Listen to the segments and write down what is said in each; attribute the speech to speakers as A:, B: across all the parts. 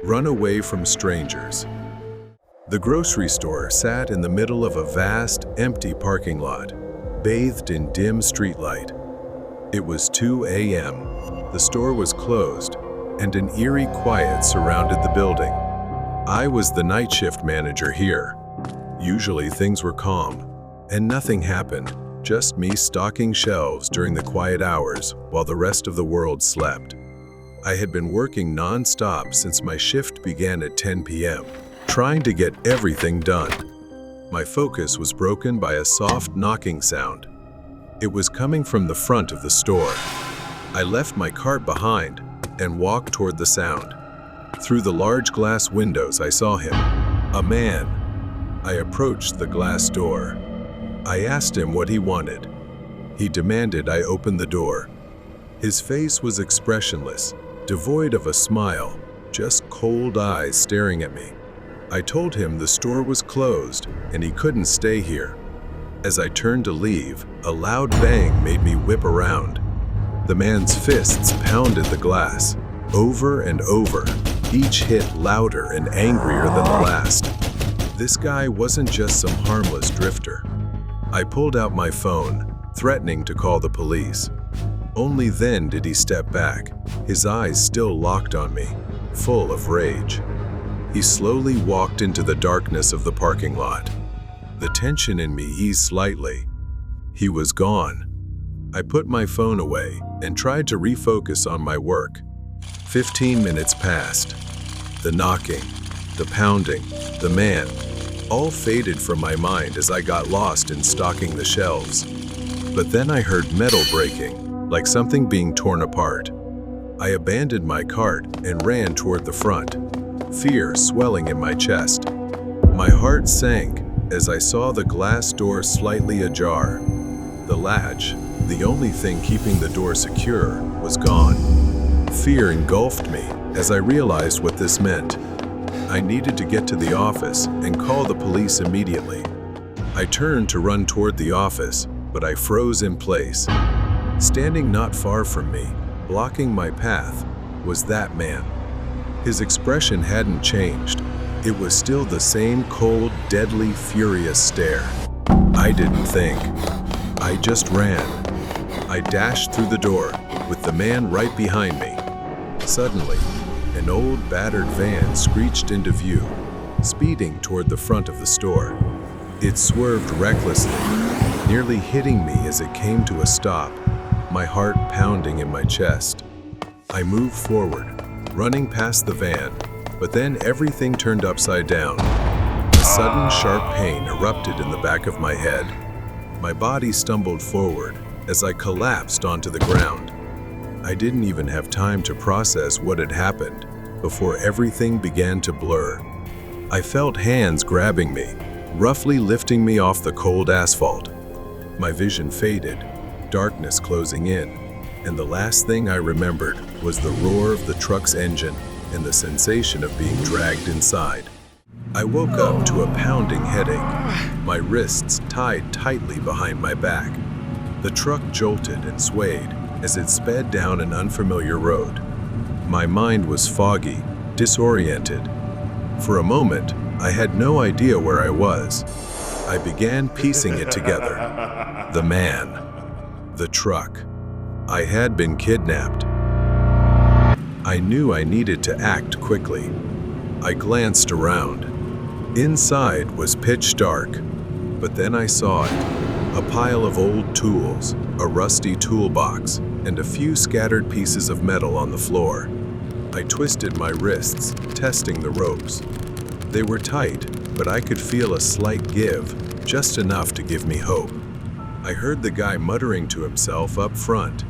A: Run away from strangers. The grocery store sat in the middle of a vast, empty parking lot, bathed in dim streetlight. It was 2 a.m. The store was closed, and an eerie quiet surrounded the building. I was the night shift manager here. Usually things were calm, and nothing happened, just me stocking shelves during the quiet hours while the rest of the world slept. I had been working non-stop since my shift began at 10 p.m., trying to get everything done. My focus was broken by a soft knocking sound. It was coming from the front of the store. I left my cart behind and walked toward the sound. Through the large glass windows, I saw him, a man. I approached the glass door. I asked him what he wanted. He demanded I open the door. His face was expressionless, devoid of a smile, just cold eyes staring at me. I told him the store was closed and he couldn't stay here. As I turned to leave, a loud bang made me whip around. The man's fists pounded the glass, over and over, each hit louder and angrier than the last. This guy wasn't just some harmless drifter. I pulled out my phone, threatening to call the police. Only then did he step back, his eyes still locked on me, full of rage. He slowly walked into the darkness of the parking lot. The tension in me eased slightly. He was gone. I put my phone away and tried to refocus on my work. 15 minutes passed. The knocking, the pounding, the man, all faded from my mind as I got lost in stocking the shelves. But then I heard metal breaking, like something being torn apart. I abandoned my cart and ran toward the front, fear swelling in my chest. My heart sank as I saw the glass door slightly ajar. The latch, the only thing keeping the door secure, was gone. Fear engulfed me as I realized what this meant. I needed to get to the office and call the police immediately. I turned to run toward the office, but I froze in place. Standing not far from me, blocking my path, was that man. His expression hadn't changed. It was still the same cold, deadly, furious stare. I didn't think. I just ran. I dashed through the door, with the man right behind me. Suddenly, an old, battered van screeched into view, speeding toward the front of the store. It swerved recklessly, nearly hitting me as it came to a stop, my heart pounding in my chest. I moved forward, running past the van, but then everything turned upside down. A sudden sharp pain erupted in the back of my head. My body stumbled forward as I collapsed onto the ground. I didn't even have time to process what had happened before everything began to blur. I felt hands grabbing me, roughly lifting me off the cold asphalt. My vision faded, darkness closing in, and the last thing I remembered was the roar of the truck's engine and the sensation of being dragged inside. I woke up to a pounding headache, my wrists tied tightly behind my back. The truck jolted and swayed as it sped down an unfamiliar road. My mind was foggy, disoriented. For a moment, I had no idea where I was. I began piecing it together. The man, the truck. I had been kidnapped. I knew I needed to act quickly. I glanced around. Inside was pitch dark, but then I saw it. A pile of old tools, a rusty toolbox, and a few scattered pieces of metal on the floor. I twisted my wrists, testing the ropes. They were tight, but I could feel a slight give, just enough to give me hope. I heard the guy muttering to himself up front.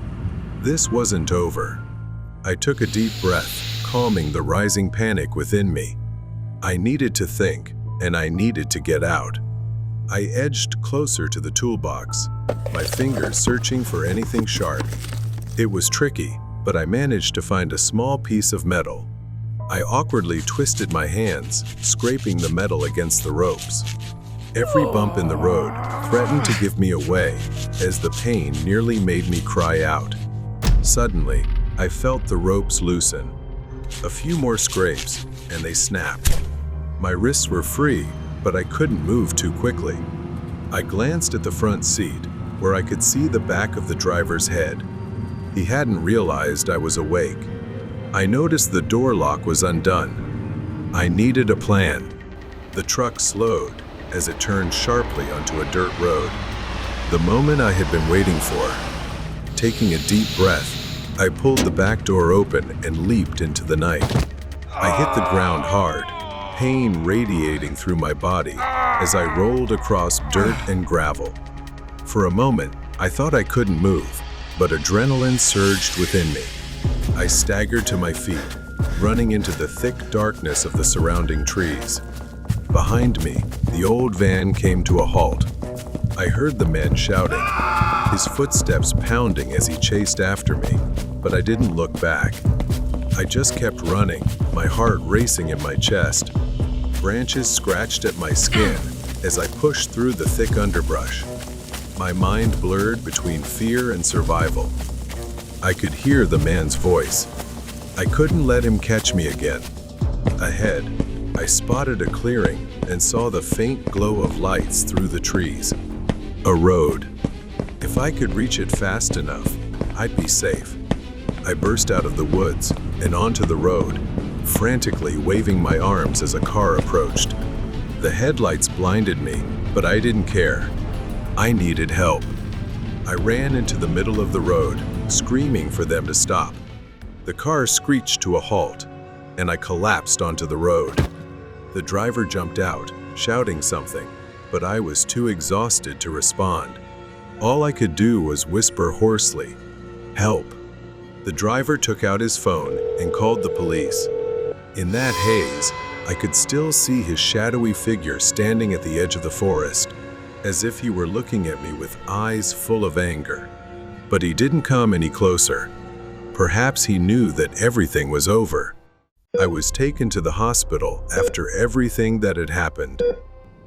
A: This wasn't over. I took a deep breath, calming the rising panic within me. I needed to think, and I needed to get out. I edged closer to the toolbox, my fingers searching for anything sharp. It was tricky, but I managed to find a small piece of metal. I awkwardly twisted my hands, scraping the metal against the ropes. Every bump in the road threatened to give me away, as the pain nearly made me cry out. Suddenly, I felt the ropes loosen. A few more scrapes, and they snapped. My wrists were free, but I couldn't move too quickly. I glanced at the front seat, where I could see the back of the driver's head. He hadn't realized I was awake. I noticed the door lock was undone. I needed a plan. The truck slowed as it turned sharply onto a dirt road. The moment I had been waiting for. Taking a deep breath, I pulled the back door open and leaped into the night. I hit the ground hard, pain radiating through my body as I rolled across dirt and gravel. For a moment, I thought I couldn't move, but adrenaline surged within me. I staggered to my feet, running into the thick darkness of the surrounding trees. Behind me, the old van came to a halt. I heard the man shouting, his footsteps pounding as he chased after me, but I didn't look back. I just kept running, my heart racing in my chest. Branches scratched at my skin as I pushed through the thick underbrush. My mind blurred between fear and survival. I could hear the man's voice. I couldn't let him catch me again. Ahead, I spotted a clearing and saw the faint glow of lights through the trees. A road. If I could reach it fast enough, I'd be safe. I burst out of the woods and onto the road, frantically waving my arms as a car approached. The headlights blinded me, but I didn't care. I needed help. I ran into the middle of the road, screaming for them to stop. The car screeched to a halt, and I collapsed onto the road. The driver jumped out, shouting something, but I was too exhausted to respond. All I could do was whisper hoarsely, "Help." The driver took out his phone and called the police. In that haze, I could still see his shadowy figure standing at the edge of the forest, as if he were looking at me with eyes full of anger. But he didn't come any closer. Perhaps he knew that everything was over. I was taken to the hospital after everything that had happened.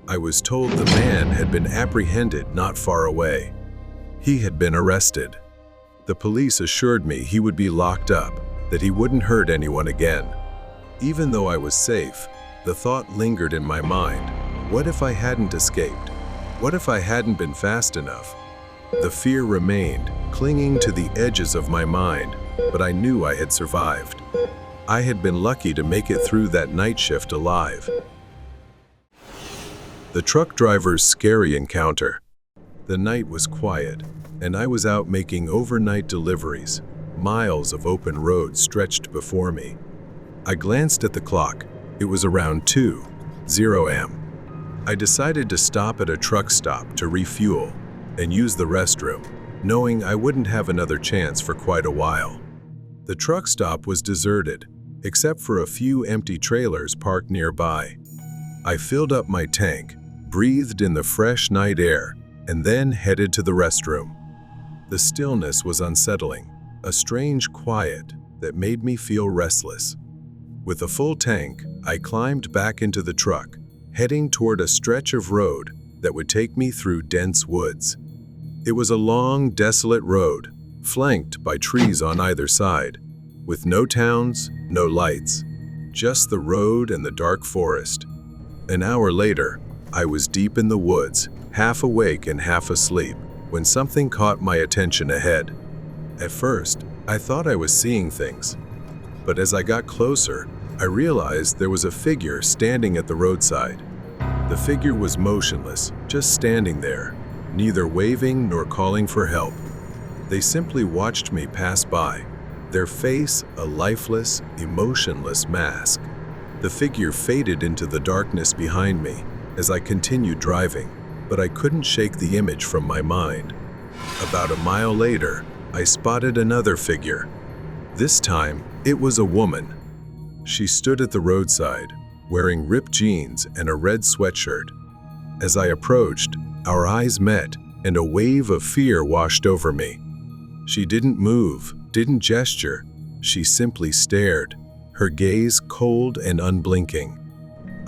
A: I was told the man had been apprehended not far away. He had been arrested. The police assured me he would be locked up, that he wouldn't hurt anyone again. Even though I was safe, the thought lingered in my mind. What if I hadn't escaped? What if I hadn't been fast enough? The fear remained, clinging to the edges of my mind, but I knew I had survived. I had been lucky to make it through that night shift alive. The truck driver's scary encounter. The night was quiet, and I was out making overnight deliveries. Miles of open road stretched before me. I glanced at the clock. It was around 2:00 a.m. I decided to stop at a truck stop to refuel and use the restroom, knowing I wouldn't have another chance for quite a while. The truck stop was deserted, except for a few empty trailers parked nearby. I filled up my tank, breathed in the fresh night air, and then headed to the restroom. The stillness was unsettling, a strange quiet that made me feel restless. With a full tank, I climbed back into the truck, heading toward a stretch of road that would take me through dense woods. It was a long, desolate road, flanked by trees on either side, with no towns, no lights, just the road and the dark forest. An hour later, I was deep in the woods, half awake and half asleep, when something caught my attention ahead. At first, I thought I was seeing things, but as I got closer, I realized there was a figure standing at the roadside. The figure was motionless, just standing there, neither waving nor calling for help. They simply watched me pass by, their face a lifeless, emotionless mask. The figure faded into the darkness behind me as I continued driving, but I couldn't shake the image from my mind. About a mile later, I spotted another figure. This time, it was a woman. She stood at the roadside, wearing ripped jeans and a red sweatshirt. As I approached, our eyes met, and a wave of fear washed over me. She didn't move, didn't gesture. She simply stared, her gaze cold and unblinking.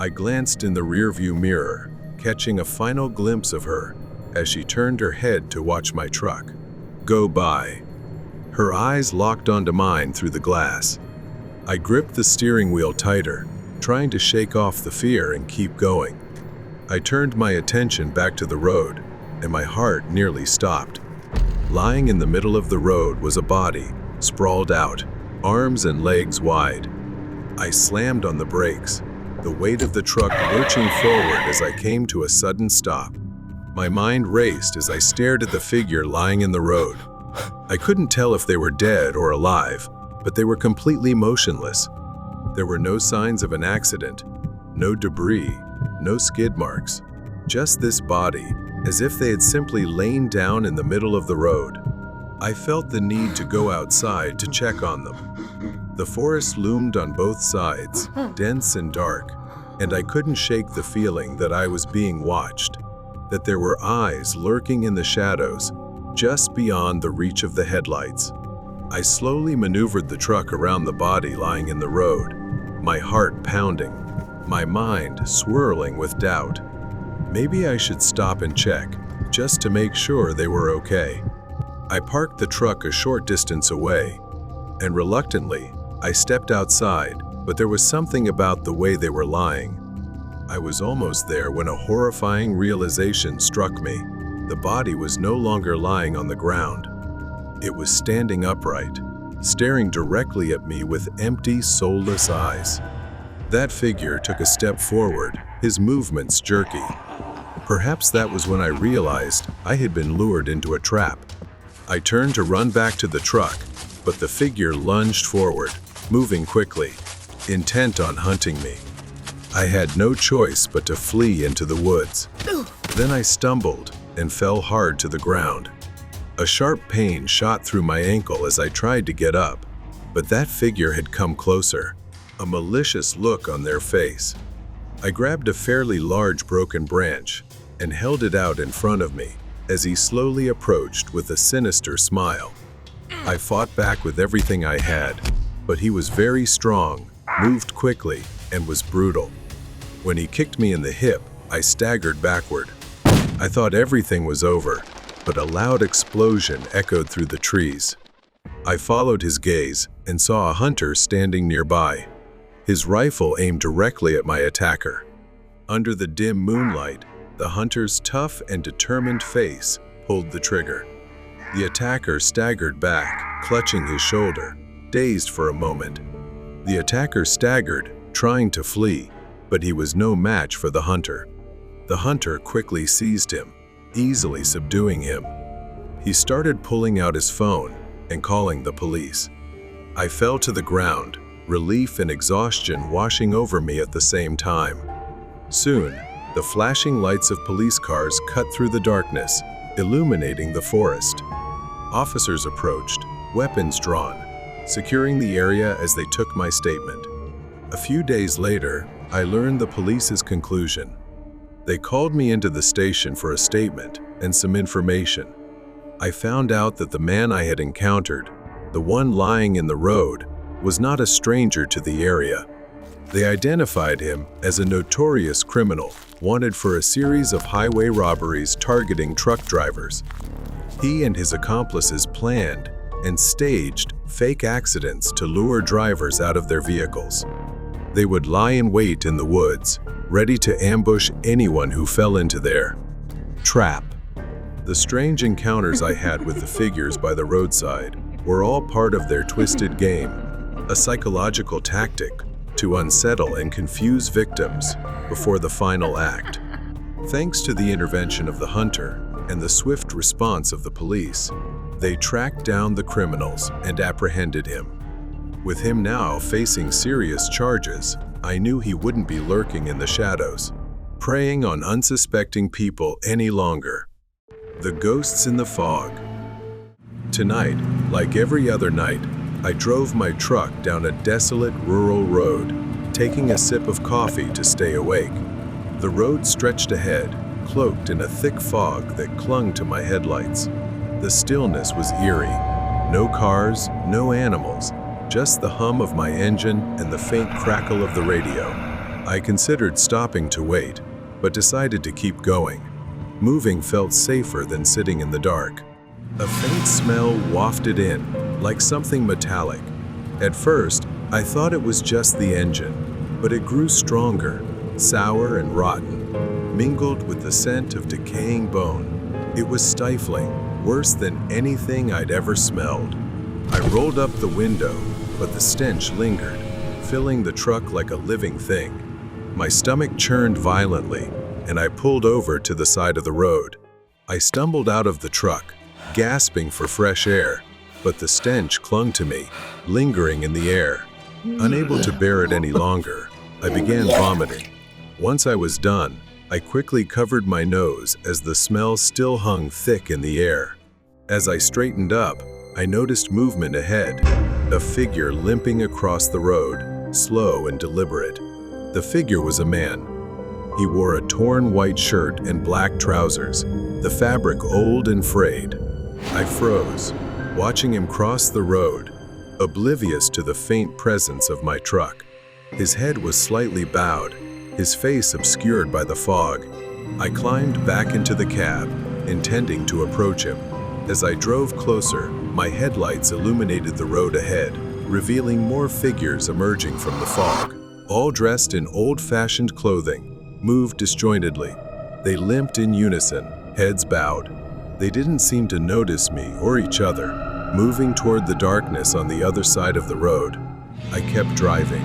A: I glanced in the rearview mirror, catching a final glimpse of her as she turned her head to watch my truck go by. Her eyes locked onto mine through the glass. I gripped the steering wheel tighter, trying to shake off the fear and keep going. I turned my attention back to the road, and my heart nearly stopped. Lying in the middle of the road was a body, sprawled out, arms and legs wide. I slammed on the brakes, the weight of the truck lurching forward as I came to a sudden stop. My mind raced as I stared at the figure lying in the road. I couldn't tell if they were dead or alive, but they were completely motionless. There were no signs of an accident, no debris, no skid marks, just this body, as if they had simply lain down in the middle of the road. I felt the need to go outside to check on them. The forest loomed on both sides, dense and dark, and I couldn't shake the feeling that I was being watched, that there were eyes lurking in the shadows, just beyond the reach of the headlights. I slowly maneuvered the truck around the body lying in the road, my heart pounding, my mind swirling with doubt. Maybe I should stop and check, just to make sure they were okay. I parked the truck a short distance away, and reluctantly, I stepped outside, but there was something about the way they were lying. I was almost there when a horrifying realization struck me. The body was no longer lying on the ground. It was standing upright, staring directly at me with empty, soulless eyes. That figure took a step forward, his movements jerky. Perhaps that was when I realized I had been lured into a trap. I turned to run back to the truck, but the figure lunged forward, moving quickly, intent on hunting me. I had no choice but to flee into the woods. Then I stumbled and fell hard to the ground. A sharp pain shot through my ankle as I tried to get up, but that figure had come closer, a malicious look on their face. I grabbed a fairly large broken branch and held it out in front of me as he slowly approached with a sinister smile. I fought back with everything I had, but he was very strong, moved quickly, and was brutal. When he kicked me in the hip, I staggered backward. I thought everything was over, but a loud explosion echoed through the trees. I followed his gaze and saw a hunter standing nearby, his rifle aimed directly at my attacker. Under the dim moonlight, the hunter's tough and determined face pulled the trigger. The attacker staggered back, clutching his shoulder, dazed for a moment. The attacker staggered, trying to flee, but he was no match for the hunter. The hunter quickly seized him, easily subduing him. He started pulling out his phone and calling the police. I fell to the ground, relief and exhaustion washing over me at the same time. Soon, the flashing lights of police cars cut through the darkness, illuminating the forest. Officers approached, weapons drawn, securing the area as they took my statement. A few days later, I learned the police's conclusion. They called me into the station for a statement and some information. I found out that the man I had encountered, the one lying in the road, was not a stranger to the area. They identified him as a notorious criminal, wanted for a series of highway robberies targeting truck drivers. He and his accomplices planned and staged fake accidents to lure drivers out of their vehicles. They would lie in wait in the woods, ready to ambush anyone who fell into their trap. The strange encounters I had with the figures by the roadside were all part of their twisted game, a psychological tactic to unsettle and confuse victims before the final act. Thanks to the intervention of the hunter and the swift response of the police, they tracked down the criminals and apprehended him. With him now facing serious charges, I knew he wouldn't be lurking in the shadows, preying on unsuspecting people any longer. The ghosts in the fog. Tonight, like every other night, I drove my truck down a desolate rural road, taking a sip of coffee to stay awake. The road stretched ahead, cloaked in a thick fog that clung to my headlights. The stillness was eerie. No cars, no animals, just the hum of my engine and the faint crackle of the radio. I considered stopping to wait, but decided to keep going. Moving felt safer than sitting in the dark. A faint smell wafted in, like something metallic. At first, I thought it was just the engine, but it grew stronger, sour and rotten, mingled with the scent of decaying bone. It was stifling, worse than anything I'd ever smelled. I rolled up the window, but the stench lingered, filling the truck like a living thing. My stomach churned violently, and I pulled over to the side of the road. I stumbled out of the truck, gasping for fresh air, but the stench clung to me, lingering in the air. Unable to bear it any longer, I began vomiting. Once I was done, I quickly covered my nose as the smell still hung thick in the air. As I straightened up, I noticed movement ahead, a figure limping across the road, slow and deliberate. The figure was a man. He wore a torn white shirt and black trousers, the fabric old and frayed. I froze, watching him cross the road, oblivious to the faint presence of my truck. His head was slightly bowed, his face obscured by the fog. I climbed back into the cab, intending to approach him. As I drove closer, my headlights illuminated the road ahead, revealing more figures emerging from the fog. All dressed in old-fashioned clothing, moved disjointedly. They limped in unison, heads bowed. They didn't seem to notice me or each other, moving toward the darkness on the other side of the road. I kept driving.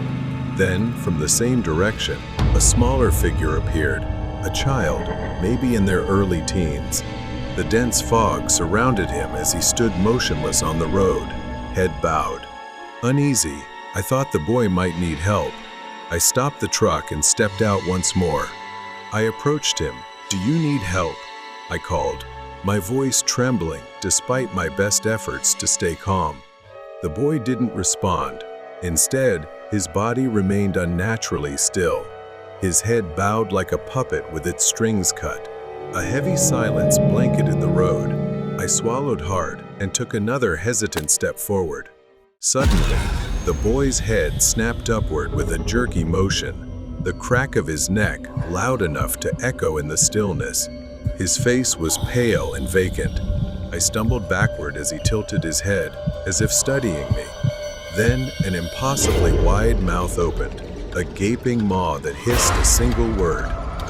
A: Then, from the same direction, a smaller figure appeared, a child, maybe in their early teens. The dense fog surrounded him as he stood motionless on the road, head bowed. Uneasy, I thought the boy might need help. I stopped the truck and stepped out once more. I approached him. "Do you need help?" I called, my voice trembling despite my best efforts to stay calm. The boy didn't respond. Instead, his body remained unnaturally still, his head bowed like a puppet with its strings cut. A heavy silence blanketed the road. I swallowed hard and took another hesitant step forward. Suddenly, the boy's head snapped upward with a jerky motion, the crack of his neck loud enough to echo in the stillness. His face was pale and vacant. I stumbled backward as he tilted his head, as if studying me. Then an impossibly wide mouth opened, a gaping maw that hissed a single word.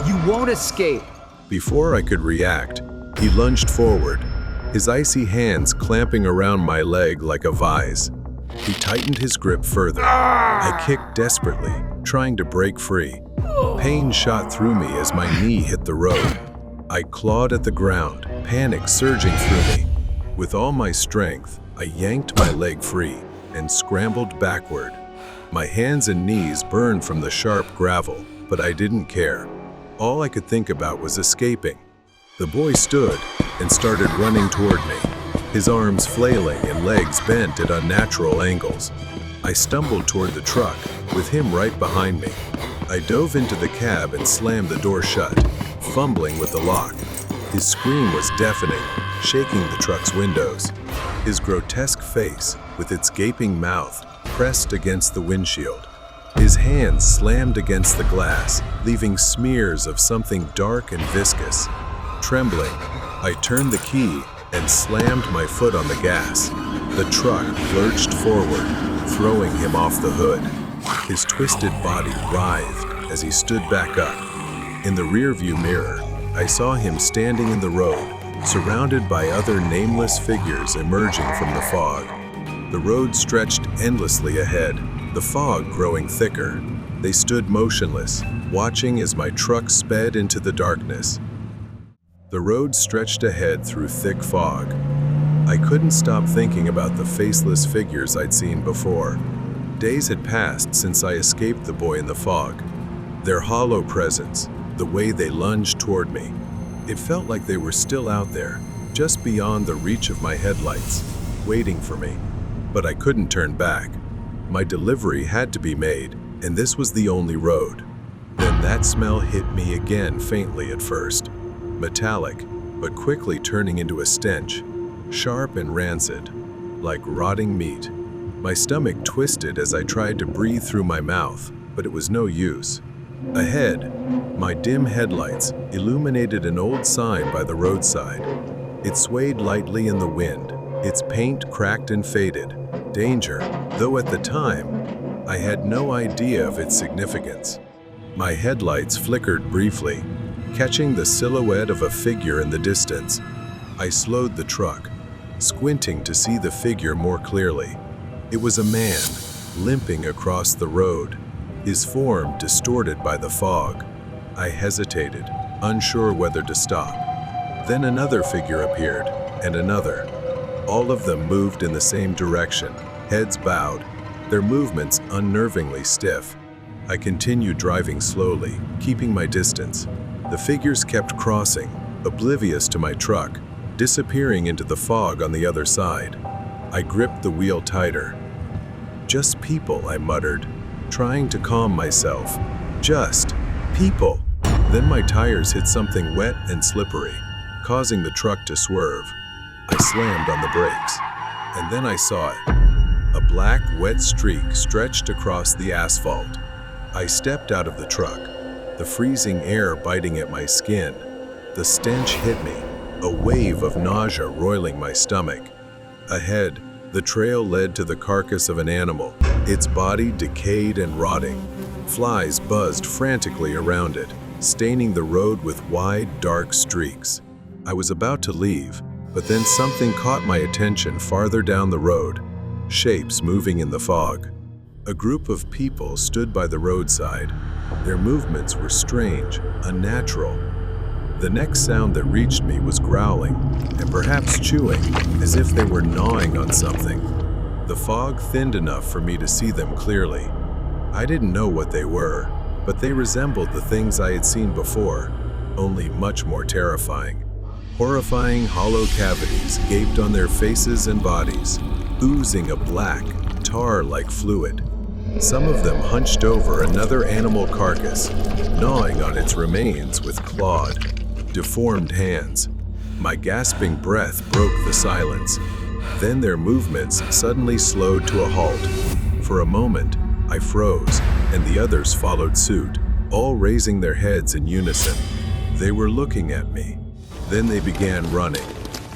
B: "You won't escape!"
A: Before I could react, he lunged forward, his icy hands clamping around my leg like a vise. He tightened his grip further. I kicked desperately, trying to break free. Pain shot through me as my knee hit the road. I clawed at the ground, panic surging through me. With all my strength, I yanked my leg free and scrambled backward. My hands and knees burned from the sharp gravel, but I didn't care. All I could think about was escaping. The boy stood and started running toward me, his arms flailing and legs bent at unnatural angles. I stumbled toward the truck, with him right behind me. I dove into the cab and slammed the door shut, fumbling with the lock. His scream was deafening, shaking the truck's windows. His grotesque face, with its gaping mouth, pressed against the windshield. His hands slammed against the glass, leaving smears of something dark and viscous. Trembling, I turned the key and slammed my foot on the gas. The truck lurched forward, throwing him off the hood. His twisted body writhed as he stood back up. In the rearview mirror, I saw him standing in the road, surrounded by other nameless figures emerging from the fog. The road stretched endlessly ahead, the fog growing thicker. They stood motionless, watching as my truck sped into the darkness. The road stretched ahead through thick fog. I couldn't stop thinking about the faceless figures I'd seen before. Days had passed since I escaped the boy in the fog. Their hollow presence, the way they lunged toward me. It felt like they were still out there, just beyond the reach of my headlights, waiting for me. But I couldn't turn back. My delivery had to be made, and this was the only road. Then that smell hit me again faintly at first. Metallic, but quickly turning into a stench, sharp and rancid, like rotting meat. My stomach twisted as I tried to breathe through my mouth, but it was no use. Ahead, my dim headlights illuminated an old sign by the roadside. It swayed lightly in the wind, its paint cracked and faded. Danger, though at the time, I had no idea of its significance. My headlights flickered briefly, catching the silhouette of a figure in the distance. I slowed the truck, squinting to see the figure more clearly. It was a man, limping across the road, his form distorted by the fog. I hesitated, unsure whether to stop. Then another figure appeared, and another. All of them moved in the same direction, heads bowed, their movements unnervingly stiff. I continued driving slowly, keeping my distance. The figures kept crossing, oblivious to my truck, disappearing into the fog on the other side. I gripped the wheel tighter. "Just people," I muttered, trying to calm myself. "Just people." Then my tires hit something wet and slippery, causing the truck to swerve. I slammed on the brakes, and then I saw it. A black, wet streak stretched across the asphalt. I stepped out of the truck, the freezing air biting at my skin. The stench hit me, a wave of nausea roiling my stomach. Ahead, the trail led to the carcass of an animal, its body decayed and rotting. Flies buzzed frantically around it, staining the road with wide, dark streaks. I was about to leave, but then something caught my attention farther down the road, shapes moving in the fog. A group of people stood by the roadside. Their movements were strange, unnatural. The next sound that reached me was growling, and perhaps chewing, as if they were gnawing on something. The fog thinned enough for me to see them clearly. I didn't know what they were, but they resembled the things I had seen before, only much more terrifying. Horrifying hollow cavities gaped on their faces and bodies, oozing a black, tar-like fluid. Some of them hunched over another animal carcass, gnawing on its remains with clawed, deformed hands. My gasping breath broke the silence. Then their movements suddenly slowed to a halt. For a moment, I froze, and the others followed suit, all raising their heads in unison. They were looking at me. Then they began running,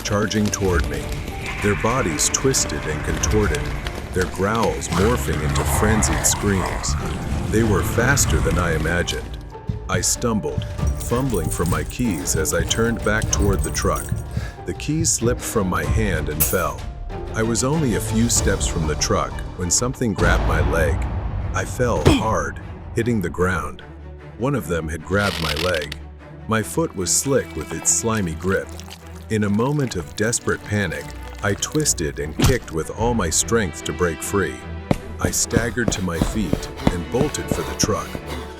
A: charging toward me. Their bodies twisted and contorted, their growls morphing into frenzied screams. They were faster than I imagined. I stumbled, fumbling for my keys as I turned back toward the truck. The keys slipped from my hand and fell. I was only a few steps from the truck when something grabbed my leg. I fell hard, hitting the ground. One of them had grabbed my leg. My foot was slick with its slimy grip. In a moment of desperate panic, I twisted and kicked with all my strength to break free. I staggered to my feet and bolted for the truck.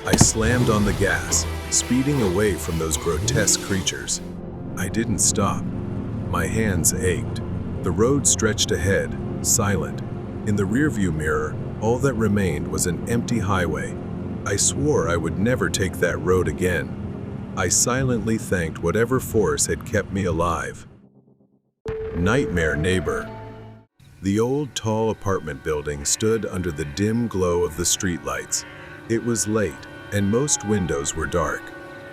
A: I slammed on the gas, speeding away from those grotesque creatures. I didn't stop. My hands ached. The road stretched ahead, silent. In the rearview mirror, all that remained was an empty highway. I swore I would never take that road again. I silently thanked whatever force had kept me alive. Nightmare Neighbor. The old, tall apartment building stood under the dim glow of the streetlights. It was late, and most windows were dark.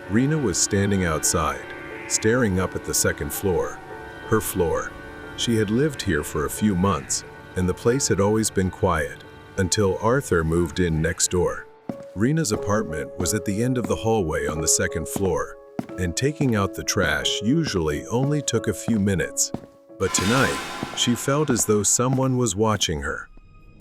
A: Rena was standing outside, staring up at the second floor. Her floor. She had lived here for a few months, and the place had always been quiet, until Arthur moved in next door. Rena's apartment was at the end of the hallway on the second floor, and taking out the trash usually only took a few minutes. But tonight, she felt as though someone was watching her.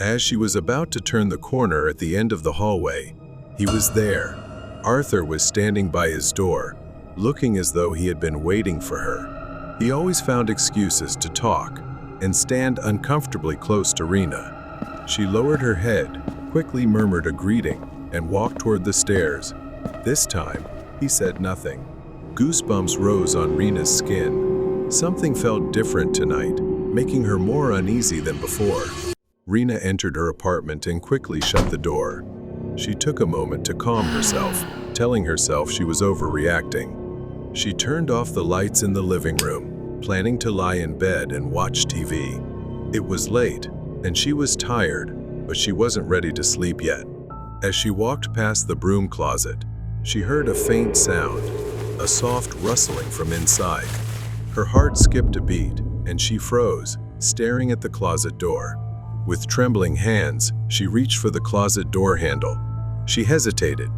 A: As she was about to turn the corner at the end of the hallway, he was there. Arthur was standing by his door, looking as though he had been waiting for her. He always found excuses to talk and stand uncomfortably close to Rena. She lowered her head, quickly murmured a greeting, and walked toward the stairs. This time, he said nothing. Goosebumps rose on Rena's skin. Something felt different tonight, making her more uneasy than before. Rena entered her apartment and quickly shut the door. She took a moment to calm herself, telling herself she was overreacting. She turned off the lights in the living room, planning to lie in bed and watch TV. It was late, and she was tired, but she wasn't ready to sleep yet. As she walked past the broom closet, she heard a faint sound, a soft rustling from inside. Her heart skipped a beat, and she froze, staring at the closet door. With trembling hands, she reached for the closet door handle. She hesitated.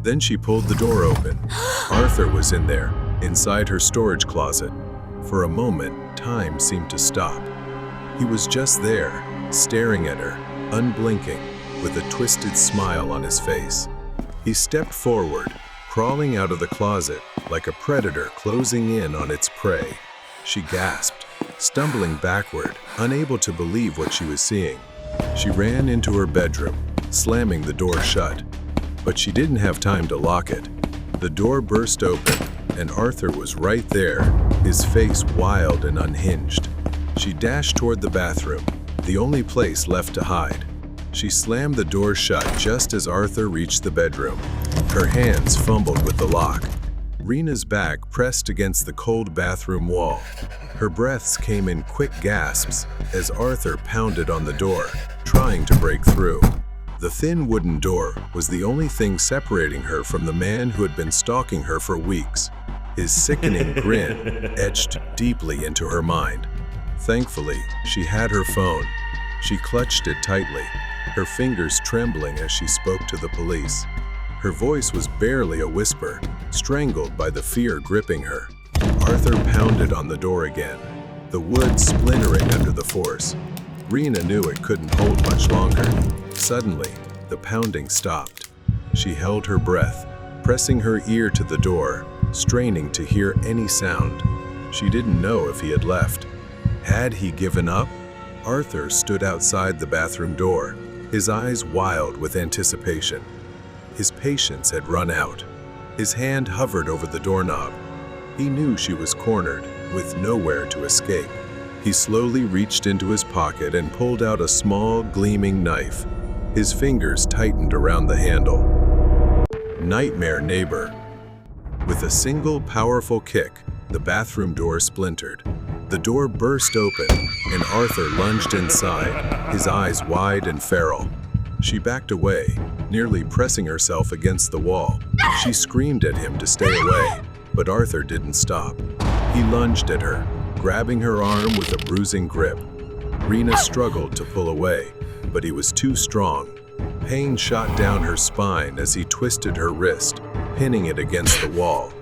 A: Then she pulled the door open. Arthur was in there, inside her storage closet. For a moment, time seemed to stop. He was just there, staring at her, unblinking, with a twisted smile on his face. He stepped forward, crawling out of the closet like a predator closing in on its prey. She gasped, stumbling backward, unable to believe what she was seeing. She ran into her bedroom, slamming the door shut. But she didn't have time to lock it. The door burst open, and Arthur was right there, his face wild and unhinged. She dashed toward the bathroom, the only place left to hide. She slammed the door shut just as Arthur reached the bedroom. Her hands fumbled with the lock. Rena's back pressed against the cold bathroom wall. Her breaths came in quick gasps as Arthur pounded on the door, trying to break through. The thin wooden door was the only thing separating her from the man who had been stalking her for weeks. His sickening grin etched deeply into her mind. Thankfully, she had her phone. She clutched it tightly, her fingers trembling as she spoke to the police. Her voice was barely a whisper, strangled by the fear gripping her. Arthur pounded on the door again, the wood splintering under the force. Rena knew it couldn't hold much longer. Suddenly, the pounding stopped. She held her breath, pressing her ear to the door, straining to hear any sound. She didn't know if he had left. Had he given up? Arthur stood outside the bathroom door, his eyes wild with anticipation. His patience had run out. His hand hovered over the doorknob. He knew she was cornered, with nowhere to escape. He slowly reached into his pocket and pulled out a small, gleaming knife. His fingers tightened around the handle. Nightmare neighbor. With a single powerful kick, the bathroom door splintered. The door burst open, and Arthur lunged inside, his eyes wide and feral. She backed away, nearly pressing herself against the wall. She screamed at him to stay away, but Arthur didn't stop. He lunged at her, grabbing her arm with a bruising grip. Rena struggled to pull away, but he was too strong. Pain shot down her spine as he twisted her wrist, pinning it against the wall.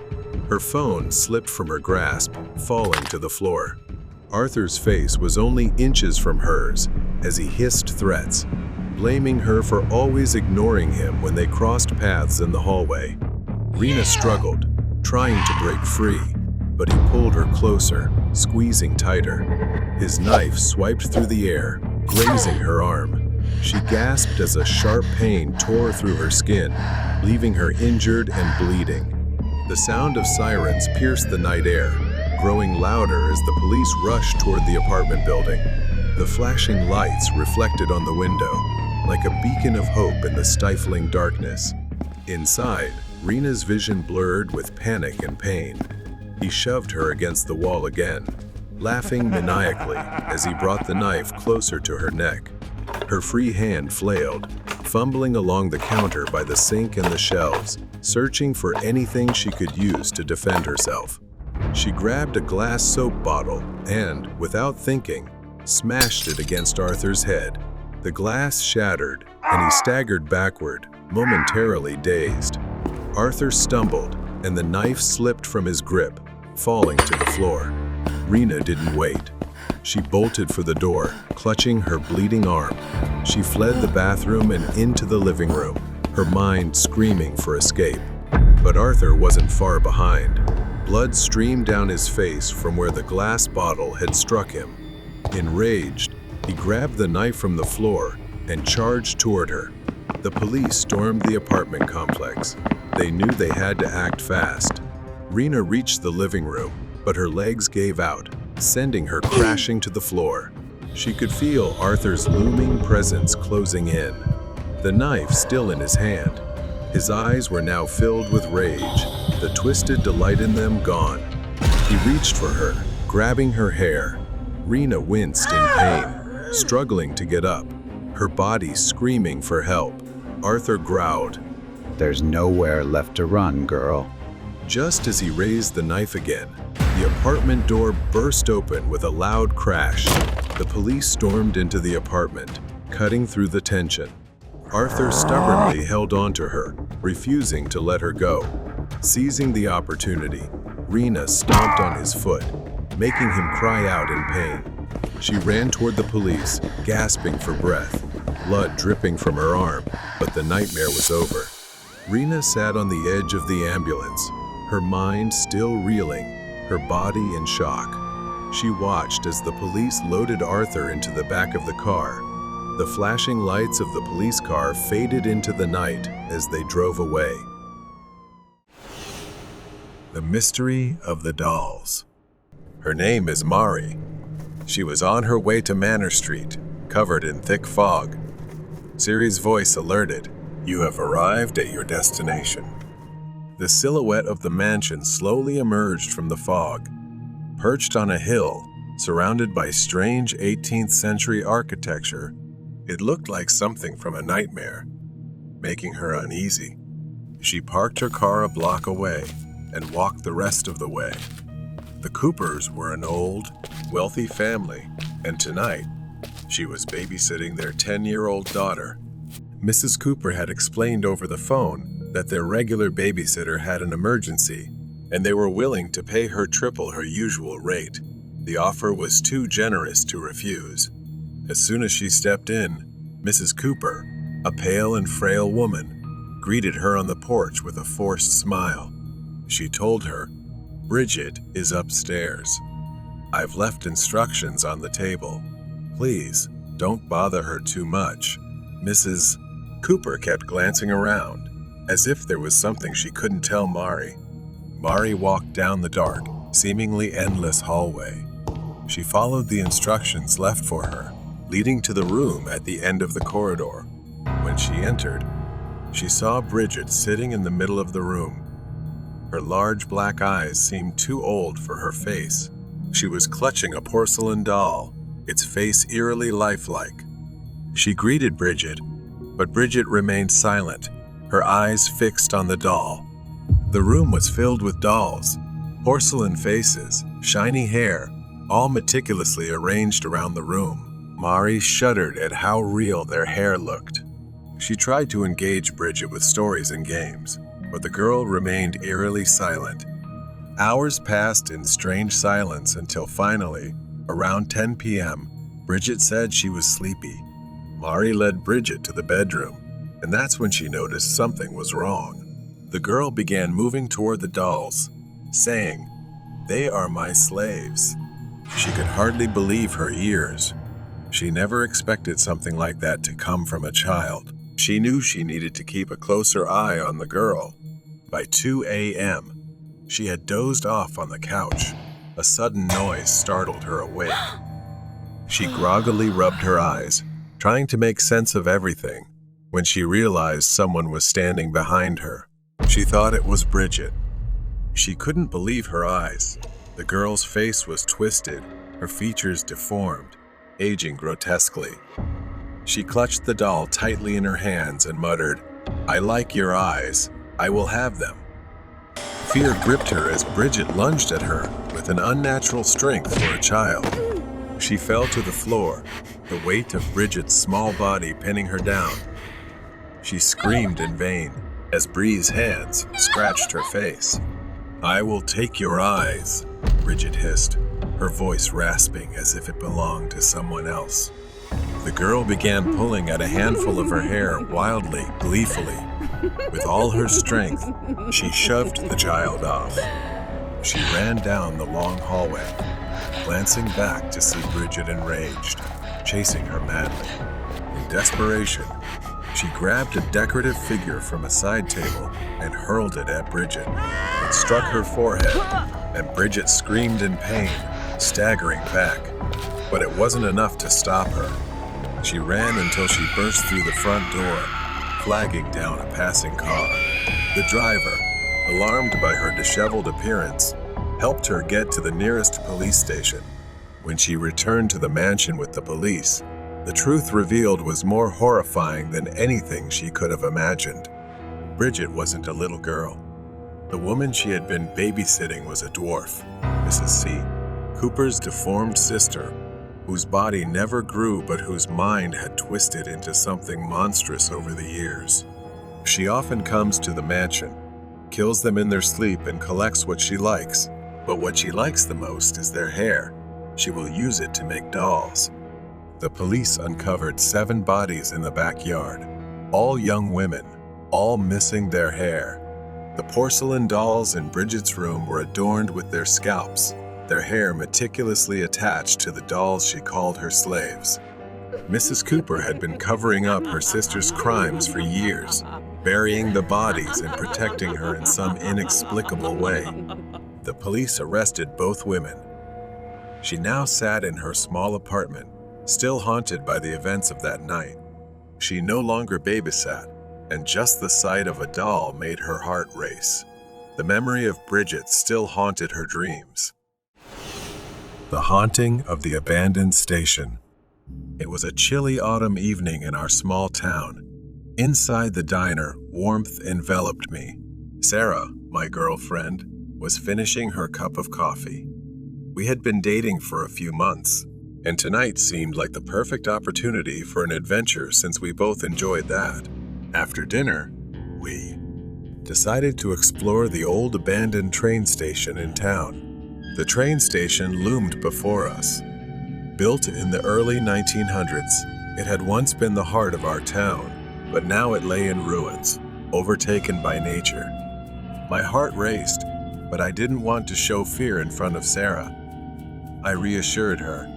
A: Her phone slipped from her grasp, falling to the floor. Arthur's face was only inches from hers as he hissed threats, blaming her for always ignoring him when they crossed paths in the hallway. Rena struggled, trying to break free, but he pulled her closer, squeezing tighter. His knife swiped through the air, grazing her arm. She gasped as a sharp pain tore through her skin, leaving her injured and bleeding. The sound of sirens pierced the night air, growing louder as the police rushed toward the apartment building. The flashing lights reflected on the window, like a beacon of hope in the stifling darkness. Inside, Rena's vision blurred with panic and pain. He shoved her against the wall again, laughing maniacally as he brought the knife closer to her neck. Her free hand flailed, fumbling along the counter by the sink and the shelves, searching for anything she could use to defend herself. She grabbed a glass soap bottle and, without thinking, smashed it against Arthur's head. The glass shattered, and he staggered backward, momentarily dazed. Arthur stumbled, and the knife slipped from his grip, falling to the floor. Rena didn't wait. She bolted for the door, clutching her bleeding arm. She fled the bathroom and into the living room, her mind screaming for escape. But Arthur wasn't far behind. Blood streamed down his face from where the glass bottle had struck him. Enraged, he grabbed the knife from the floor and charged toward her. The police stormed the apartment complex. They knew they had to act fast. Rena reached the living room, but her legs gave out, sending her crashing to the floor. She could feel Arthur's looming presence closing in, the knife still in his hand. His eyes were now filled with rage, the twisted delight in them gone. He reached for her, grabbing her hair. Rena winced in pain, struggling to get up, her body screaming for help. Arthur growled,
B: There's nowhere left to run, girl.
A: Just as he raised the knife again, the apartment door burst open with a loud crash. The police stormed into the apartment, cutting through the tension. Arthur stubbornly held on to her, refusing to let her go. Seizing the opportunity, Rena stomped on his foot, making him cry out in pain. She ran toward the police, gasping for breath, blood dripping from her arm, but the nightmare was over. Rena sat on the edge of the ambulance, her mind still reeling, her body in shock. She watched as the police loaded Arthur into the back of the car. The flashing lights of the police car faded into the night as they drove away. The mystery of the dolls. Her name is Mari. She was on her way to Manor Street, covered in thick fog. Siri's voice alerted, "You have arrived at your destination." The silhouette of the mansion slowly emerged from the fog. Perched on a hill, surrounded by strange 18th century architecture, it looked like something from a nightmare, making her uneasy. She parked her car a block away and walked the rest of the way. The Coopers were an old, wealthy family, and tonight, she was babysitting their 10-year-old daughter. Mrs. Cooper had explained over the phone that their regular babysitter had an emergency, and they were willing to pay her triple her usual rate. The offer was too generous to refuse. As soon as she stepped in, Mrs. Cooper, a pale and frail woman, greeted her on the porch with a forced smile. She told her, "Bridget is upstairs. I've left instructions on the table. Please, don't bother her too much." Mrs. Cooper kept glancing around, as if there was something she couldn't tell Mari. Mari walked down the dark, seemingly endless hallway. She followed the instructions left for her, leading to the room at the end of the corridor. When she entered, she saw Bridget sitting in the middle of the room. Her large black eyes seemed too old for her face. She was clutching a porcelain doll, its face eerily lifelike. She greeted Bridget, but Bridget remained silent, her eyes fixed on the doll. The room was filled with dolls, porcelain faces, shiny hair, all meticulously arranged around the room. Mari shuddered at how real their hair looked. She tried to engage Bridget with stories and games, but the girl remained eerily silent. Hours passed in strange silence until finally, around 10 p.m., Bridget said she was sleepy. Mari led Bridget to the bedroom, and that's when she noticed something was wrong. The girl began moving toward the dolls, saying, "They are my slaves." She could hardly believe her ears. She never expected something like that to come from a child. She knew she needed to keep a closer eye on the girl. By 2 a.m., she had dozed off on the couch. A sudden noise startled her awake. She groggily rubbed her eyes, trying to make sense of everything, when she realized someone was standing behind her. She thought it was Bridget. She couldn't believe her eyes. The girl's face was twisted, her features deformed, aging grotesquely. She clutched the doll tightly in her hands and muttered, "I like your eyes. I will have them." Fear gripped her as Bridget lunged at her with an unnatural strength for a child. She fell to the floor, the weight of Bridget's small body pinning her down. She screamed in vain as Bree's hands scratched her face. "I will take your eyes," Bridget hissed, her voice rasping as if it belonged to someone else. The girl began pulling at a handful of her hair wildly, gleefully. With all her strength, she shoved the child off. She ran down the long hallway, glancing back to see Bridget enraged, chasing her madly. In desperation, she grabbed a decorative figure from a side table and hurled it at Bridget. It struck her forehead, and Bridget screamed in pain, staggering back. But it wasn't enough to stop her. She ran until she burst through the front door, flagging down a passing car. The driver, alarmed by her disheveled appearance, helped her get to the nearest police station. When she returned to the mansion with the police, the truth revealed was more horrifying than anything she could have imagined. Bridget wasn't a little girl. The woman she had been babysitting was a dwarf, Mrs. C, Cooper's deformed sister. whose body never grew but whose mind had twisted into something monstrous over the years. She often comes to the mansion, kills them in their sleep, and collects what she likes. But what she likes the most is their hair. She will use it to make dolls. The police uncovered 7 bodies in the backyard, all young women, all missing their hair. The porcelain dolls in Bridget's room were adorned with their scalps, their hair meticulously attached to the dolls she called her slaves. Mrs. Cooper had been covering up her sister's crimes for years, burying the bodies and protecting her in some inexplicable way. The police arrested both women. She now sat in her small apartment, still haunted by the events of that night. She no longer babysat, and just the sight of a doll made her heart race. The memory of Bridget still haunted her dreams. The haunting of the abandoned station. It was a chilly autumn evening in our small town. Inside the diner, warmth enveloped me. Sarah, my girlfriend, was finishing her cup of coffee. We had been dating for a few months, and tonight seemed like the perfect opportunity for an adventure since we both enjoyed that. After dinner, we decided to explore the old abandoned train station in town. The train station loomed before us. Built in the early 1900s, it had once been the heart of our town, but now it lay in ruins, overtaken by nature. My heart raced, but I didn't want to show fear in front of Sarah. I reassured her,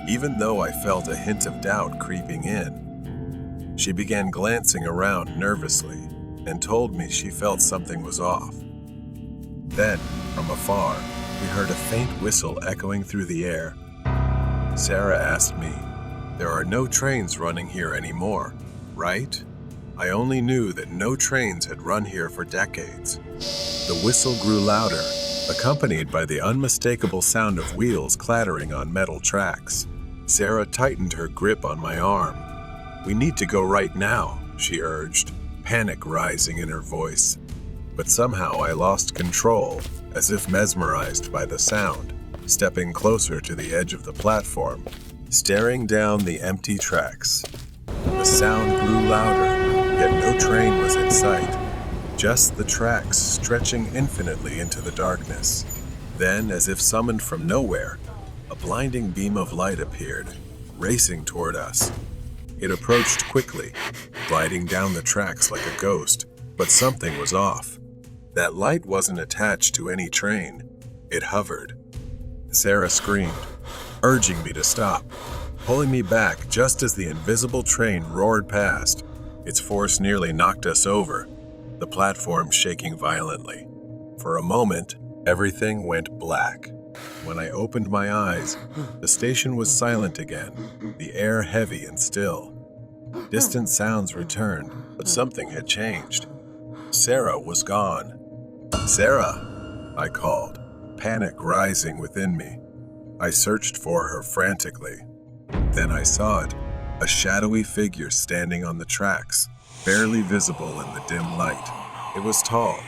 A: even though I felt a hint of doubt creeping in. She began glancing around nervously and told me she felt something was off. Then, from afar, we heard a faint whistle echoing through the air. Sarah asked me, "There are no trains running here anymore, right?" I only knew that no trains had run here for decades. The whistle grew louder, accompanied by the unmistakable sound of wheels clattering on metal tracks. Sarah tightened her grip on my arm. "We need to go right now," she urged, panic rising in her voice. But somehow I lost control, as if mesmerized by the sound, stepping closer to the edge of the platform, staring down the empty tracks. The sound grew louder, yet no train was in sight, just the tracks stretching infinitely into the darkness. Then, as if summoned from nowhere, a blinding beam of light appeared, racing toward us. It approached quickly, gliding down the tracks like a ghost, but something was off. That light wasn't attached to any train. It hovered. Sarah screamed, urging me to stop, pulling me back just as the invisible train roared past. Its force nearly knocked us over, the platform shaking violently. For a moment, everything went black. When I opened my eyes, the station was silent again, the air heavy and still. Distant sounds returned, but something had changed. Sarah was gone. "Sarah," I called, panic rising within me. I searched for her frantically. Then I saw it, a shadowy figure standing on the tracks, barely visible in the dim light. It was tall,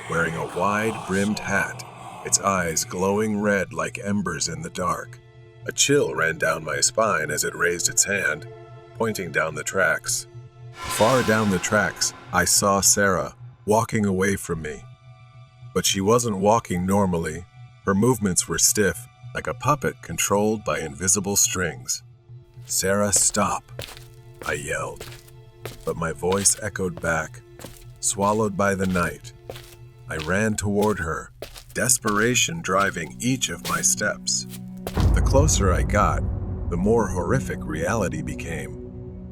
A: wearing a wide-brimmed hat, its eyes glowing red like embers in the dark. A chill ran down my spine as it raised its hand, pointing down the tracks. Far down the tracks, I saw Sarah, walking away from me. But she wasn't walking normally. Her movements were stiff, like a puppet controlled by invisible strings. "Sarah, stop," I yelled. But my voice echoed back, swallowed by the night. I ran toward her, desperation driving each of my steps. The closer I got, the more horrific reality became.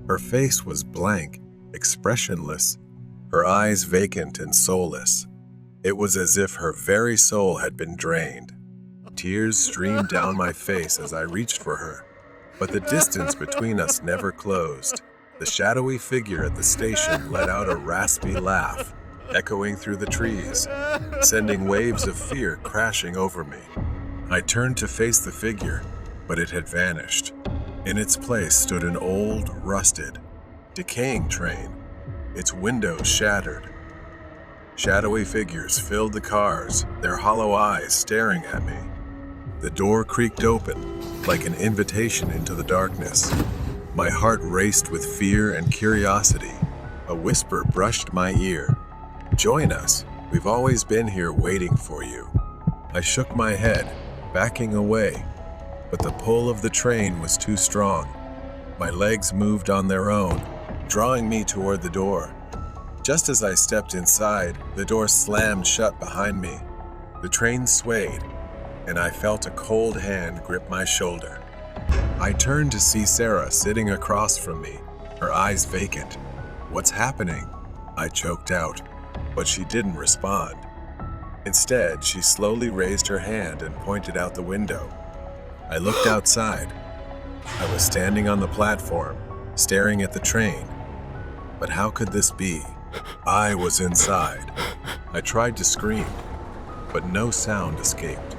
A: Her face was blank, expressionless, her eyes vacant and soulless. It was as if her very soul had been drained. Tears streamed down my face as I reached for her, but the distance between us never closed. The shadowy figure at the station let out a raspy laugh, echoing through the trees, sending waves of fear crashing over me. I turned to face the figure, but it had vanished. In its place stood an old, rusted, decaying train, its windows shattered. Shadowy figures filled the cars, their hollow eyes staring at me. The door creaked open, like an invitation into the darkness. My heart raced with fear and curiosity. A whisper brushed my ear. "Join us. We've always been here waiting for you." I shook my head, backing away, but the pull of the train was too strong. My legs moved on their own, drawing me toward the door. Just as I stepped inside, the door slammed shut behind me. The train swayed, and I felt a cold hand grip my shoulder. I turned to see Sarah sitting across from me, her eyes vacant. "What's happening?" I choked out, but she didn't respond. Instead, she slowly raised her hand and pointed out the window. I looked outside. I was standing on the platform, staring at the train. But how could this be? I was inside. I tried to scream, but no sound escaped.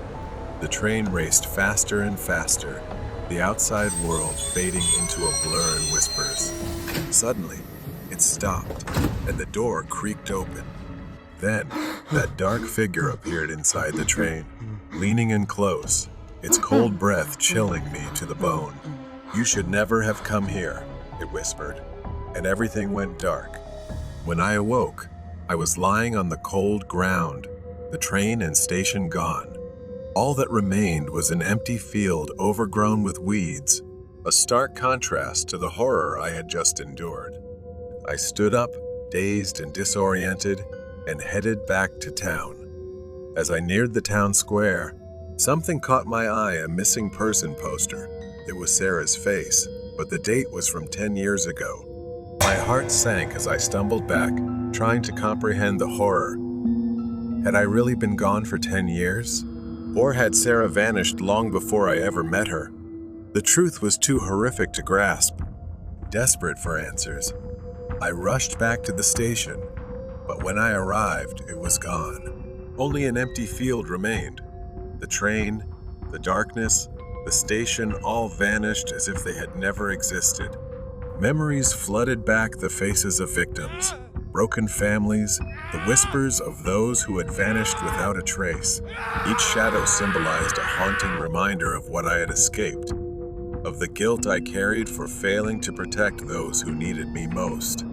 A: The train raced faster and faster, the outside world fading into a blur in whispers. Suddenly, it stopped, and the door creaked open. Then, that dark figure appeared inside the train, leaning in close, its cold breath chilling me to the bone. "You should never have come here," it whispered, and everything went dark. When I awoke, I was lying on the cold ground, the train and station gone. All that remained was an empty field overgrown with weeds, a stark contrast to the horror I had just endured. I stood up, dazed and disoriented, and headed back to town. As I neared the town square, something caught my eye, a missing person poster. It was Sarah's face, but the date was from 10 years ago. My heart sank as I stumbled back, trying to comprehend the horror. Had I really been gone for 10 years? Or had Sarah vanished long before I ever met her? The truth was too horrific to grasp. Desperate for answers, I rushed back to the station, but when I arrived, it was gone. Only an empty field remained. The train, the darkness, the station all vanished as if they had never existed. Memories flooded back the faces of victims, broken families, the whispers of those who had vanished without a trace. Each shadow symbolized a haunting reminder of what I had escaped, of the guilt I carried for failing to protect those who needed me most.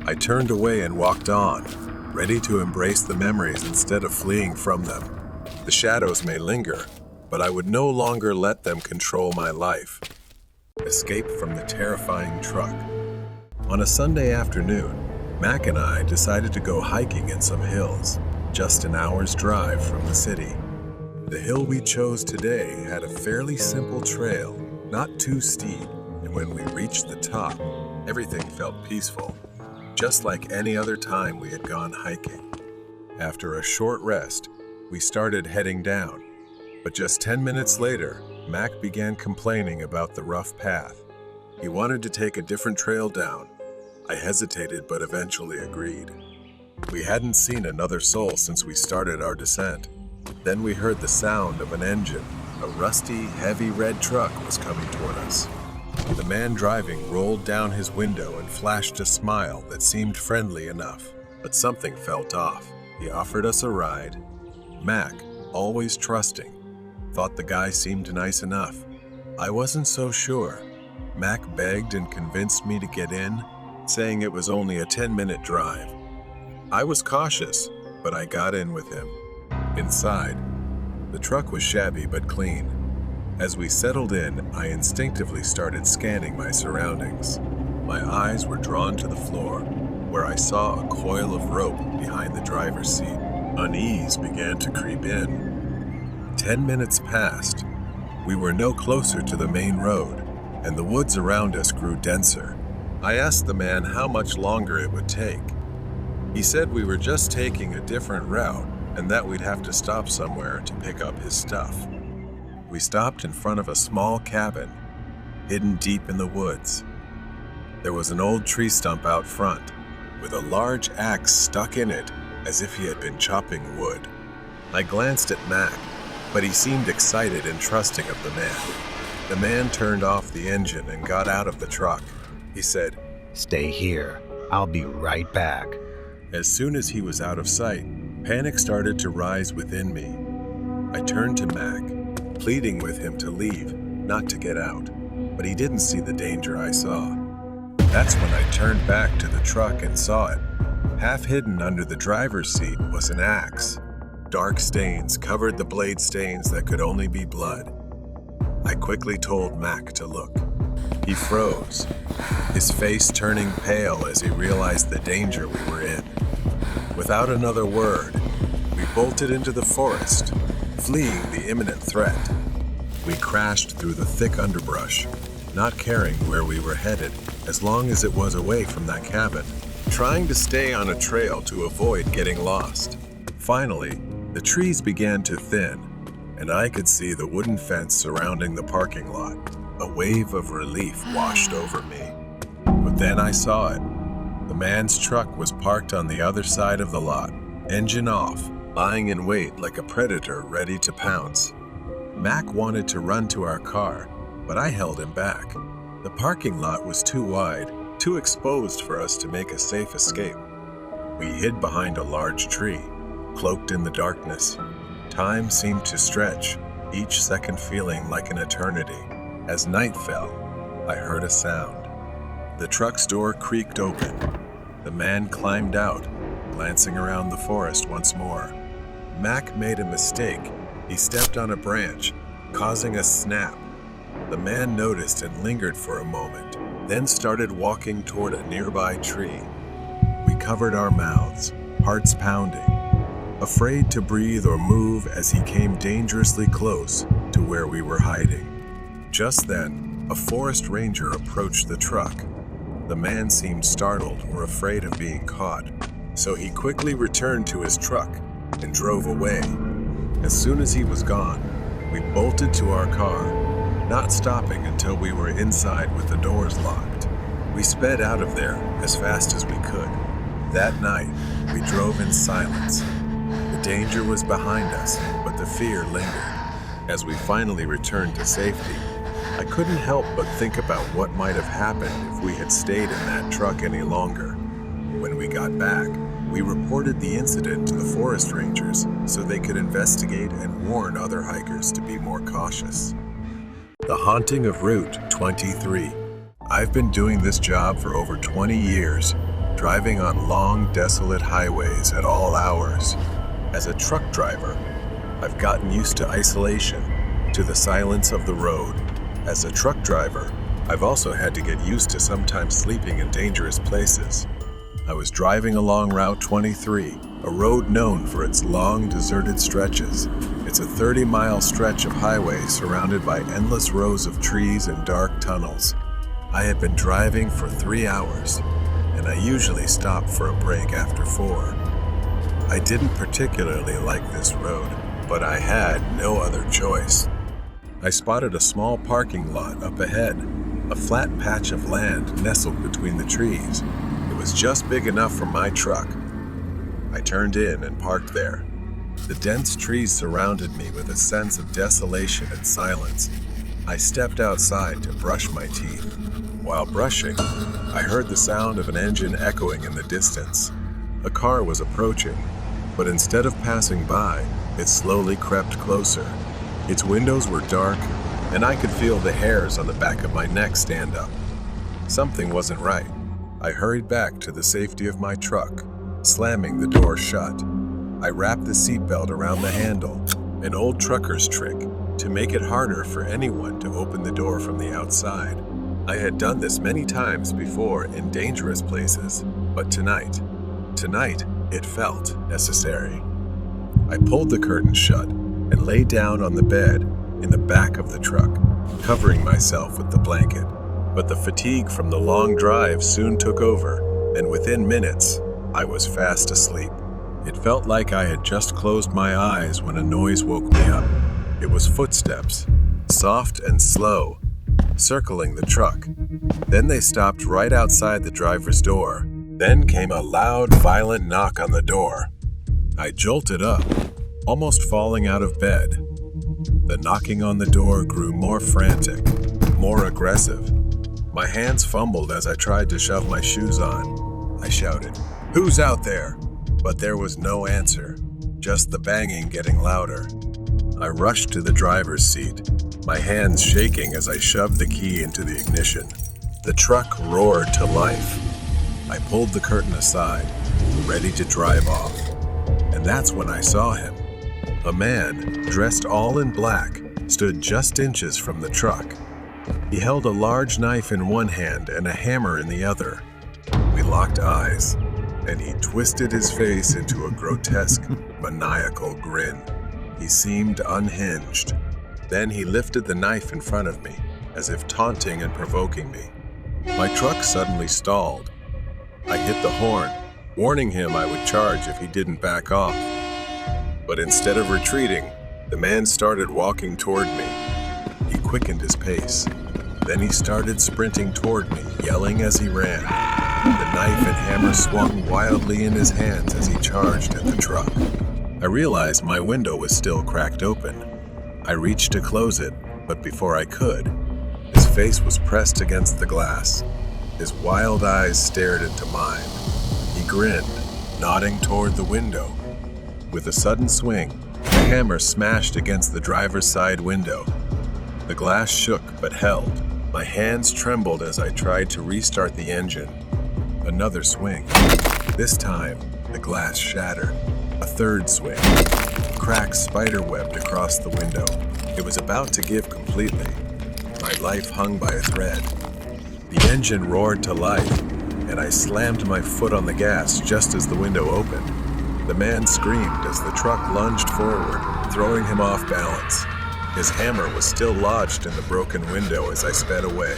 A: I turned away and walked on, ready to embrace the memories instead of fleeing from them. The shadows may linger, but I would no longer let them control my life. Escape from the terrifying truck. On a Sunday afternoon, Mac and I decided to go hiking in some hills, just an hour's drive from the city. The hill we chose today had a fairly simple trail, not too steep, and when we reached the top, everything felt peaceful, just like any other time we had gone hiking. After a short rest, we started heading down, but just 10 minutes later, Mac began complaining about the rough path. He wanted to take a different trail down. I hesitated but eventually agreed. We hadn't seen another soul since we started our descent. Then we heard the sound of an engine. A rusty, heavy red truck was coming toward us. The man driving rolled down his window and flashed a smile that seemed friendly enough, but something felt off. He offered us a ride. Mac, always trusting, thought the guy seemed nice enough. I wasn't so sure. Mac begged and convinced me to get in, saying it was only a 10-minute drive. I was cautious, but I got in with him. Inside, the truck was shabby but clean. As we settled in, I instinctively started scanning my surroundings. My eyes were drawn to the floor, where I saw a coil of rope behind the driver's seat. Unease began to creep in. 10 minutes passed. We were no closer to the main road, and the woods around us grew denser. I asked the man how much longer it would take. He said we were just taking a different route and that we'd have to stop somewhere to pick up his stuff. We stopped in front of a small cabin, hidden deep in the woods. There was an old tree stump out front, with a large axe stuck in it as if he had been chopping wood. I glanced at Mac, but he seemed excited and trusting of the man. The man turned off the engine and got out of the truck. He said,
B: "Stay here. I'll be right back."
A: As soon as he was out of sight, panic started to rise within me. I turned to Mac. pleading with him to leave, not to get out. But he didn't see the danger I saw. That's when I turned back to the truck and saw it. Half hidden under the driver's seat was an axe. Dark stains covered the blade stains that could only be blood. I quickly told Mac to look. He froze, his face turning pale as he realized the danger we were in. Without another word, we bolted into the forest, fleeing the imminent threat. We crashed through the thick underbrush, not caring where we were headed as long as it was away from that cabin, trying to stay on a trail to avoid getting lost. Finally, the trees began to thin, and I could see the wooden fence surrounding the parking lot. A wave of relief washed over me. But then I saw it. The man's truck was parked on the other side of the lot, engine off, lying in wait like a predator ready to pounce. Mac wanted to run to our car, but I held him back. The parking lot was too wide, too exposed for us to make a safe escape. We hid behind a large tree, cloaked in the darkness. Time seemed to stretch, each second feeling like an eternity. As night fell, I heard a sound. The truck's door creaked open. The man climbed out, glancing around the forest once more. Mac made a mistake. He stepped on a branch, causing a snap. The man noticed and lingered for a moment, then started walking toward a nearby tree. We covered our mouths, hearts pounding, afraid to breathe or move as he came dangerously close to where we were hiding. Just then, a forest ranger approached the truck. The man seemed startled or afraid of being caught, so he quickly returned to his truck and drove away. As soon as he was gone, we bolted to our car, not stopping until we were inside with the doors locked. We sped out of there as fast as we could. That night, we drove in silence. The danger was behind us, but the fear lingered. As we finally returned to safety, I couldn't help but think about what might have happened if we had stayed in that truck any longer. When we got back, we reported the incident to the forest rangers so they could investigate and warn other hikers to be more cautious. The haunting of Route 23. I've been doing this job for over 20 years, driving on long, desolate highways at all hours. As a truck driver, I've gotten used to isolation, to the silence of the road. As a truck driver, I've also had to get used to sometimes sleeping in dangerous places. I was driving along Route 23, a road known for its long, deserted stretches. It's a 30-mile stretch of highway surrounded by endless rows of trees and dark tunnels. I had been driving for 3 hours, and I usually stop for a break after 4. I didn't particularly like this road, but I had no other choice. I spotted a small parking lot up ahead, a flat patch of land nestled between the trees. It was just big enough for my truck. I turned in and parked there. The dense trees surrounded me with a sense of desolation and silence. I stepped outside to brush my teeth. While brushing, I heard the sound of an engine echoing in the distance. A car was approaching, but instead of passing by, it slowly crept closer. Its windows were dark, and I could feel the hairs on the back of my neck stand up. Something wasn't right. I hurried back to the safety of my truck, slamming the door shut. I wrapped the seatbelt around the handle, an old trucker's trick, to make it harder for anyone to open the door from the outside. I had done this many times before in dangerous places, but tonight, it felt necessary. I pulled the curtain shut and lay down on the bed in the back of the truck, covering myself with the blanket. But the fatigue from the long drive soon took over, and within minutes, I was fast asleep. It felt like I had just closed my eyes when a noise woke me up. It was footsteps, soft and slow, circling the truck. Then they stopped right outside the driver's door. Then came a loud, violent knock on the door. I jolted up, almost falling out of bed. The knocking on the door grew more frantic, more aggressive. My hands fumbled as I tried to shove my shoes on. I shouted, "Who's out there?" But there was no answer, just the banging getting louder. I rushed to the driver's seat, my hands shaking as I shoved the key into the ignition. The truck roared to life. I pulled the curtain aside, ready to drive off. And that's when I saw him. A man, dressed all in black, stood just inches from the truck. He held a large knife in one hand and a hammer in the other. We locked eyes, and he twisted his face into a grotesque, maniacal grin. He seemed unhinged. Then he lifted the knife in front of me, as if taunting and provoking me. My truck suddenly stalled. I hit the horn, warning him I would charge if he didn't back off. But instead of retreating, the man started walking toward me. He quickened his pace. Then he started sprinting toward me, yelling as he ran. The knife and hammer swung wildly in his hands as he charged at the truck. I realized my window was still cracked open. I reached to close it, but before I could, his face was pressed against the glass. His wild eyes stared into mine. He grinned, nodding toward the window. With a sudden swing, the hammer smashed against the driver's side window. The glass shook but held. My hands trembled as I tried to restart the engine. Another swing. This time, the glass shattered. A third swing. Cracks spiderwebbed across the window. It was about to give completely. My life hung by a thread. The engine roared to life, and I slammed my foot on the gas just as the window opened. The man screamed as the truck lunged forward, throwing him off balance. His hammer was still lodged in the broken window as I sped away.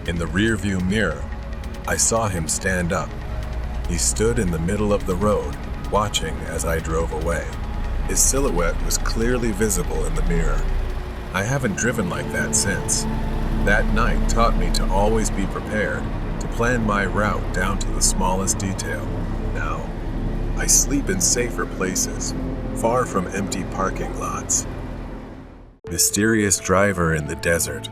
A: In the rearview mirror, I saw him stand up. He stood in the middle of the road, watching as I drove away. His silhouette was clearly visible in the mirror. I haven't driven like that since. That night taught me to always be prepared, to plan my route down to the smallest detail. Now, I sleep in safer places, far from empty parking lots. Mysterious driver in the desert.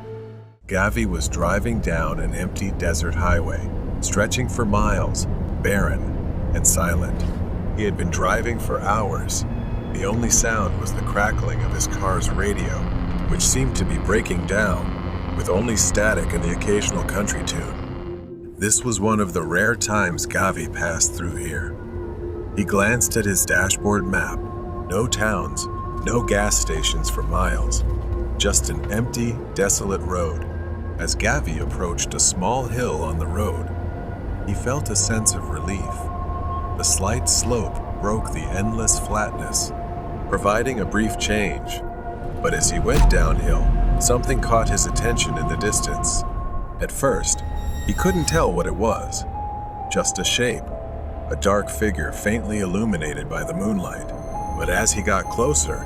A: Gavi was driving down an empty desert highway, stretching for miles, barren and silent. He had been driving for hours. The only sound was the crackling of his car's radio, which seemed to be breaking down, with only static and the occasional country tune. This was one of the rare times Gavi passed through here. He glanced at his dashboard map. No towns, no gas stations for miles. Just an empty, desolate road. As Gavi approached a small hill on the road, he felt a sense of relief. The slight slope broke the endless flatness, providing a brief change. But as he went downhill, something caught his attention in the distance. At first, he couldn't tell what it was. Just a shape, a dark figure faintly illuminated by the moonlight. But as he got closer,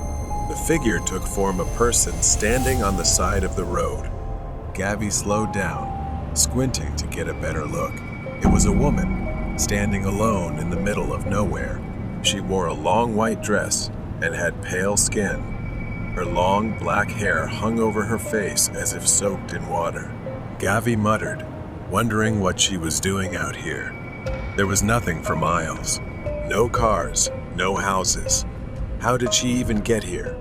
A: the figure took form a person standing on the side of the road. Gavi slowed down, squinting to get a better look. It was a woman, standing alone in the middle of nowhere. She wore a long white dress and had pale skin. Her long black hair hung over her face as if soaked in water. Gavi muttered, wondering what she was doing out here. There was nothing for miles. No cars, no houses. How did she even get here?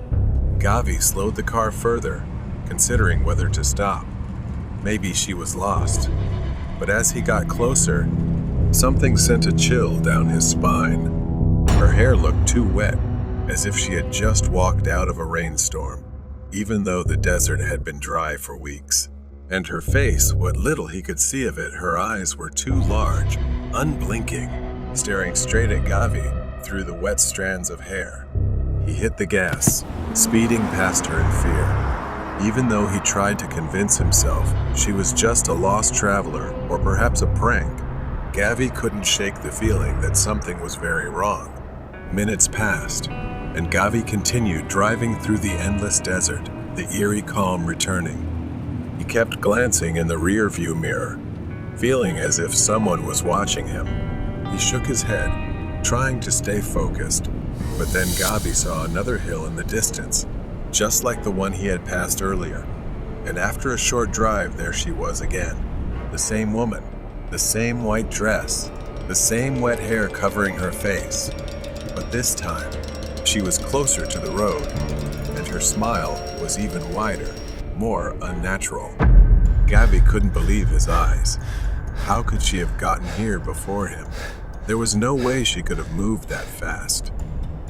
A: Gavi slowed the car further, considering whether to stop. Maybe she was lost. But as he got closer, something sent a chill down his spine. Her hair looked too wet, as if she had just walked out of a rainstorm, even though the desert had been dry for weeks. And her face, what little he could see of it, her eyes were too large, unblinking, staring straight at Gavi through the wet strands of hair. He hit the gas, speeding past her in fear. Even though he tried to convince himself she was just a lost traveler or perhaps a prank, Gavi couldn't shake the feeling that something was very wrong. Minutes passed, and Gavi continued driving through the endless desert, the eerie calm returning. He kept glancing in the rear-view mirror, feeling as if someone was watching him. He shook his head, trying to stay focused, but then Gavi saw another hill in the distance, just like the one he had passed earlier. And after a short drive, there she was again. The same woman, the same white dress, the same wet hair covering her face. But this time, She was closer to the road, and her smile was even wider, more unnatural. Gavi couldn't believe his eyes. How could she have gotten here before him? There was no way she could have moved that fast.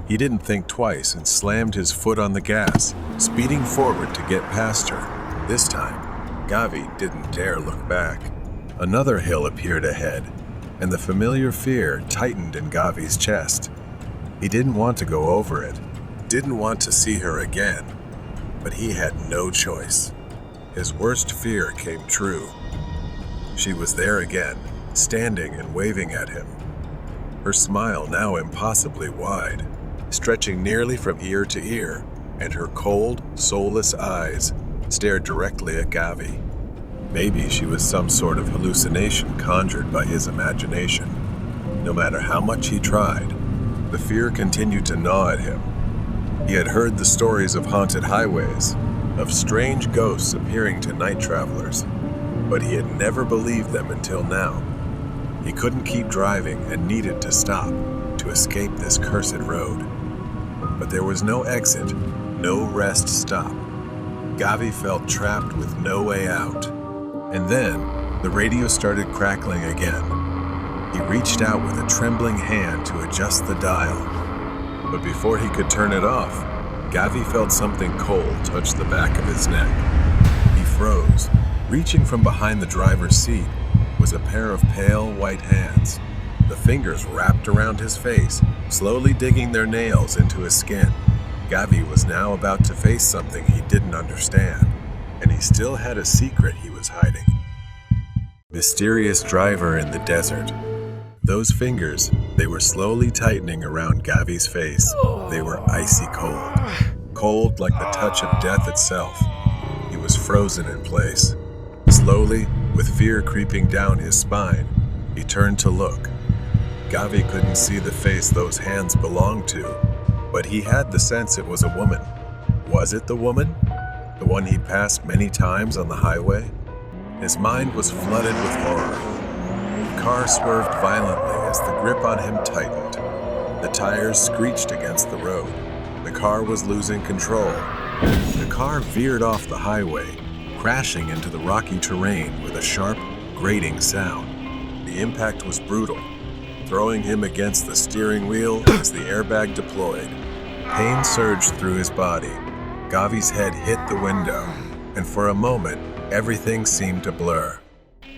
A: He didn't think twice and slammed his foot on the gas, speeding forward to get past her. This time, Gavi didn't dare look back. Another hill appeared ahead, and the familiar fear tightened in Gavi's chest. He didn't want to go over it, didn't want to see her again, but he had no choice. His worst fear came true. She was there again, standing and waving at him. Her smile now impossibly wide, stretching nearly from ear to ear, and her cold, soulless eyes stared directly at Gavi. Maybe she was some sort of hallucination conjured by his imagination. No matter how much he tried, the fear continued to gnaw at him. He had heard the stories of haunted highways, of strange ghosts appearing to night travelers, but he had never believed them until now. He couldn't keep driving and needed to stop to escape this cursed road. But there was no exit, no rest stop. Gavi felt trapped with no way out. And then, the radio started crackling again. He reached out with a trembling hand to adjust the dial. But before he could turn it off, Gavi felt something cold touch the back of his neck. He froze. Reaching from behind the driver's seat was a pair of pale white hands. The fingers wrapped around his face, slowly digging their nails into his skin. Gavi was now about to face something he didn't understand, and he still had a secret he was hiding. Mysterious driver in the desert. Those fingers, they were slowly tightening around Gavi's face. They were icy cold. Cold like the touch of death itself. He was frozen in place. Slowly, with fear creeping down his spine, he turned to look. Gavi couldn't see the face those hands belonged to, but he had the sense it was a woman. Was it the woman? The one he'd passed many times on the highway? His mind was flooded with horror. The car swerved violently as the grip on him tightened. The tires screeched against the road. The car was losing control. The car veered off the highway, crashing into the rocky terrain with a sharp, grating sound. The impact was brutal, throwing him against the steering wheel as the airbag deployed. Pain surged through his body. Gavi's head hit the window, and for a moment, everything seemed to blur.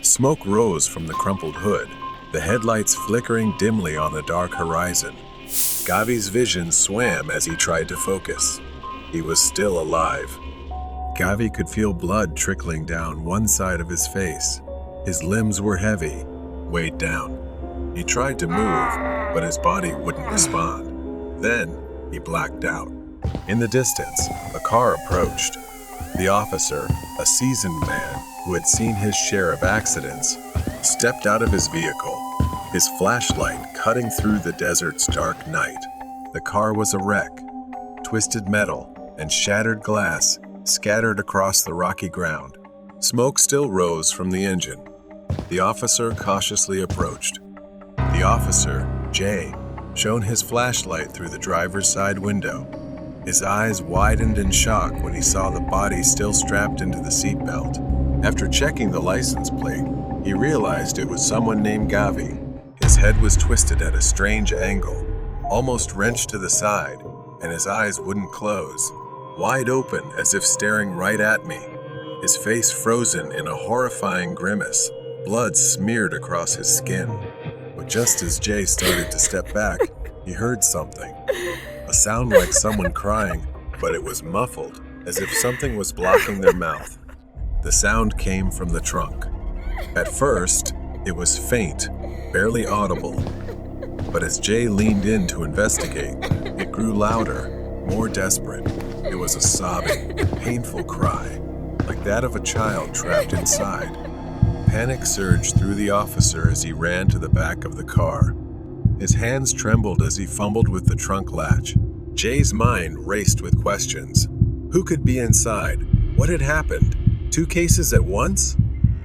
A: Smoke rose from the crumpled hood, the headlights flickering dimly on the dark horizon. Gavi's vision swam as he tried to focus. He was still alive. Gavi could feel blood trickling down one side of his face. His limbs were heavy, weighed down. He tried to move, but his body wouldn't respond. Then, he blacked out. In the distance, a car approached. The officer, a seasoned man who had seen his share of accidents, stepped out of his vehicle, his flashlight cutting through the desert's dark night. The car was a wreck. Twisted metal and shattered glass scattered across the rocky ground. Smoke still rose from the engine. The officer cautiously approached. The officer, Jay, shone his flashlight through the driver's side window. His eyes widened in shock when he saw the body still strapped into the seatbelt. After checking the license plate, he realized it was someone named Gavi. His head was twisted at a strange angle, almost wrenched to the side, and his eyes wouldn't close, wide open as if staring right at me. His face frozen in a horrifying grimace, blood smeared across his skin. But just as Jay started to step back, he heard something. A sound like someone crying, but it was muffled, as if something was blocking their mouth. The sound came from the trunk. At first, it was faint, barely audible. But as Jay leaned in to investigate, it grew louder, more desperate. It was a sobbing, painful cry, like that of a child trapped inside. Panic surged through the officer as he ran to the back of the car. His hands trembled as he fumbled with the trunk latch. Jay's mind raced with questions. Who could be inside? What had happened? 2 cases at once?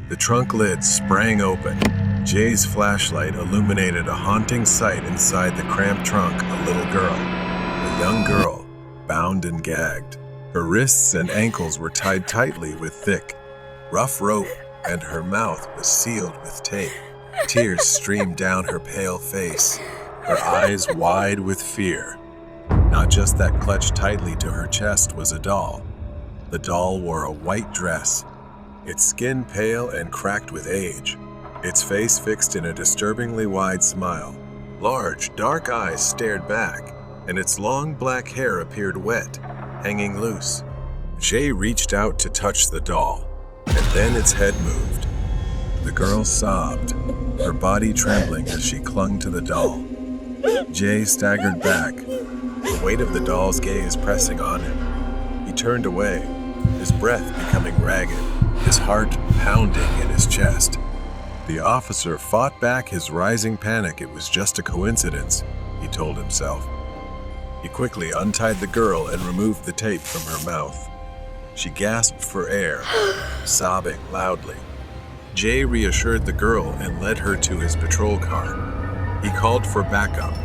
A: The trunk lid sprang open. Jay's flashlight illuminated a haunting sight inside the cramped trunk, a little girl. The a young girl, bound and gagged. Her wrists and ankles were tied tightly with thick, rough rope, and her mouth was sealed with tape. Tears streamed down her pale face, her eyes wide with fear. Not just that clutched tightly to her chest was a doll. The doll wore a white dress, its skin pale and cracked with age, its face fixed in a disturbingly wide smile. Large, dark eyes stared back, and its long black hair appeared wet, hanging loose. Jay reached out to touch the doll, and then its head moved. The girl sobbed, her body trembling as she clung to the doll. Jay staggered back, the weight of the doll's gaze pressing on him. He turned away, his breath becoming ragged, his heart pounding in his chest. The officer fought back his rising panic. It was just a coincidence, he told himself. He quickly untied the girl and removed the tape from her mouth. She gasped for air, sobbing loudly. Jay reassured the girl and led her to his patrol car. He called for backup.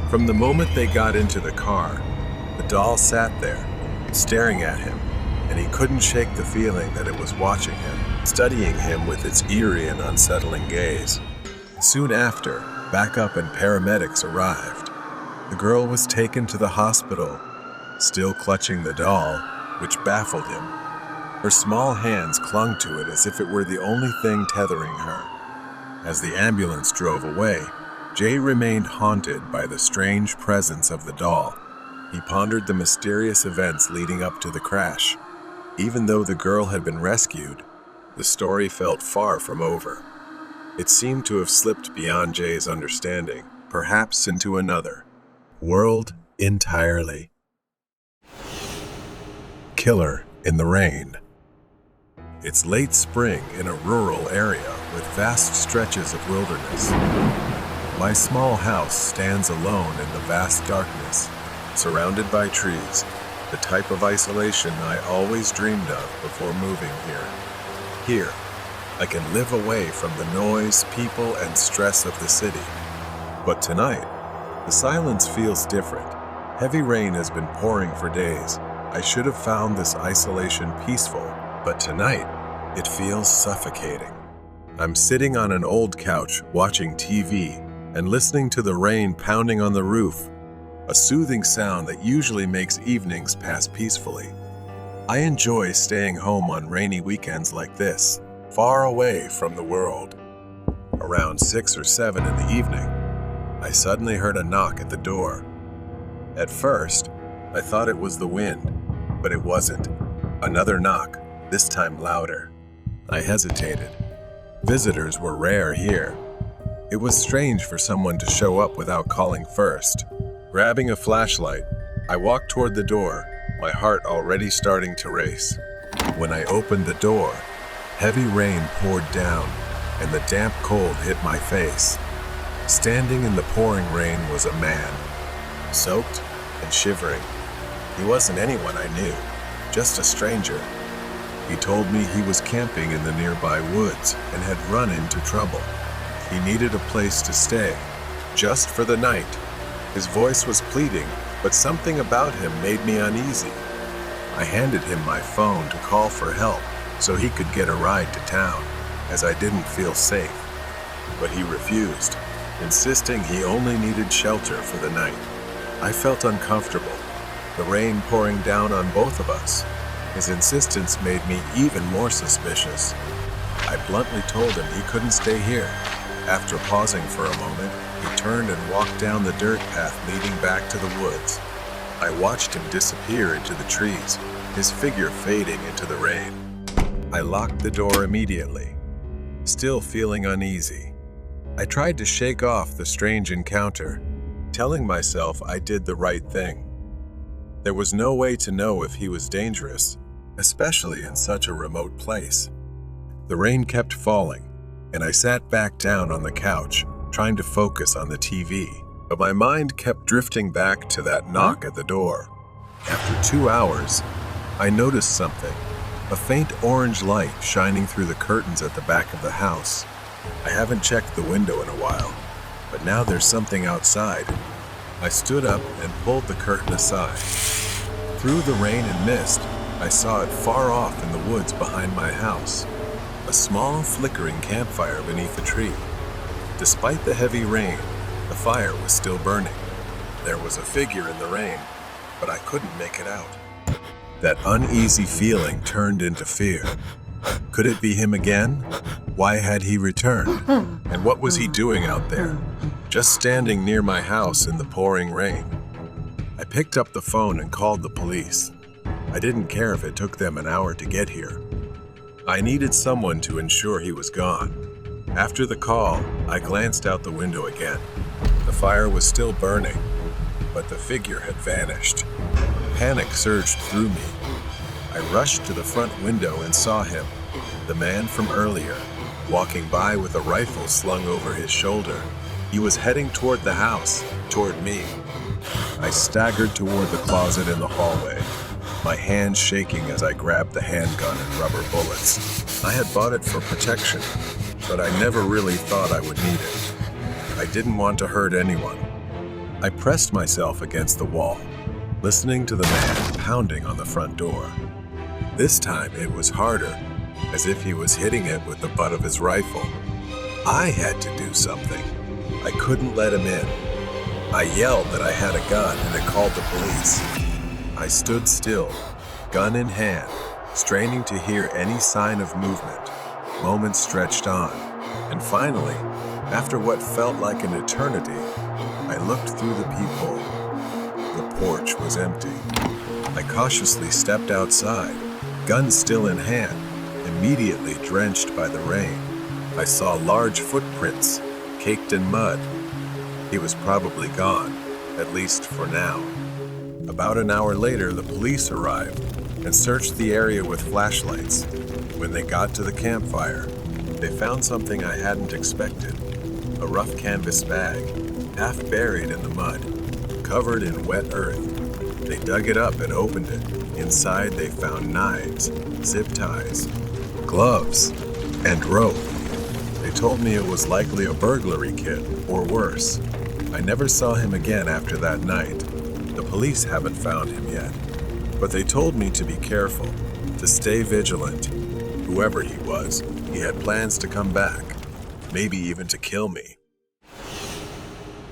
A: From the moment they got into the car, the doll sat there, staring at him, and he couldn't shake the feeling that it was watching him, studying him with its eerie and unsettling gaze. Soon after, backup and paramedics arrived. The girl was taken to the hospital, still clutching the doll, which baffled him. Her small hands clung to it as if it were the only thing tethering her. As the ambulance drove away, Jay remained haunted by the strange presence of the doll. He pondered the mysterious events leading up to the crash. Even though the girl had been rescued, the story felt far from over. It seemed to have slipped beyond Jay's understanding, perhaps into another world entirely. Killer in the Rain. It's late spring in a rural area with vast stretches of wilderness. My small house stands alone in the vast darkness, surrounded by trees, the type of isolation I always dreamed of before moving here. Here, I can live away from the noise, people, and stress of the city. But tonight, the silence feels different. Heavy rain has been pouring for days. I should have found this isolation peaceful, but tonight, it feels suffocating. I'm sitting on an old couch watching TV and listening to the rain pounding on the roof, a soothing sound that usually makes evenings pass peacefully. I enjoy staying home on rainy weekends like this, far away from the world. Around 6 or 7 in the evening, I suddenly heard a knock at the door. At first, I thought it was the wind, but it wasn't. Another knock, this time louder. I hesitated. Visitors were rare here. It was strange for someone to show up without calling first. Grabbing a flashlight, I walked toward the door, my heart already starting to race. When I opened the door, heavy rain poured down, and the damp cold hit my face. Standing in the pouring rain was a man, soaked and shivering. He wasn't anyone I knew, just a stranger. He told me he was camping in the nearby woods and had run into trouble. He needed a place to stay, just for the night. His voice was pleading, but something about him made me uneasy. I handed him my phone to call for help so he could get a ride to town, as I didn't feel safe. But he refused, insisting he only needed shelter for the night. I felt uncomfortable, the rain pouring down on both of us. His insistence made me even more suspicious. I bluntly told him he couldn't stay here. After pausing for a moment, he turned and walked down the dirt path leading back to the woods. I watched him disappear into the trees, his figure fading into the rain. I locked the door immediately, still feeling uneasy. I tried to shake off the strange encounter, telling myself I did the right thing. There was no way to know if he was dangerous, especially in such a remote place. The rain kept falling, and I sat back down on the couch, trying to focus on the TV. But my mind kept drifting back to that knock at the door. After 2 hours, I noticed something, a faint orange light shining through the curtains at the back of the house. I haven't checked the window in a while, but now there's something outside. I stood up and pulled the curtain aside. Through the rain and mist, I saw it far off in the woods behind my house. A small, flickering campfire beneath a tree. Despite the heavy rain, the fire was still burning. There was a figure in the rain, but I couldn't make it out. That uneasy feeling turned into fear. Could it be him again? Why had he returned? And what was he doing out there, just standing near my house in the pouring rain? I picked up the phone and called the police. I didn't care if it took them an hour to get here. I needed someone to ensure he was gone. After the call, I glanced out the window again. The fire was still burning, but the figure had vanished. Panic surged through me. I rushed to the front window and saw him, the man from earlier, walking by with a rifle slung over his shoulder. He was heading toward the house, toward me. I staggered toward the closet in the hallway, my hands shaking as I grabbed the handgun and rubber bullets. I had bought it for protection, but I never really thought I would need it. I didn't want to hurt anyone. I pressed myself against the wall, listening to the man pounding on the front door. This time it was harder, as if he was hitting it with the butt of his rifle. I had to do something. I couldn't let him in. I yelled that I had a gun and it called the police. I stood still, gun in hand, straining to hear any sign of movement. Moments stretched on, and finally, after what felt like an eternity, I looked through the peephole. The porch was empty. I cautiously stepped outside, gun still in hand, immediately drenched by the rain. I saw large footprints, caked in mud. He was probably gone, at least for now. About an hour later, the police arrived and searched the area with flashlights. When they got to the campfire, they found something I hadn't expected. A rough canvas bag, half buried in the mud, covered in wet earth. They dug it up and opened it. Inside they found knives, zip ties, gloves, and rope. They told me it was likely a burglary kit, or worse. I never saw him again after that night. The police haven't found him yet. But they told me to be careful, to stay vigilant. Whoever he was, he had plans to come back, maybe even to kill me.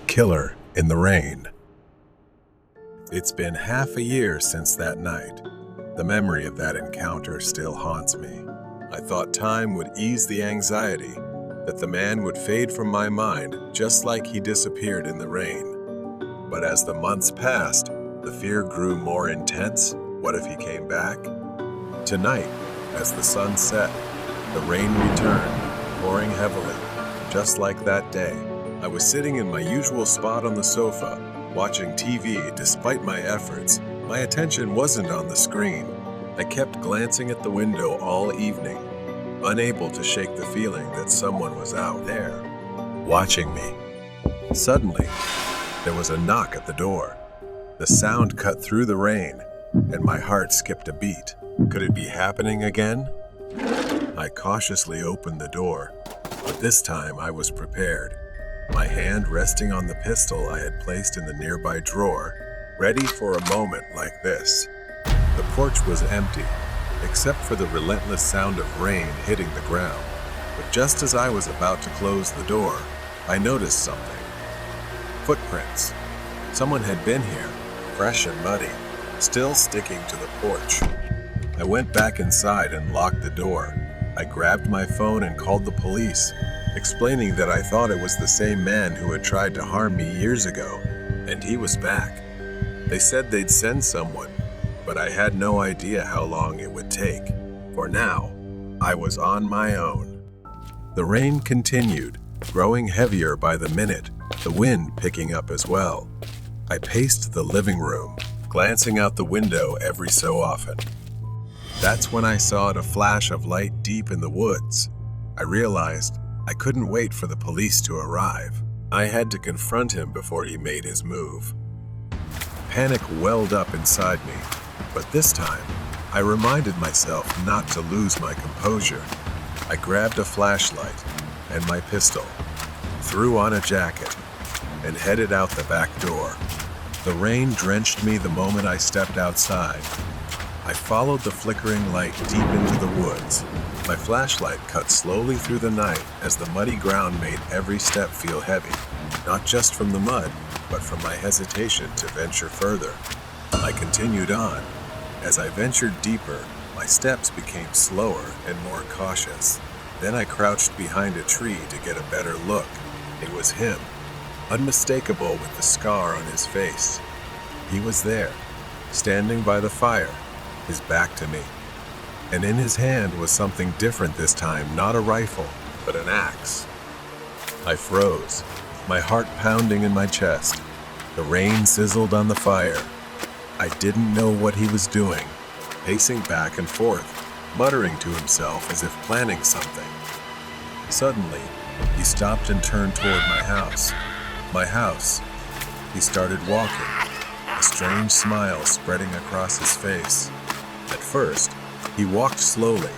A: Killer in the rain. It's been half a year since that night. The memory of that encounter still haunts me. I thought time would ease the anxiety, that the man would fade from my mind just like he disappeared in the rain. But as the months passed, the fear grew more intense. What if he came back? Tonight, as the sun set, the rain returned, pouring heavily, just like that day. I was sitting in my usual spot on the sofa, watching TV despite my efforts. My attention wasn't on the screen. I kept glancing at the window all evening, unable to shake the feeling that someone was out there, watching me. Suddenly, there was a knock at the door. The sound cut through the rain, and my heart skipped a beat. Could it be happening again? I cautiously opened the door, but this time I was prepared. My hand resting on the pistol I had placed in the nearby drawer, ready for a moment like this. The porch was empty, except for the relentless sound of rain hitting the ground. But just as I was about to close the door, I noticed something. Footprints. Someone had been here, fresh and muddy, still sticking to the porch. I went back inside and locked the door. I grabbed my phone and called the police, explaining that I thought it was the same man who had tried to harm me years ago, and he was back. They said they'd send someone, but I had no idea how long it would take. For now, I was on my own. The rain continued, growing heavier by the minute, the wind picking up as well. I paced the living room, glancing out the window every so often. That's when I saw a flash of light deep in the woods. I realized I couldn't wait for the police to arrive. I had to confront him before he made his move. Panic welled up inside me, but this time, I reminded myself not to lose my composure. I grabbed a flashlight and my pistol, threw on a jacket, and headed out the back door. The rain drenched me the moment I stepped outside. I followed the flickering light deep into the woods. My flashlight cut slowly through the night as the muddy ground made every step feel heavy, not just from the mud, but from my hesitation to venture further. I continued on. As I ventured deeper, my steps became slower and more cautious. Then I crouched behind a tree to get a better look. It was him, unmistakable with the scar on his face. He was there, standing by the fire, his back to me. And in his hand was something different this time, not a rifle, but an axe. I froze, my heart pounding in my chest. The rain sizzled on the fire. I didn't know what he was doing, pacing back and forth, muttering to himself as if planning something. Suddenly, he stopped and turned toward my house. My house. He started walking, a strange smile spreading across his face. At first, he walked slowly,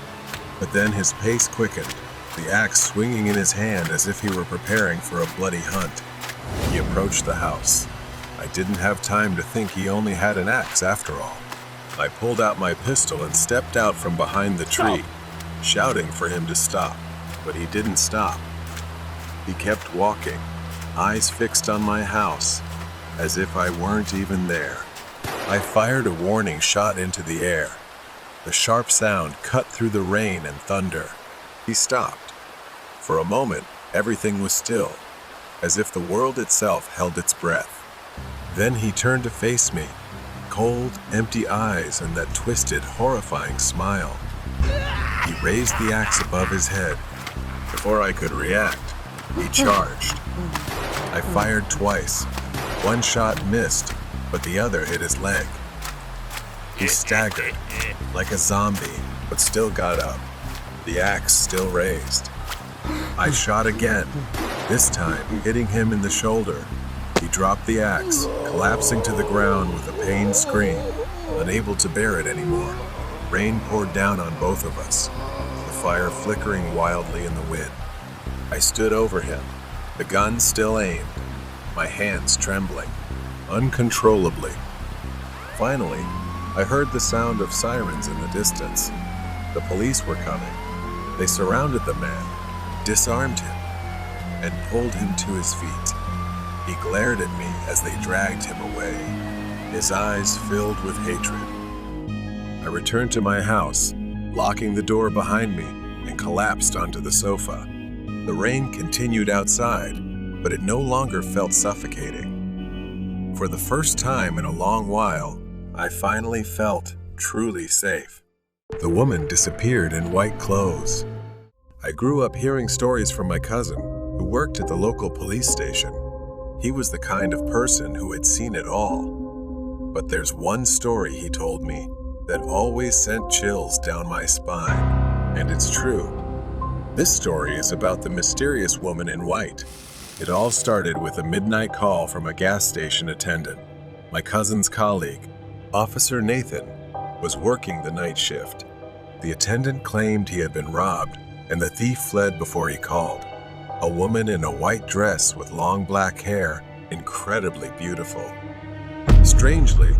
A: but then his pace quickened, the axe swinging in his hand as if he were preparing for a bloody hunt. He approached the house. I didn't have time to think he only had an axe after all. I pulled out my pistol and stepped out from behind the tree, shouting for him to stop, but he didn't stop. He kept walking, eyes fixed on my house, as if I weren't even there. I fired a warning shot into the air. The sharp sound cut through the rain and thunder. He stopped. For a moment, everything was still, as if the world itself held its breath. Then he turned to face me, cold, empty eyes and that twisted, horrifying smile. He raised the axe above his head. Before I could react, he charged. I fired twice. One shot missed, but the other hit his leg. He staggered, like a zombie, but still got up, the axe still raised. I shot again, this time hitting him in the shoulder. He dropped the axe, collapsing to the ground with a pained scream, unable to bear it anymore. Rain poured down on both of us, the fire flickering wildly in the wind. I stood over him, the gun still aimed, my hands trembling, uncontrollably. Finally, I heard the sound of sirens in the distance. The police were coming. They surrounded the man, disarmed him, and pulled him to his feet. He glared at me as they dragged him away, his eyes filled with hatred. I returned to my house, locking the door behind me, and collapsed onto the sofa. The rain continued outside, but it no longer felt suffocating. For the first time in a long while, I finally felt truly safe. The woman disappeared in white clothes. I grew up hearing stories from my cousin, who worked at the local police station. He was the kind of person who had seen it all. But there's one story he told me that always sent chills down my spine, and it's true. This story is about the mysterious woman in white. It all started with a midnight call from a gas station attendant. My cousin's colleague, Officer Nathan, was working the night shift. The attendant claimed he had been robbed, and the thief fled before he called. A woman in a white dress with long black hair, incredibly beautiful. Strangely,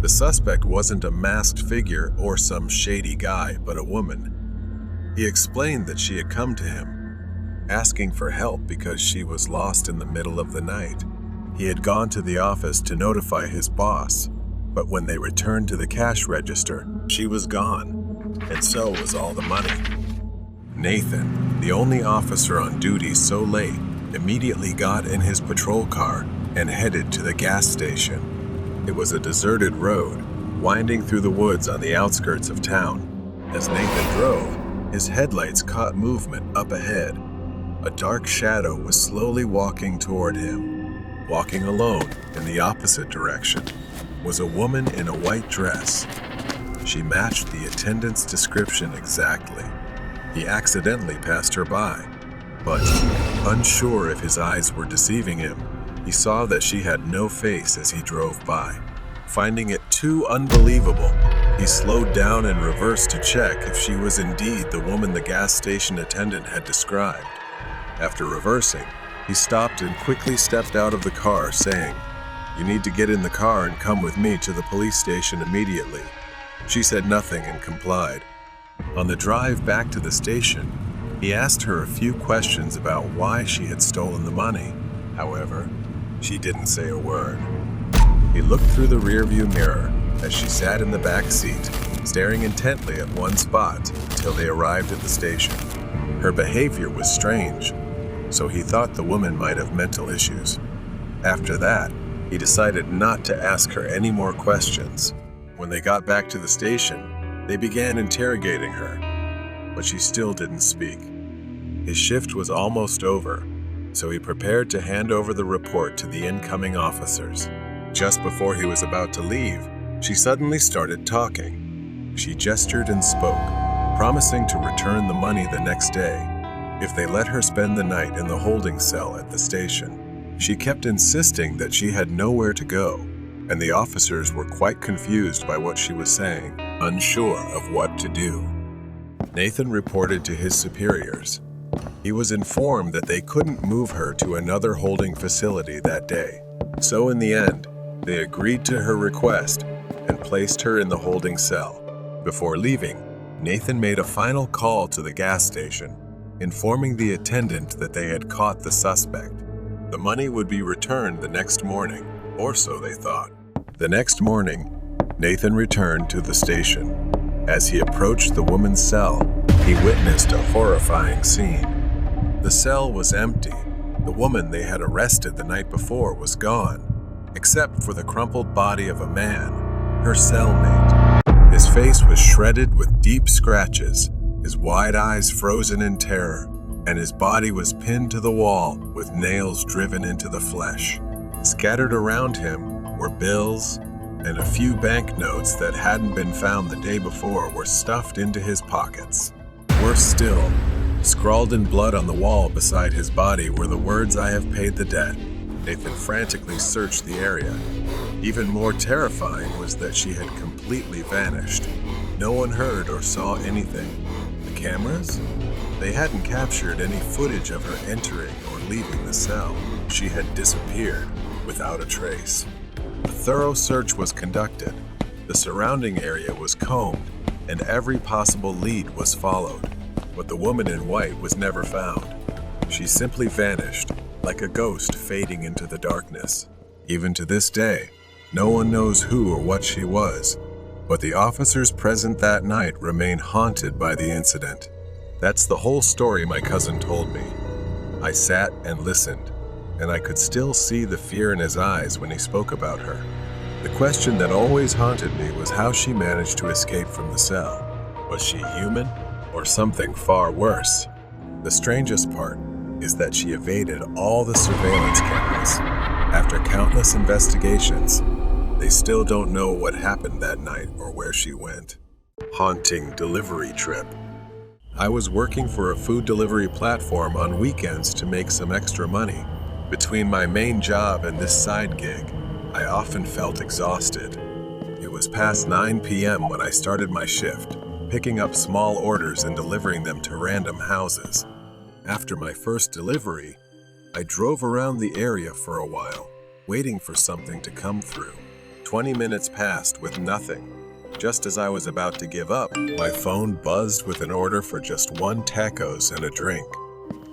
A: the suspect wasn't a masked figure or some shady guy, but a woman. He explained that she had come to him, asking for help because she was lost in the middle of the night. He had gone to the office to notify his boss, but when they returned to the cash register, she was gone, and so was all the money. Nathan, the only officer on duty so late, immediately got in his patrol car and headed to the gas station. It was a deserted road, winding through the woods on the outskirts of town. As Nathan drove, his headlights caught movement up ahead. A dark shadow was slowly walking toward him. Walking alone in the opposite direction was a woman in a white dress. She matched the attendant's description exactly. He accidentally passed her by, but unsure if his eyes were deceiving him, he saw that she had no face as he drove by. Finding it too unbelievable, he slowed down and reversed to check if she was indeed the woman the gas station attendant had described. After reversing, he stopped and quickly stepped out of the car, saying, You need to get in the car and come with me to the police station immediately." She said nothing and complied. On the drive back to the station, he asked her a few questions about why she had stolen the money. However, she didn't say a word. He looked through the rearview mirror as she sat in the back seat, staring intently at one spot until they arrived at the station. Her behavior was strange, so he thought the woman might have mental issues. After that, he decided not to ask her any more questions. When they got back to the station, they began interrogating her, but she still didn't speak. His shift was almost over, so he prepared to hand over the report to the incoming officers. Just before he was about to leave, she suddenly started talking. She gestured and spoke, promising to return the money the next day if they let her spend the night in the holding cell at the station. She kept insisting that she had nowhere to go, and the officers were quite confused by what she was saying, unsure of what to do. Nathan reported to his superiors. He was informed that they couldn't move her to another holding facility that day. So in the end, they agreed to her request and placed her in the holding cell. Before leaving, Nathan made a final call to the gas station, informing the attendant that they had caught the suspect. The money would be returned the next morning, or so they thought. The next morning, Nathan returned to the station. As he approached the woman's cell, he witnessed a horrifying scene. The cell was empty. The woman they had arrested the night before was gone, except for the crumpled body of a man, her cellmate. His face was shredded with deep scratches, his wide eyes frozen in terror, and his body was pinned to the wall with nails driven into the flesh. Scattered around him were bills, and a few banknotes that hadn't been found the day before were stuffed into his pockets. Worse still, scrawled in blood on the wall beside his body were the words, "I have paid the debt." Nathan frantically searched the area. Even more terrifying was that she had completely vanished. No one heard or saw anything. The cameras? They hadn't captured any footage of her entering or leaving the cell. She had disappeared without a trace. A thorough search was conducted. The surrounding area was combed, and every possible lead was followed. But the woman in white was never found. She simply vanished, like a ghost fading into the darkness. Even to this day, no one knows who or what she was, but the officers present that night remain haunted by the incident. That's the whole story my cousin told me. I sat and listened, and I could still see the fear in his eyes when he spoke about her. The question that always haunted me was how she managed to escape from the cell. Was she human, or something far worse? The strangest part is that she evaded all the surveillance cameras. After countless investigations, they still don't know what happened that night or where she went. Haunting delivery trip. I was working for a food delivery platform on weekends to make some extra money. Between my main job and this side gig, I often felt exhausted. It was past 9 p.m. when I started my shift, picking up small orders and delivering them to random houses. After my first delivery, I drove around the area for a while, waiting for something to come through. 20 minutes passed with nothing. Just as I was about to give up, my phone buzzed with an order for just 1 tacos and a drink.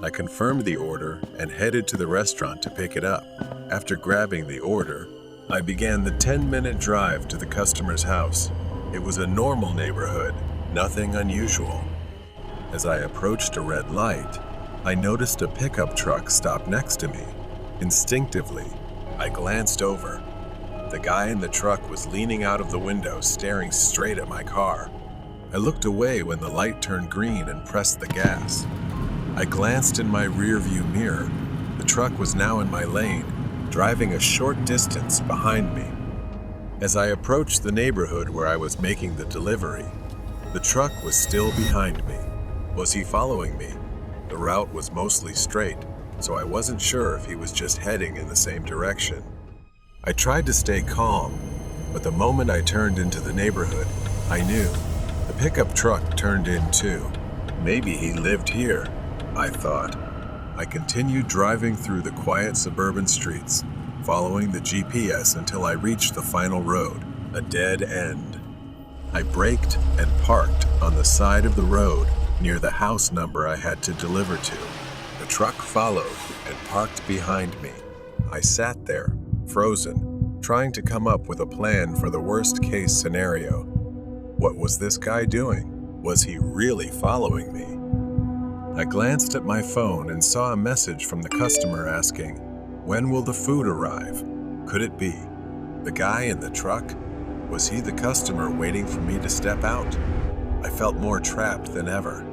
A: I confirmed the order and headed to the restaurant to pick it up. After grabbing the order, I began the 10-minute drive to the customer's house. It was a normal neighborhood, nothing unusual. As I approached a red light, I noticed a pickup truck stop next to me. Instinctively, I glanced over. The guy in the truck was leaning out of the window, staring straight at my car. I looked away when the light turned green and pressed the gas. I glanced in my rearview mirror. The truck was now in my lane, driving a short distance behind me. As I approached the neighborhood where I was making the delivery, the truck was still behind me. Was he following me? The route was mostly straight, so I wasn't sure if he was just heading in the same direction. I tried to stay calm, but the moment I turned into the neighborhood, I knew. The pickup truck turned in too. Maybe he lived here, I thought. I continued driving through the quiet suburban streets, following the GPS until I reached the final road, a dead end. I braked and parked on the side of the road near the house number I had to deliver to. The truck followed and parked behind me. I sat there, frozen, trying to come up with a plan for the worst-case scenario. What was this guy doing? Was he really following me? I glanced at my phone and saw a message from the customer asking, "When will the food arrive?" Could it be the guy in the truck? Was he the customer waiting for me to step out? I felt more trapped than ever.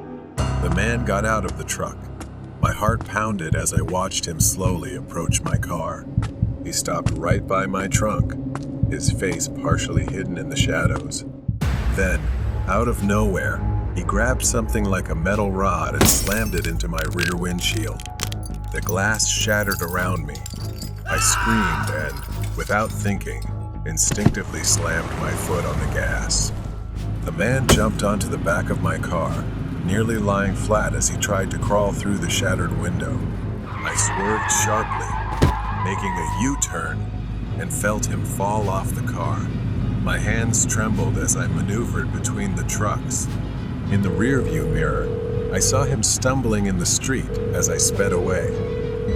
A: The man got out of the truck. My heart pounded as I watched him slowly approach my car. He stopped right by my trunk, his face partially hidden in the shadows. Then, out of nowhere, he grabbed something like a metal rod and slammed it into my rear windshield. The glass shattered around me. I screamed and, without thinking, instinctively slammed my foot on the gas. The man jumped onto the back of my car, nearly lying flat as he tried to crawl through the shattered window. I swerved sharply, making a U-turn, and felt him fall off the car. My hands trembled as I maneuvered between the trucks. In the rearview mirror, I saw him stumbling in the street as I sped away.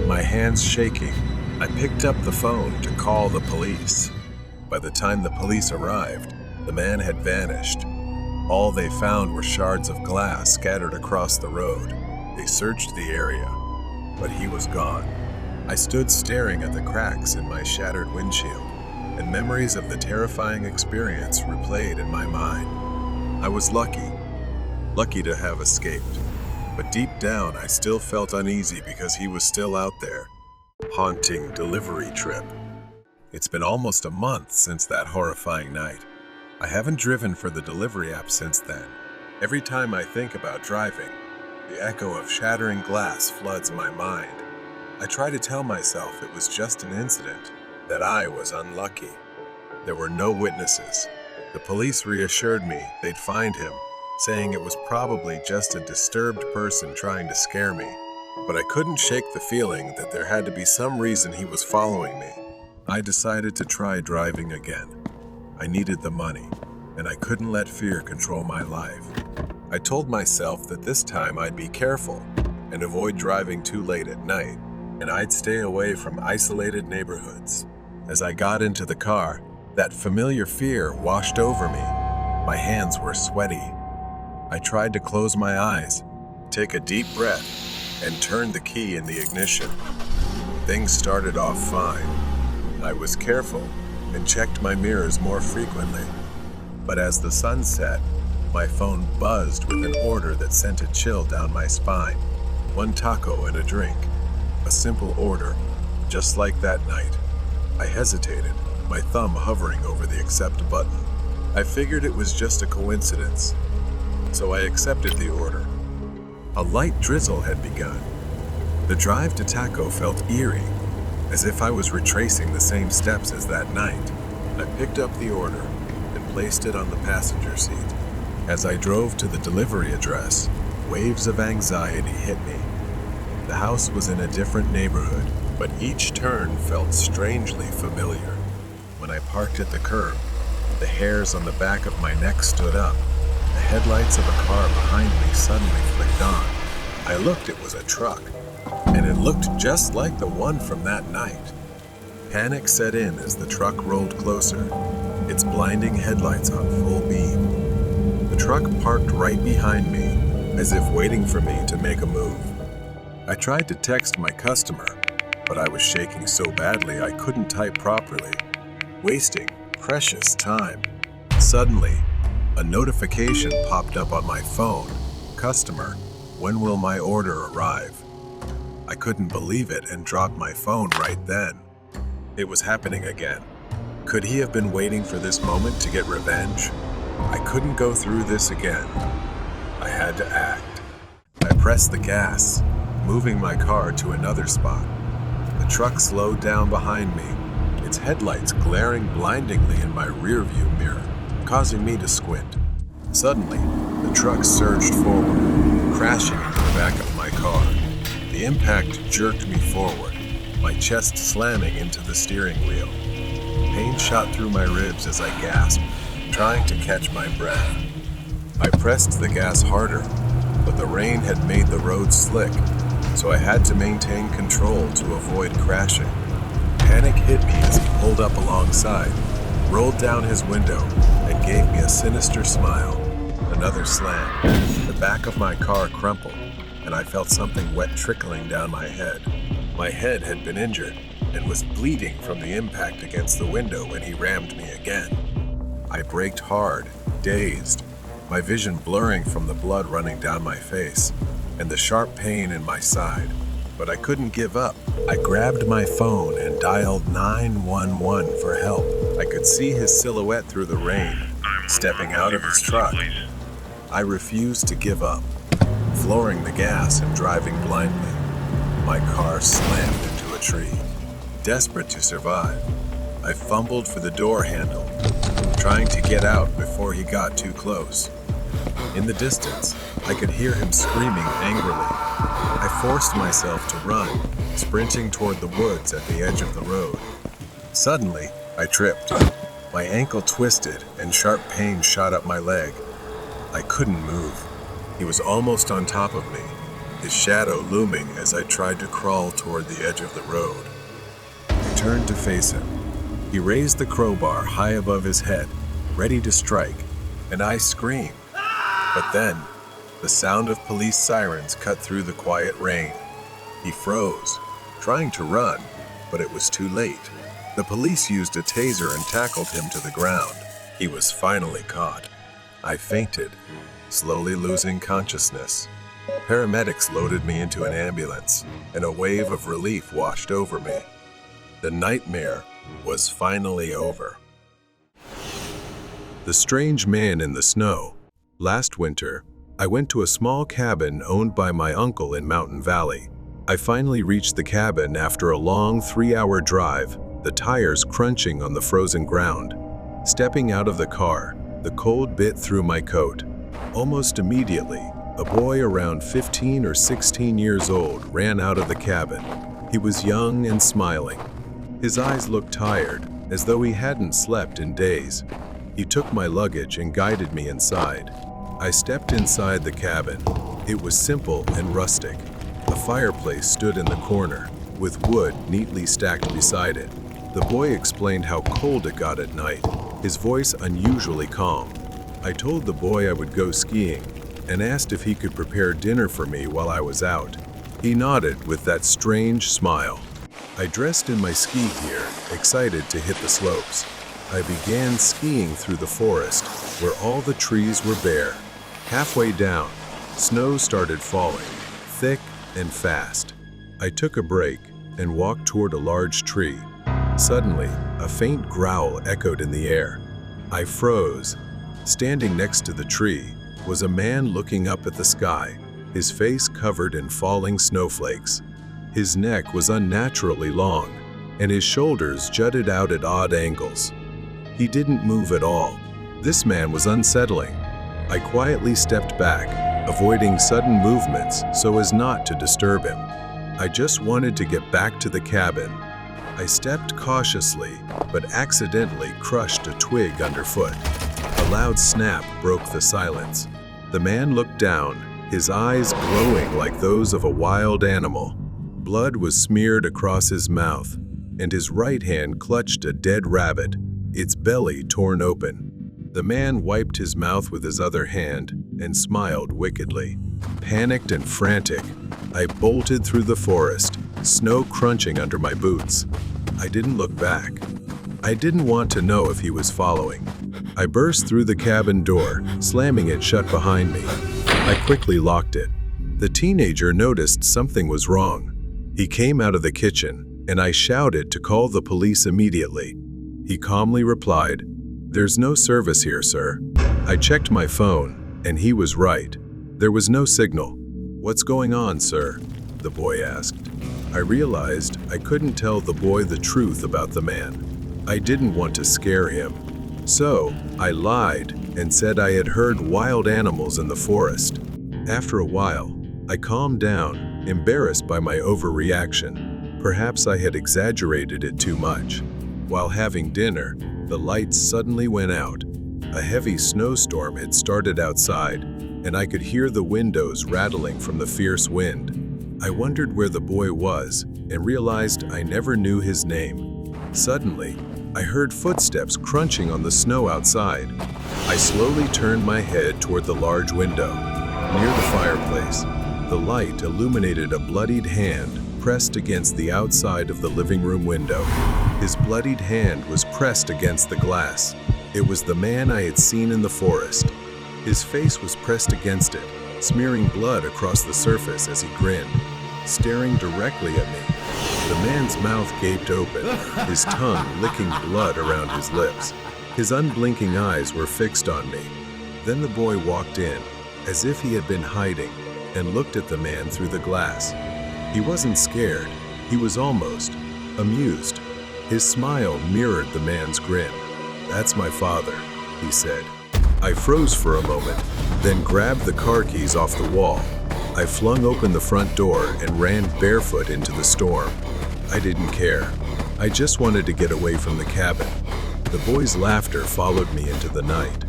A: My hands shaking, I picked up the phone to call the police. By the time the police arrived, the man had vanished. All they found were shards of glass scattered across the road. They searched the area, but he was gone. I stood staring at the cracks in my shattered windshield, and memories of the terrifying experience replayed in my mind. I was lucky to have escaped, but deep down I still felt uneasy because he was still out there, haunting delivery trip. It's been almost a month since that horrifying night. I haven't driven for the delivery app since then. Every time I think about driving, the echo of shattering glass floods my mind. I try to tell myself it was just an incident, that I was unlucky. There were no witnesses. The police reassured me they'd find him, saying it was probably just a disturbed person trying to scare me. But I couldn't shake the feeling that there had to be some reason he was following me. I decided to try driving again. I needed the money, and I couldn't let fear control my life. I told myself that this time I'd be careful and avoid driving too late at night, and I'd stay away from isolated neighborhoods. As I got into the car, that familiar fear washed over me. My hands were sweaty. I tried to close my eyes, take a deep breath, and turn the key in the ignition. Things started off fine. I was careful and checked my mirrors more frequently. But as the sun set, my phone buzzed with an order that sent a chill down my spine. 1 taco and a drink. A simple order, just like that night. I hesitated, my thumb hovering over the accept button. I figured it was just a coincidence, so I accepted the order. A light drizzle had begun. The drive to Taco felt eerie, as if I was retracing the same steps as that night. I picked up the order and placed it on the passenger seat. As I drove to the delivery address, waves of anxiety hit me. The house was in a different neighborhood, but each turn felt strangely familiar. When I parked at the curb, the hairs on the back of my neck stood up. The headlights of a car behind me suddenly flicked on. I looked, it was a truck, and it looked just like the one from that night. Panic set in as the truck rolled closer, its blinding headlights on full beam. The truck parked right behind me, as if waiting for me to make a move. I tried to text my customer, but I was shaking so badly I couldn't type properly, wasting precious time. Suddenly, a notification popped up on my phone. "Customer, when will my order arrive?" I couldn't believe it and dropped my phone right then. It was happening again. Could he have been waiting for this moment to get revenge? I couldn't go through this again. I had to act. I pressed the gas, moving my car to another spot. The truck slowed down behind me, its headlights glaring blindingly in my rearview mirror, causing me to squint. Suddenly, the truck surged forward, crashing into the back of my car. The impact jerked me forward, my chest slamming into the steering wheel. Pain shot through my ribs as I gasped, trying to catch my breath. I pressed the gas harder, but the rain had made the road slick, so I had to maintain control to avoid crashing. Panic hit me as he pulled up alongside, rolled down his window, and gave me a sinister smile. Another slam. The back of my car crumpled, and I felt something wet trickling down my head. My head had been injured and was bleeding from the impact against the window when he rammed me again. I braked hard, dazed, my vision blurring from the blood running down my face and the sharp pain in my side. But I couldn't give up. I grabbed my phone and dialed 911 for help. I could see his silhouette through the rain, stepping out of his truck. I refused to give up, flooring the gas and driving blindly. My car slammed into a tree. Desperate to survive, I fumbled for the door handle, trying to get out before he got too close. In the distance, I could hear him screaming angrily. I forced myself to run, sprinting toward the woods at the edge of the road. Suddenly, I tripped. My ankle twisted and sharp pain shot up my leg. I couldn't move. He was almost on top of me, his shadow looming as I tried to crawl toward the edge of the road. I turned to face him. He raised the crowbar high above his head, ready to strike, and I screamed. But then, the sound of police sirens cut through the quiet rain. He froze, trying to run, but it was too late. The police used a taser and tackled him to the ground. He was finally caught. I fainted, slowly losing consciousness. Paramedics loaded me into an ambulance, and a wave of relief washed over me. The nightmare was finally over. The strange man in the snow. Last winter, I went to a small cabin owned by my uncle in Mountain Valley. I finally reached the cabin after a long 3-hour drive, the tires crunching on the frozen ground. Stepping out of the car, the cold bit through my coat. Almost immediately, a boy around 15 or 16 years old ran out of the cabin. He was young and smiling. His eyes looked tired, as though he hadn't slept in days. He took my luggage and guided me inside. I stepped inside the cabin. It was simple and rustic. A fireplace stood in the corner, with wood neatly stacked beside it. The boy explained how cold it got at night, his voice unusually calm. I told the boy I would go skiing and asked if he could prepare dinner for me while I was out. He nodded with that strange smile. I dressed in my ski gear, excited to hit the slopes. I began skiing through the forest, where all the trees were bare. Halfway down, snow started falling, thick and fast. I took a break and walked toward a large tree. Suddenly, a faint growl echoed in the air. I froze. Standing next to the tree was a man looking up at the sky, his face covered in falling snowflakes. His neck was unnaturally long, and his shoulders jutted out at odd angles. He didn't move at all. This man was unsettling. I quietly stepped back, avoiding sudden movements so as not to disturb him. I just wanted to get back to the cabin. I stepped cautiously, but accidentally crushed a twig underfoot. A loud snap broke the silence. The man looked down, his eyes glowing like those of a wild animal. Blood was smeared across his mouth, and his right hand clutched a dead rabbit, its belly torn open. The man wiped his mouth with his other hand and smiled wickedly. Panicked and frantic, I bolted through the forest, snow crunching under my boots. I didn't look back. I didn't want to know if he was following. I burst through the cabin door, slamming it shut behind me. I quickly locked it. The teenager noticed something was wrong. He came out of the kitchen, and I shouted to call the police immediately. He calmly replied, "There's no service here, sir." I checked my phone, and he was right. There was no signal. "What's going on, sir?" the boy asked. I realized I couldn't tell the boy the truth about the man. I didn't want to scare him. So, I lied and said I had heard wild animals in the forest. After a while, I calmed down, embarrassed by my overreaction. Perhaps I had exaggerated it too much. While having dinner, the lights suddenly went out. A heavy snowstorm had started outside, and I could hear the windows rattling from the fierce wind. I wondered where the boy was and realized I never knew his name. Suddenly, I heard footsteps crunching on the snow outside. I slowly turned my head toward the large window. Near the fireplace, the light illuminated a bloodied hand pressed against the outside of the living room window. His bloodied hand was pressed against the glass. It was the man I had seen in the forest. His face was pressed against it, smearing blood across the surface as he grinned, staring directly at me. The man's mouth gaped open, his tongue licking blood around his lips. His unblinking eyes were fixed on me. Then the boy walked in, as if he had been hiding, and looked at the man through the glass. He wasn't scared. He was almost amused. His smile mirrored the man's grin. "That's my father," he said. I froze for a moment, then grabbed the car keys off the wall. I flung open the front door and ran barefoot into the storm. I didn't care. I just wanted to get away from the cabin. The boy's laughter followed me into the night.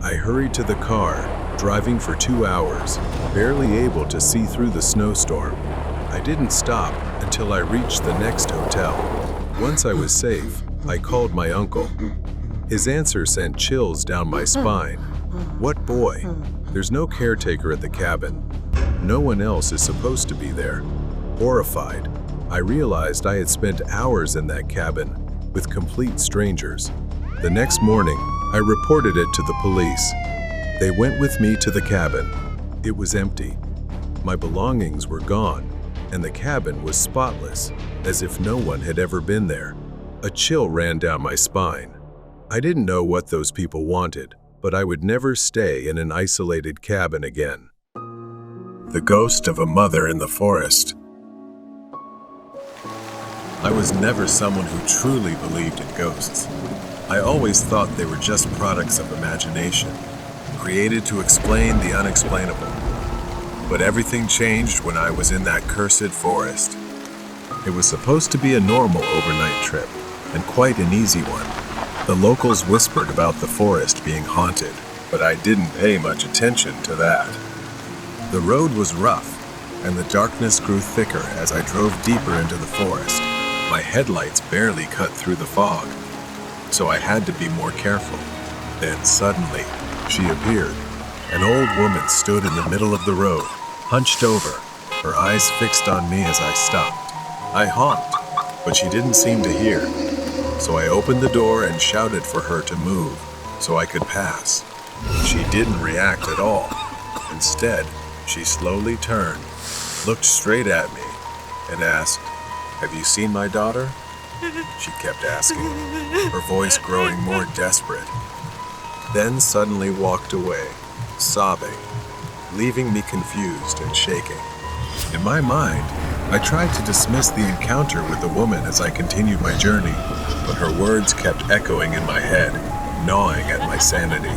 A: I hurried to the car, driving for 2 hours, barely able to see through the snowstorm. I didn't stop until I reached the next hotel. Once I was safe, I called my uncle. His answer sent chills down my spine. "What boy? There's no caretaker at the cabin. No one else is supposed to be there." Horrified, I realized I had spent hours in that cabin with complete strangers. The next morning, I reported it to the police. They went with me to the cabin. It was empty. My belongings were gone, and the cabin was spotless, as if no one had ever been there. A chill ran down my spine. I didn't know what those people wanted, but I would never stay in an isolated cabin again. The ghost of a mother in the forest. I was never someone who truly believed in ghosts. I always thought they were just products of imagination, created to explain the unexplainable. But everything changed when I was in that cursed forest. It was supposed to be a normal overnight trip, and quite an easy one. The locals whispered about the forest being haunted, but I didn't pay much attention to that. The road was rough, and the darkness grew thicker as I drove deeper into the forest. My headlights barely cut through the fog, so I had to be more careful. Then suddenly, she appeared. An old woman stood in the middle of the road, hunched over, her eyes fixed on me as I stopped. I honked, but she didn't seem to hear. So I opened the door and shouted for her to move so I could pass. She didn't react at all. Instead, she slowly turned, looked straight at me, and asked, "Have you seen my daughter?" She kept asking, her voice growing more desperate. Then suddenly walked away, sobbing, leaving me confused and shaking. In my mind, I tried to dismiss the encounter with the woman as I continued my journey, but her words kept echoing in my head, gnawing at my sanity.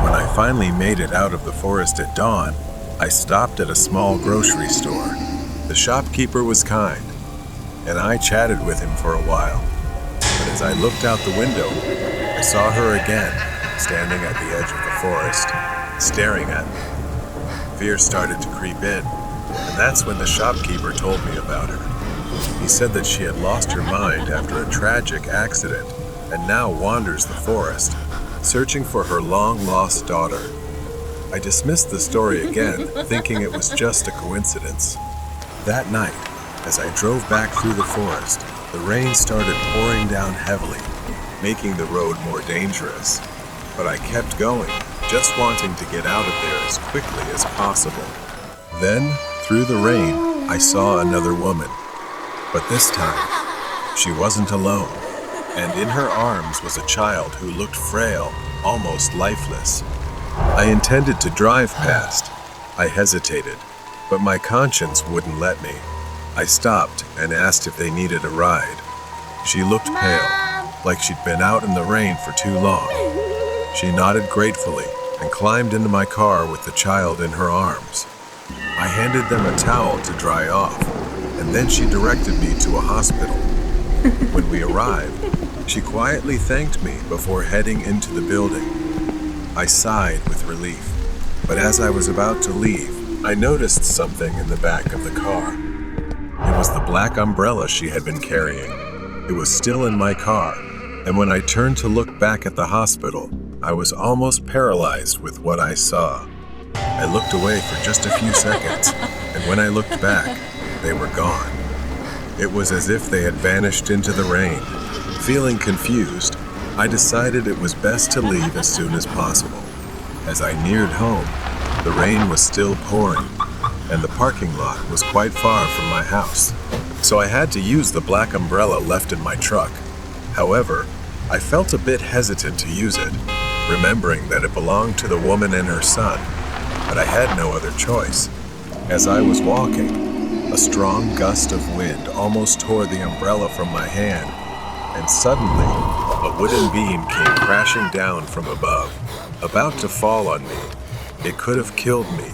A: When I finally made it out of the forest at dawn, I stopped at a small grocery store. The shopkeeper was kind, and I chatted with him for a while. But as I looked out the window, I saw her again, standing at the edge of the forest, staring at me. Fear started to creep in, and that's when the shopkeeper told me about her. He said that she had lost her mind after a tragic accident and now wanders the forest, searching for her long-lost daughter. I dismissed the story again, thinking it was just a coincidence. That night, as I drove back through the forest, the rain started pouring down heavily, making the road more dangerous. But I kept going, just wanting to get out of there as quickly as possible. Then, through the rain, I saw another woman. But this time, she wasn't alone, and in her arms was a child who looked frail, almost lifeless. I intended to drive past. I hesitated, but my conscience wouldn't let me. I stopped and asked if they needed a ride. She looked pale, like she'd been out in the rain for too long. She nodded gratefully and climbed into my car with the child in her arms. I handed them a towel to dry off, and then she directed me to a hospital. When we arrived, she quietly thanked me before heading into the building. I sighed with relief, but as I was about to leave, I noticed something in the back of the car. It was the black umbrella she had been carrying. It was still in my car, and when I turned to look back at the hospital, I was almost paralyzed with what I saw. I looked away for just a few seconds, and when I looked back, they were gone. It was as if they had vanished into the rain. Feeling confused, I decided it was best to leave as soon as possible. As I neared home, the rain was still pouring, and the parking lot was quite far from my house, so I had to use the black umbrella left in my truck. However, I felt a bit hesitant to use it, remembering that it belonged to the woman and her son, but I had no other choice. As I was walking, a strong gust of wind almost tore the umbrella from my hand, and suddenly, a wooden beam came crashing down from above, about to fall on me. It could have killed me,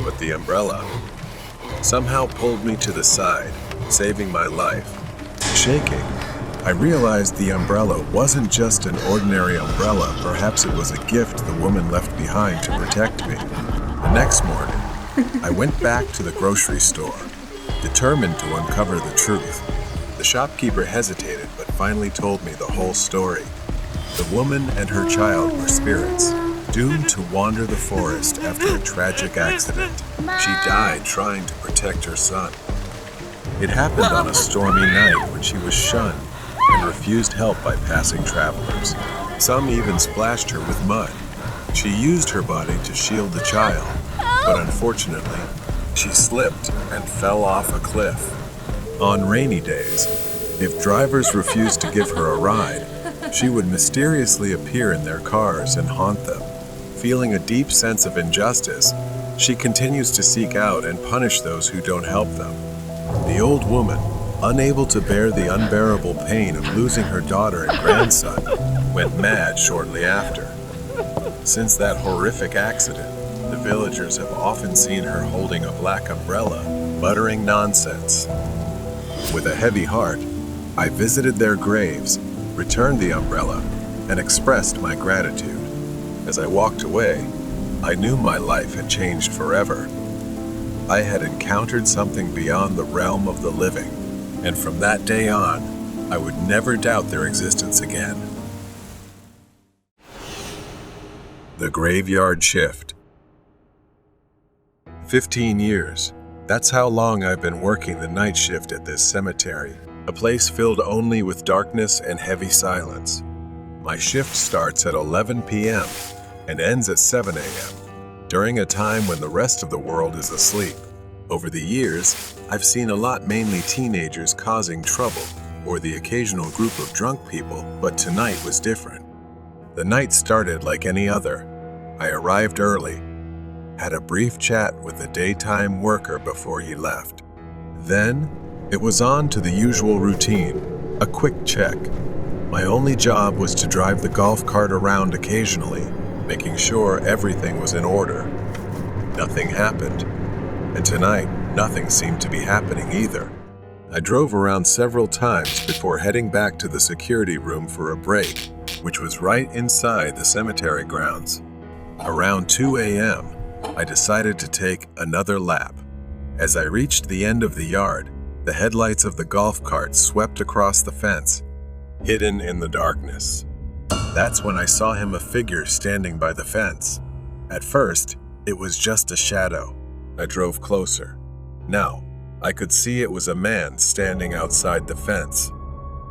A: but the umbrella somehow pulled me to the side, saving my life. Shaking, I realized the umbrella wasn't just an ordinary umbrella. Perhaps it was a gift the woman left behind to protect me. The next morning, I went back to the grocery store, determined to uncover the truth. The shopkeeper hesitated, but finally told me the whole story. The woman and her child were spirits, doomed to wander the forest after a tragic accident. She died trying to protect her son. It happened on a stormy night when she was shunned and refused help by passing travelers. Some even splashed her with mud. She used her body to shield the child, but unfortunately, she slipped and fell off a cliff. On rainy days, if drivers refused to give her a ride, she would mysteriously appear in their cars and haunt them. Feeling a deep sense of injustice, she continues to seek out and punish those who don't help them. The old woman, unable to bear the unbearable pain of losing her daughter and grandson, went mad shortly after. Since that horrific accident, the villagers have often seen her holding a black umbrella, muttering nonsense. With a heavy heart, I visited their graves, returned the umbrella, and expressed my gratitude. As I walked away, I knew my life had changed forever. I had encountered something beyond the realm of the living, and from that day on, I would never doubt their existence again. The Graveyard Shift. 15 years. That's how long I've been working the night shift at this cemetery, a place filled only with darkness and heavy silence. My shift starts at 11 p.m. and ends at 7 a.m., during a time when the rest of the world is asleep. Over the years, I've seen a lot, mainly teenagers causing trouble, or the occasional group of drunk people, but tonight was different. The night started like any other. I arrived early, had a brief chat with the daytime worker before he left. Then, it was on to the usual routine, a quick check. My only job was to drive the golf cart around occasionally, making sure everything was in order. Nothing happened, and tonight, nothing seemed to be happening either. I drove around several times before heading back to the security room for a break, which was right inside the cemetery grounds. Around 2 a.m., I decided to take another lap. As I reached the end of the yard, the headlights of the golf cart swept across the fence, hidden in the darkness. That's when I saw him, a figure standing by the fence. At first, it was just a shadow. I drove closer. Now, I could see it was a man standing outside the fence.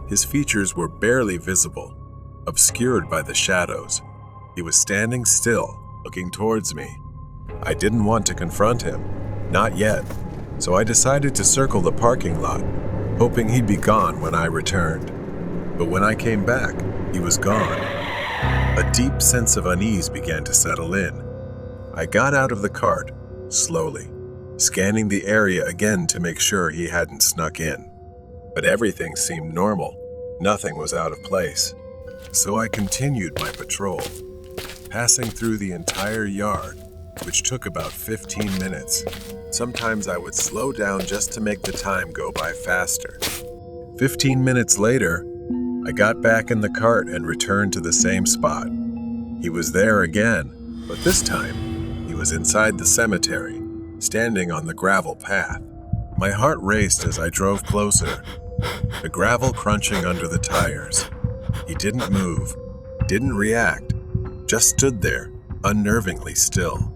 A: His features were barely visible, obscured by the shadows. He was standing still, looking towards me. I didn't want to confront him, not yet, so I decided to circle the parking lot, hoping he'd be gone when I returned. But when I came back, he was gone. A deep sense of unease began to settle in. I got out of the cart, slowly, scanning the area again to make sure he hadn't snuck in. But everything seemed normal. Nothing was out of place. So I continued my patrol, passing through the entire yard, which took about 15 minutes. Sometimes I would slow down just to make the time go by faster. 15 minutes later, I got back in the cart and returned to the same spot. He was there again, but this time, he was inside the cemetery, standing on the gravel path. My heart raced as I drove closer, the gravel crunching under the tires. He didn't move, didn't react, just stood there, unnervingly still.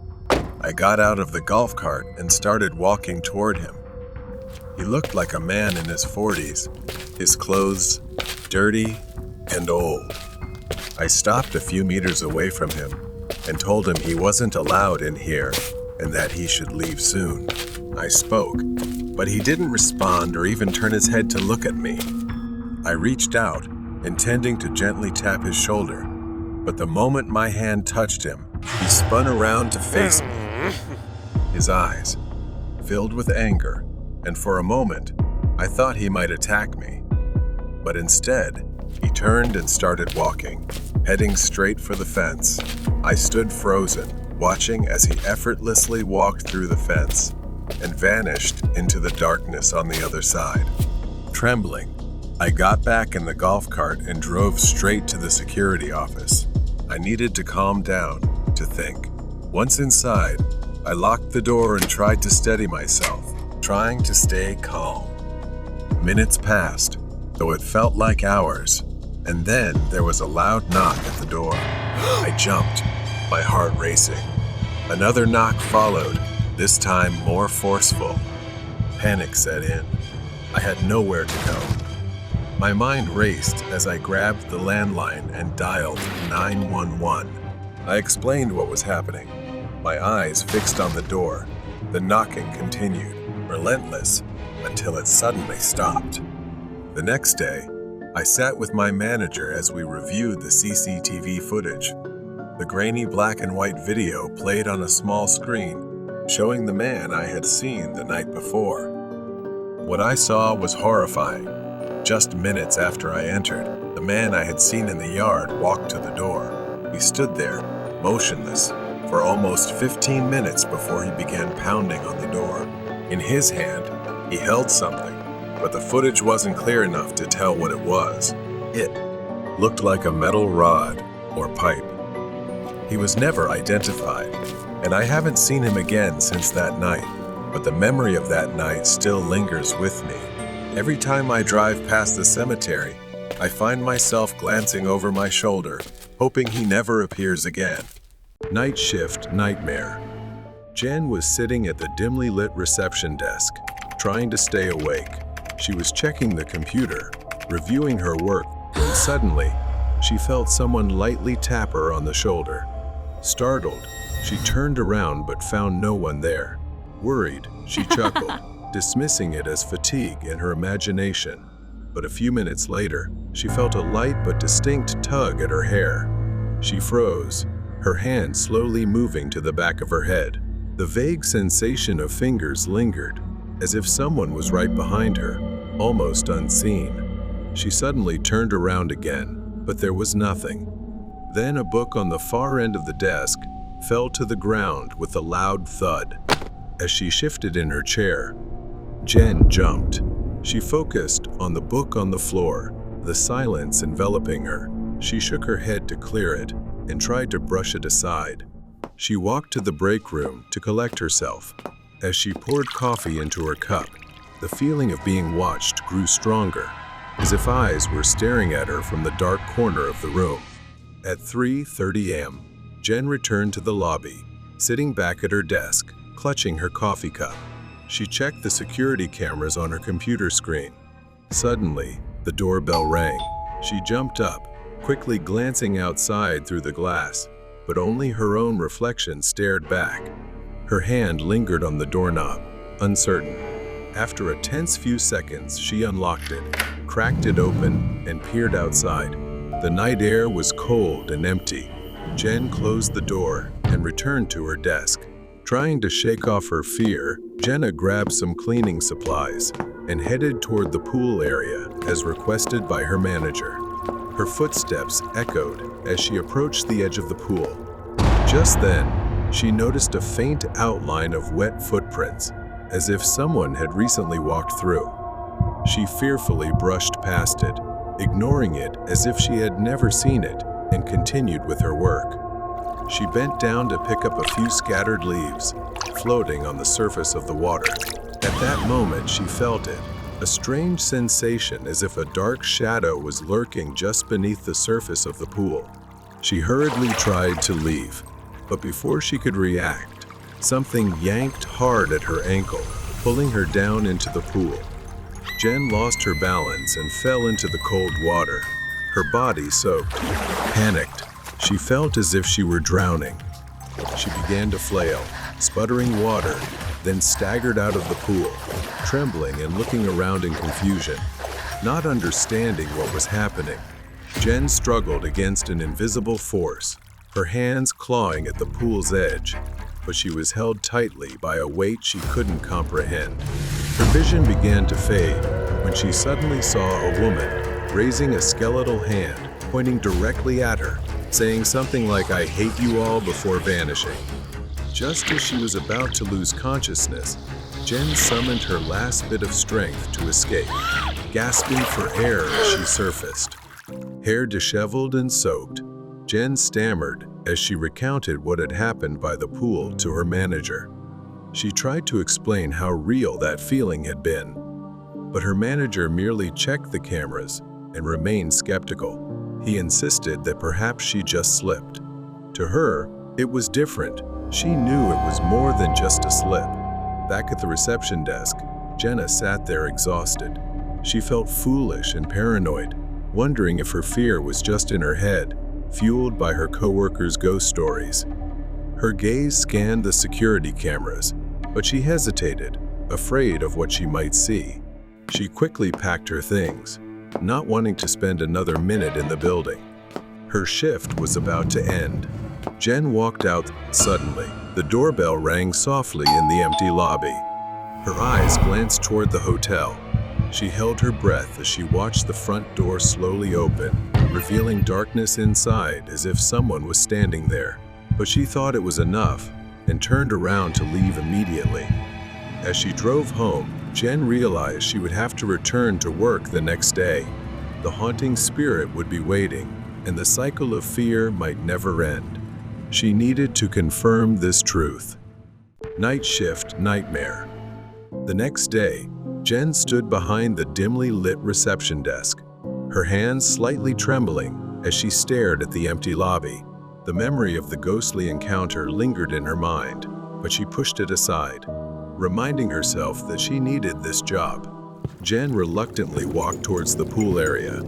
A: I got out of the golf cart and started walking toward him. He looked like a man in his 40s, his clothes dirty and old. I stopped a few meters away from him and told him he wasn't allowed in here and that he should leave soon. I spoke, but he didn't respond or even turn his head to look at me. I reached out, intending to gently tap his shoulder, but the moment my hand touched him, he spun around to face me. His eyes filled with anger, and for a moment, I thought he might attack me. But instead, he turned and started walking, heading straight for the fence. I stood frozen, watching as he effortlessly walked through the fence and vanished into the darkness on the other side. Trembling, I got back in the golf cart and drove straight to the security office. I needed to calm down, to think. Once inside, I locked the door and tried to steady myself, trying to stay calm. Minutes passed, though it felt like hours, and then there was a loud knock at the door. I jumped, my heart racing. Another knock followed, this time more forceful. Panic set in. I had nowhere to go. My mind raced as I grabbed the landline and dialed 911. I explained what was happening, my eyes fixed on the door. The knocking continued, relentless, until it suddenly stopped. The next day, I sat with my manager as we reviewed the CCTV footage. The grainy black and white video played on a small screen, showing the man I had seen the night before. What I saw was horrifying. Just minutes after I entered, the man I had seen in the yard walked to the door. He stood there, motionless, for almost 15 minutes before he began pounding on the door. In his hand, he held something, but the footage wasn't clear enough to tell what it was. It looked like a metal rod or pipe. He was never identified, and I haven't seen him again since that night, but the memory of that night still lingers with me. Every time I drive past the cemetery, I find myself glancing over my shoulder, hoping he never appears again. Night shift nightmare. Jen was sitting at the dimly lit reception desk, trying to stay awake. She was checking the computer, reviewing her work, when suddenly, she felt someone lightly tap her on the shoulder. Startled, she turned around but found no one there. Worried, she chuckled, dismissing it as fatigue in her imagination. But a few minutes later, she felt a light but distinct tug at her hair. She froze, her hand slowly moving to the back of her head. The vague sensation of fingers lingered, as if someone was right behind her, almost unseen. She suddenly turned around again, but there was nothing. Then a book on the far end of the desk fell to the ground with a loud thud. As she shifted in her chair, Jen jumped. She focused on the book on the floor, the silence enveloping her. She shook her head to clear it and tried to brush it aside. She walked to the break room to collect herself. As she poured coffee into her cup, the feeling of being watched grew stronger, as if eyes were staring at her from the dark corner of the room. At 3:30 a.m., Jen returned to the lobby, sitting back at her desk, clutching her coffee cup. She checked the security cameras on her computer screen. Suddenly, the doorbell rang. She jumped up, quickly glancing outside through the glass, but only her own reflection stared back. Her hand lingered on the doorknob, uncertain. After a tense few seconds, she unlocked it, cracked it open, and peered outside. The night air was cold and empty. Jen closed the door and returned to her desk. Trying to shake off her fear, Jenna grabbed some cleaning supplies and headed toward the pool area as requested by her manager. Her footsteps echoed as she approached the edge of the pool. Just then, She noticed a faint outline of wet footprints, as if someone had recently walked through. She fearfully brushed past it, ignoring it as if she had never seen it, and continued with her work. She bent down to pick up a few scattered leaves, floating on the surface of the water. At that moment, she felt it, a strange sensation as if a dark shadow was lurking just beneath the surface of the pool. She hurriedly tried to leave, but before she could react, something yanked hard at her ankle, pulling her down into the pool. Jen lost her balance and fell into the cold water, her body soaked. Panicked, she felt as if she were drowning. She began to flail, sputtering water, then staggered out of the pool, trembling and looking around in confusion, not understanding what was happening. Jen struggled against an invisible force, her hands clawing at the pool's edge, but she was held tightly by a weight she couldn't comprehend. Her vision began to fade when she suddenly saw a woman raising a skeletal hand, pointing directly at her, saying something like, "I hate you all," before vanishing. Just as she was about to lose consciousness, Jen summoned her last bit of strength to escape, gasping for air as she surfaced. Hair disheveled and soaked, Jen stammered as she recounted what had happened by the pool to her manager. She tried to explain how real that feeling had been, but her manager merely checked the cameras and remained skeptical. He insisted that perhaps she just slipped. To her, it was different. She knew it was more than just a slip. Back at the reception desk, Jenna sat there exhausted. She felt foolish and paranoid, wondering if her fear was just in her head, fueled by her coworkers' ghost stories. Her gaze scanned the security cameras, but she hesitated, afraid of what she might see. She quickly packed her things, not wanting to spend another minute in the building. Her shift was about to end. Jen walked out suddenly. The doorbell rang softly in the empty lobby. Her eyes glanced toward the hotel. She held her breath as she watched the front door slowly open, revealing darkness inside as if someone was standing there. But she thought it was enough and turned around to leave immediately. As she drove home, Jen realized she would have to return to work the next day. The haunting spirit would be waiting, and the cycle of fear might never end. She needed to confirm this truth. Night shift nightmare. The next day, Jen stood behind the dimly lit reception desk, her hands slightly trembling as she stared at the empty lobby. The memory of the ghostly encounter lingered in her mind, but she pushed it aside, reminding herself that she needed this job. Jen reluctantly walked towards the pool area.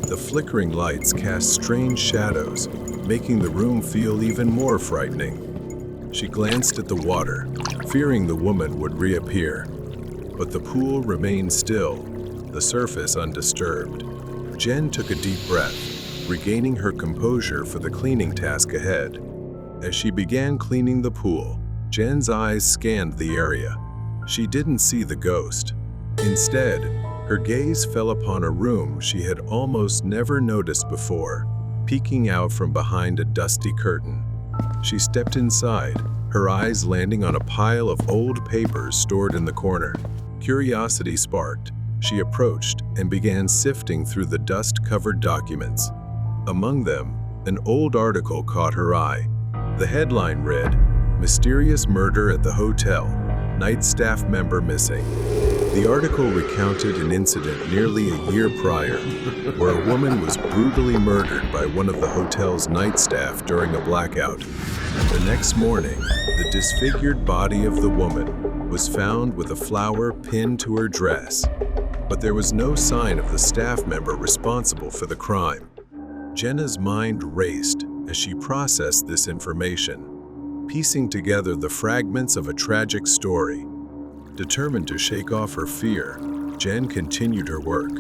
A: The flickering lights cast strange shadows, making the room feel even more frightening. She glanced at the water, fearing the woman would reappear. But the pool remained still, the surface undisturbed. Jen took a deep breath, regaining her composure for the cleaning task ahead. As she began cleaning the pool, Jen's eyes scanned the area. She didn't see the ghost. Instead, her gaze fell upon a room she had almost never noticed before, peeking out from behind a dusty curtain. She stepped inside, her eyes landing on a pile of old papers stored in the corner. Curiosity sparked. She approached and began sifting through the dust-covered documents. Among them, an old article caught her eye. The headline read, "Mysterious Murder at the Hotel. Night Staff Member Missing." The article recounted an incident nearly a year prior, where a woman was brutally murdered by one of the hotel's night staff during a blackout. The next morning, the disfigured body of the woman was found with a flower pinned to her dress, but there was no sign of the staff member responsible for the crime. Jenna's mind raced as she processed this information, piecing together the fragments of a tragic story. Determined to shake off her fear, Jen continued her work.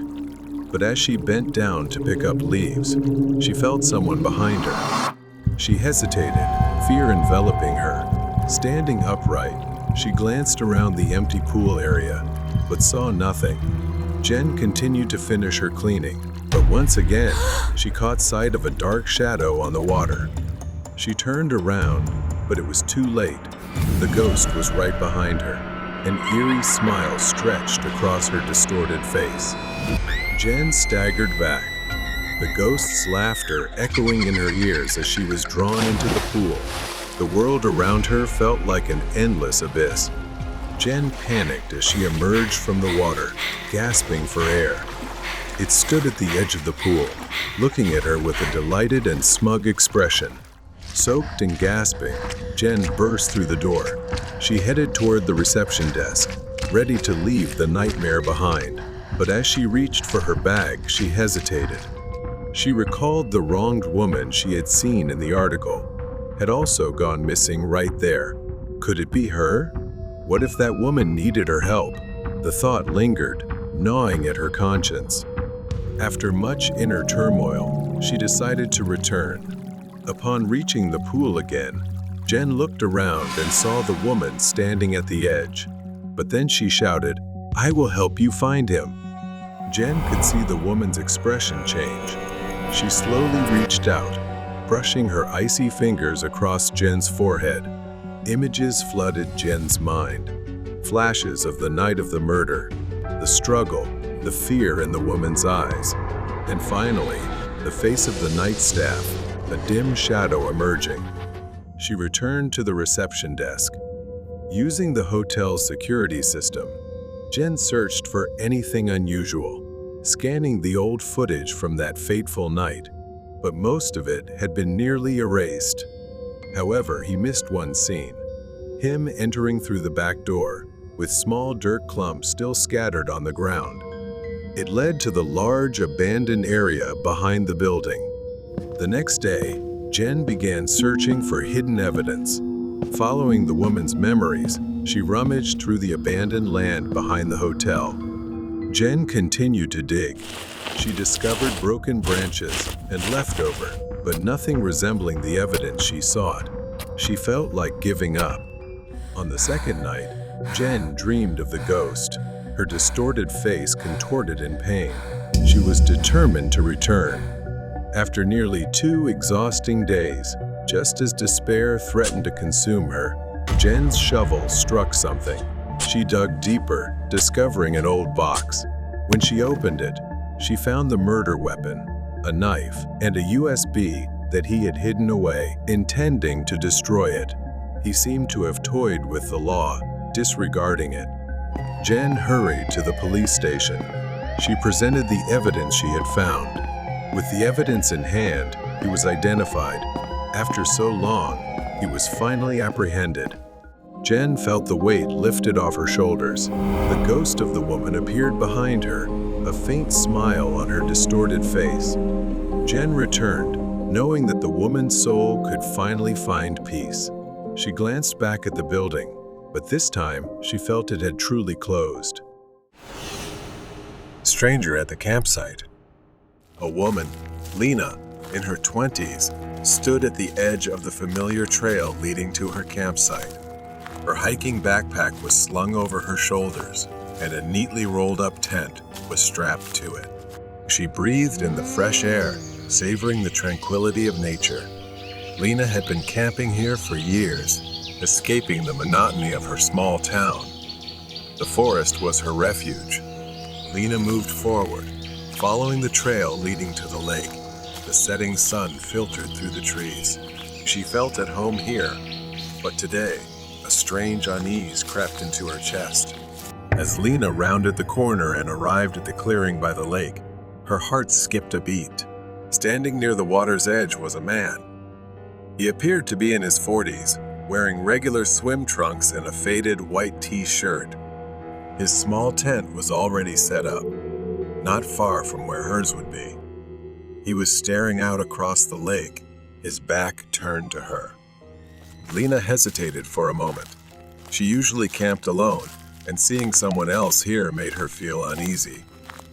A: But as she bent down to pick up leaves, she felt someone behind her. She hesitated, fear enveloping her. Standing upright, she glanced around the empty pool area, but saw nothing. Jen continued to finish her cleaning, but once again, she caught sight of a dark shadow on the water. She turned around, But it was too late. The ghost was right behind her. An eerie smile stretched across her distorted face. Jen staggered back, the ghost's laughter echoing in her ears as she was drawn into the pool. The world around her felt like an endless abyss. Jen panicked as she emerged from the water, gasping for air. It stood at the edge of the pool, looking at her with a delighted and smug expression. Soaked and gasping, Jen burst through the door. She headed toward the reception desk, ready to leave the nightmare behind. But as she reached for her bag, she hesitated. She recalled the wronged woman she had seen in the article had also gone missing right there. Could it be her? What if that woman needed her help? The thought lingered, gnawing at her conscience. After much inner turmoil, she decided to return. Upon reaching the pool again, Jen looked around and saw the woman standing at the edge. But then she shouted, "I will help you find him." Jen could see the woman's expression change. She slowly reached out, brushing her icy fingers across Jen's forehead. Images flooded Jen's mind. Flashes of the night of the murder, the struggle, the fear in the woman's eyes. And finally, the face of the night staff, a dim shadow emerging. She returned to the reception desk. Using the hotel's security system, Jen searched for anything unusual, scanning the old footage from that fateful night, but most of it had been nearly erased. However, he missed one scene, him entering through the back door, with small dirt clumps still scattered on the ground. It led to the large abandoned area behind the building. The next day, Jen began searching for hidden evidence. Following the woman's memories, she rummaged through the abandoned land behind the hotel. Jen continued to dig. She discovered broken branches and leftover, but nothing resembling the evidence she sought. She felt like giving up. On the second night, Jen dreamed of the ghost, her distorted face contorted in pain. She was determined to return. After nearly 2 exhausting days, just as despair threatened to consume her, Jen's shovel struck something. She dug deeper, discovering an old box. When she opened it, she found the murder weapon, a knife, and a USB that he had hidden away, intending to destroy it. He seemed to have toyed with the law, disregarding it. Jen hurried to the police station. She presented the evidence she had found. With the evidence in hand, he was identified. After so long, he was finally apprehended. Jen felt the weight lifted off her shoulders. The ghost of the woman appeared behind her, a faint smile on her distorted face. Jen returned, knowing that the woman's soul could finally find peace. She glanced back at the building, but this time she felt it had truly closed. Stranger at the campsite. A woman, Lena, in her 20s, stood at the edge of the familiar trail leading to her campsite. Her hiking backpack was slung over her shoulders, and a neatly rolled-up tent was strapped to it. She breathed in the fresh air, savoring the tranquility of nature. Lena had been camping here for years, escaping the monotony of her small town. The forest was her refuge. Lena moved forward, following the trail leading to the lake. The setting sun filtered through the trees. She felt at home here, but today, a strange unease crept into her chest. As Lena rounded the corner and arrived at the clearing by the lake, her heart skipped a beat. Standing near the water's edge was a man. He appeared to be in his 40s, wearing regular swim trunks and a faded white t-shirt. His small tent was already set up, not far from where hers would be. He was staring out across the lake, his back turned to her. Lena hesitated for a moment. She usually camped alone, and seeing someone else here made her feel uneasy.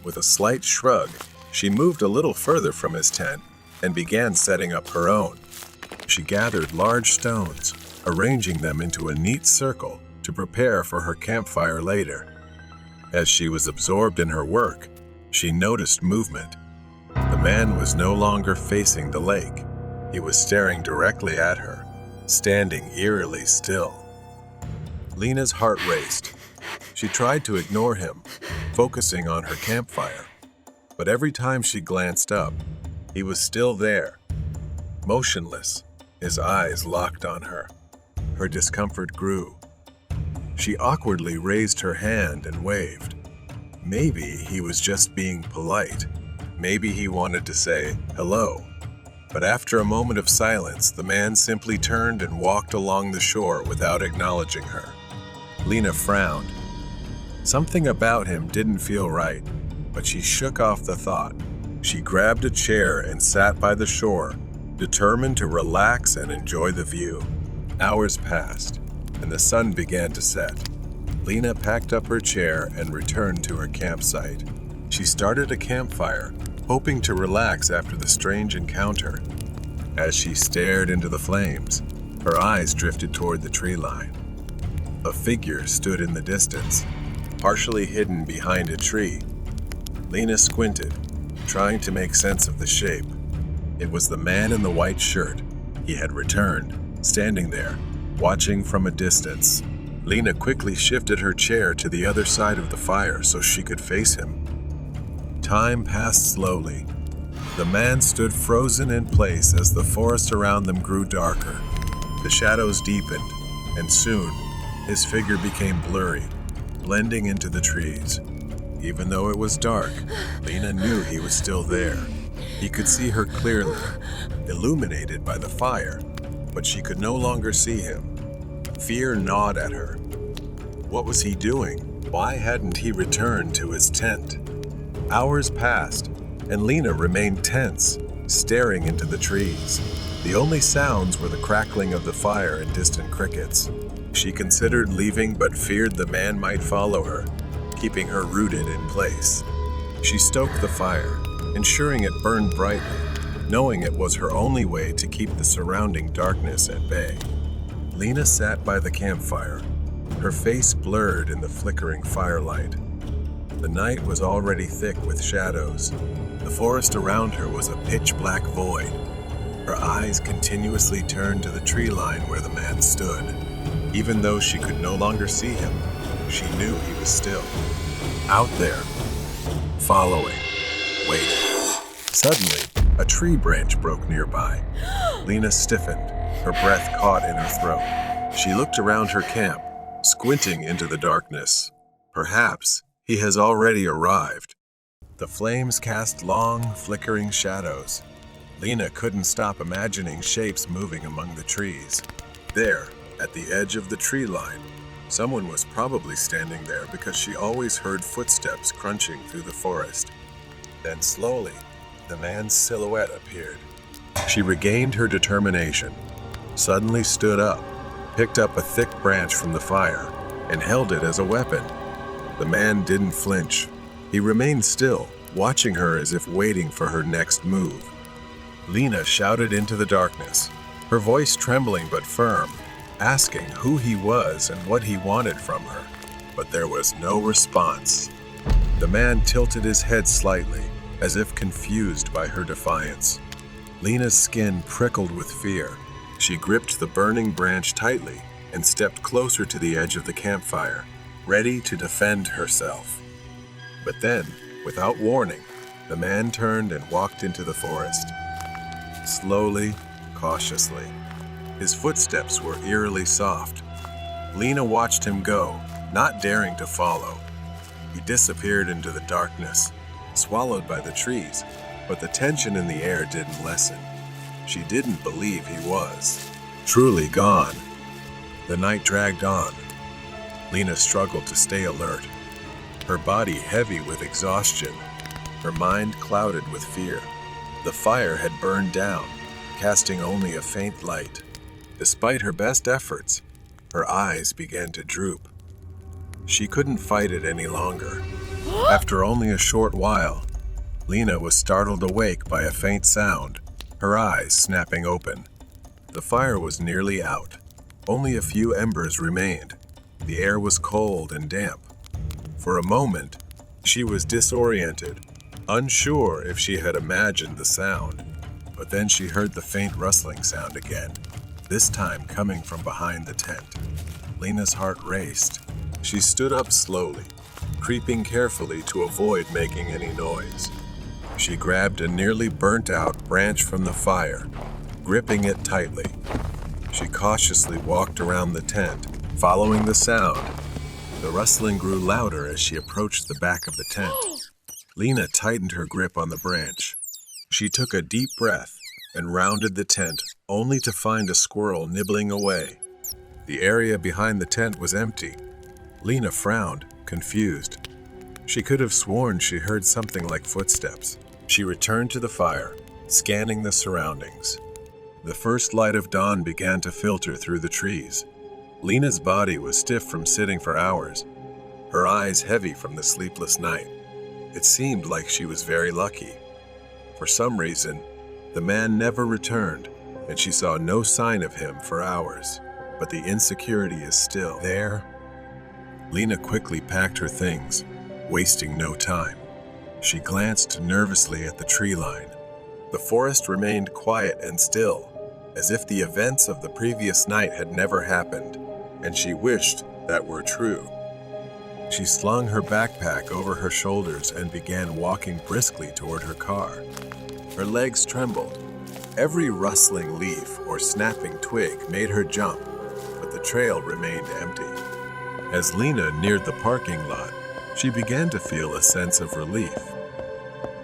A: With a slight shrug, she moved a little further from his tent and began setting up her own. She gathered large stones, arranging them into a neat circle to prepare for her campfire later. As she was absorbed in her work, she noticed movement. The man was no longer facing the lake. He was staring directly at her. standing eerily still. Lena's heart raced. She tried to ignore him, focusing on her campfire. But every time she glanced up, he was still there, motionless, his eyes locked on her. Her discomfort grew. She awkwardly raised her hand and waved. Maybe he was just being polite. Maybe he wanted to say hello. But after a moment of silence, the man simply turned and walked along the shore without acknowledging her. Lena frowned. Something about him didn't feel right, but she shook off the thought. She grabbed a chair and sat by the shore, determined to relax and enjoy the view. Hours passed, and the sun began to set. Lena packed up her chair and returned to her campsite. She started a campfire, hoping to relax after the strange encounter. As she stared into the flames, her eyes drifted toward the tree line. A figure stood in the distance, partially hidden behind a tree. Lena squinted, trying to make sense of the shape. It was the man in the white shirt. He had returned, standing there, watching from a distance. Lena quickly shifted her chair to the other side of the fire so she could face him. Time passed slowly. The man stood frozen in place as the forest around them grew darker. The shadows deepened, and soon, his figure became blurry, blending into the trees. Even though it was dark, Lena knew he was still there. He could see her clearly, illuminated by the fire, but she could no longer see him. Fear gnawed at her. What was he doing? Why hadn't he returned to his tent? Hours passed, and Lena remained tense, staring into the trees. The only sounds were the crackling of the fire and distant crickets. She considered leaving but feared the man might follow her, keeping her rooted in place. She stoked the fire, ensuring it burned brightly, knowing it was her only way to keep the surrounding darkness at bay. Lena sat by the campfire, her face blurred in the flickering firelight. The night was already thick with shadows. The forest around her was a pitch-black void. Her eyes continuously turned to the tree line where the man stood. Even though she could no longer see him, she knew he was still out there, following, waiting. Suddenly, a tree branch broke nearby. Lena stiffened, her breath caught in her throat. She looked around her camp, squinting into the darkness. Perhaps he has already arrived. The flames cast long, flickering shadows. Lena couldn't stop imagining shapes moving among the trees. There, at the edge of the tree line, someone was probably standing there because she always heard footsteps crunching through the forest. Then slowly, the man's silhouette appeared. She regained her determination, suddenly stood up, picked up a thick branch from the fire, and held it as a weapon. The man didn't flinch. He remained still, watching her as if waiting for her next move. Lena shouted into the darkness, her voice trembling but firm, asking who he was and what he wanted from her. But there was no response. The man tilted his head slightly, as if confused by her defiance. Lena's skin prickled with fear. She gripped the burning branch tightly and stepped closer to the edge of the campfire, ready to defend herself. But then, without warning, the man turned and walked into the forest. Slowly, cautiously. His footsteps were eerily soft. Lena watched him go, not daring to follow. He disappeared into the darkness, swallowed by the trees, but the tension in the air didn't lessen. She didn't believe he was truly gone. The night dragged on. Lena struggled to stay alert, her body heavy with exhaustion, her mind clouded with fear. The fire had burned down, casting only a faint light. Despite her best efforts, her eyes began to droop. She couldn't fight it any longer. After only a short while, Lena was startled awake by a faint sound, her eyes snapping open. The fire was nearly out. Only a few embers remained. The air was cold and damp. For a moment, she was disoriented, unsure if she had imagined the sound. But then she heard the faint rustling sound again. this time coming from behind the tent. Lena's heart raced. She stood up slowly, creeping carefully to avoid making any noise. She grabbed a nearly burnt-out branch from the fire, gripping it tightly. She cautiously walked around the tent, following the sound. The rustling grew louder as she approached the back of the tent. Lena tightened her grip on the branch. She took a deep breath and rounded the tent, only to find a squirrel nibbling away. The area behind the tent was empty. Lena frowned, confused. She could have sworn she heard something like footsteps. She returned to the fire, scanning the surroundings. The first light of dawn began to filter through the trees. Lena's body was stiff from sitting for hours, her eyes heavy from the sleepless night. It seemed like she was very lucky. For some reason, the man never returned, and she saw no sign of him for hours. But the insecurity is still there. Lena quickly packed her things, wasting no time. She glanced nervously at the tree line. The forest remained quiet and still, as if the events of the previous night had never happened, and she wished that were true. She slung her backpack over her shoulders and began walking briskly toward her car. Her legs trembled. Every rustling leaf or snapping twig made her jump, but the trail remained empty. As Lena neared the parking lot, she began to feel a sense of relief.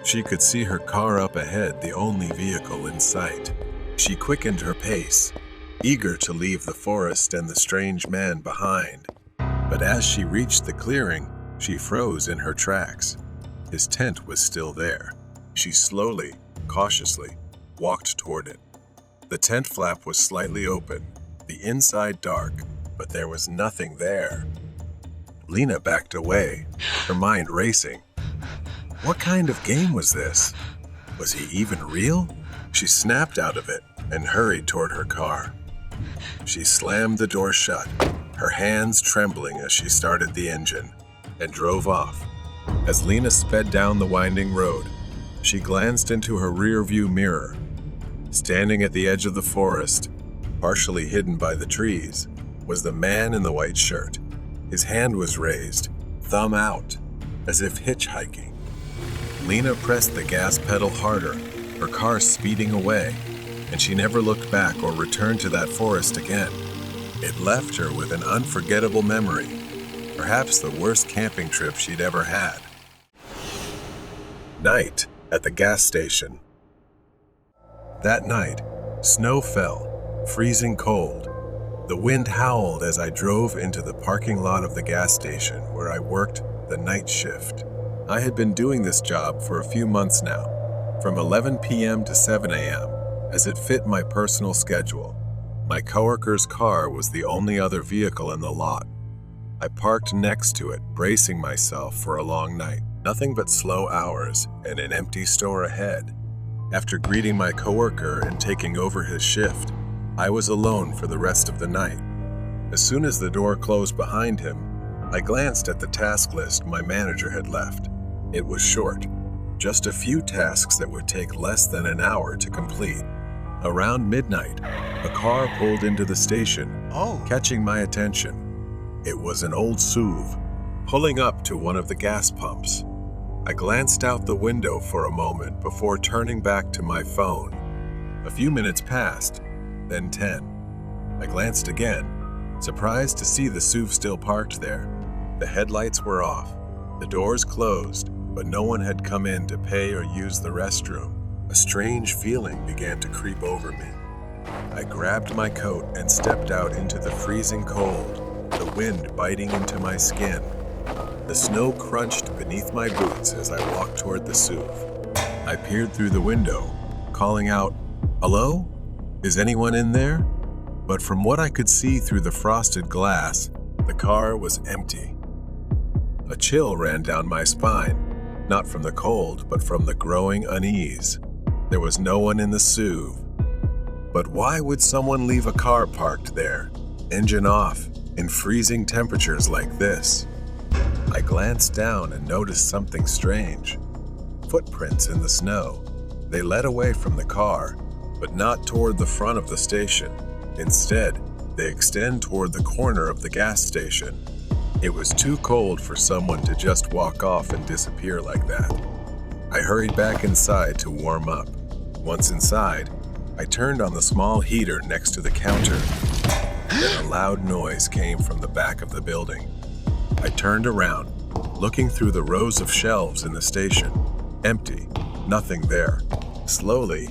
A: She could see her car up ahead, the only vehicle in sight. She quickened her pace, eager to leave the forest and the strange man behind. But as she reached the clearing, she froze in her tracks. His tent was still there. She slowly, cautiously, walked toward it. The tent flap was slightly open, the inside dark, but there was nothing there. Lena backed away, her mind racing. What kind of game was this? Was he even real? She snapped out of it and hurried toward her car. She slammed the door shut, her hands trembling as she started the engine, and drove off. As Lena sped down the winding road, she glanced into her rearview mirror. Standing at the edge of the forest, partially hidden by the trees, was the man in the white shirt. His hand was raised, thumb out, as if hitchhiking. Lena pressed the gas pedal harder, her car speeding away, and she never looked back or returned to that forest again. It left her with an unforgettable memory, perhaps the worst camping trip she'd ever had. Night at the gas station. That night, snow fell, freezing cold. The wind howled as I drove into the parking lot of the gas station where I worked the night shift. I had been doing this job for a few months now, from 11 p.m. to 7 a.m., as it fit my personal schedule. My coworker's car was the only other vehicle in the lot. I parked next to it, bracing myself for a long night. Nothing but slow hours and an empty store ahead. After greeting my coworker and taking over his shift, I was alone for the rest of the night. As soon as the door closed behind him, I glanced at the task list my manager had left. It was short, just a few tasks that would take less than an hour to complete. Around midnight, a car pulled into the station, catching my attention. It was an old SUV, pulling up to one of the gas pumps. I glanced out the window for a moment before turning back to my phone. A few minutes passed, then 10. I glanced again, surprised to see the SUV still parked there. The headlights were off, the doors closed, but no one had come in to pay or use the restroom. A strange feeling began to creep over me. I grabbed my coat and stepped out into the freezing cold, the wind biting into my skin. The snow crunched beneath my boots as I walked toward the SUV. I peered through the window, calling out, "Hello? Is anyone in there?" But from what I could see through the frosted glass, the car was empty. A chill ran down my spine, not from the cold, but from the growing unease. There was no one in the SUV. But why would someone leave a car parked there, engine off, in freezing temperatures like this? I glanced down and noticed something strange. Footprints in the snow. They led away from the car, but not toward the front of the station. Instead, they extend toward the corner of the gas station. It was too cold for someone to just walk off and disappear like that. I hurried back inside to warm up. Once inside, I turned on the small heater next to the counter. Then a loud noise came from the back of the building. I turned around, looking through the rows of shelves in the station. Empty, nothing there. Slowly,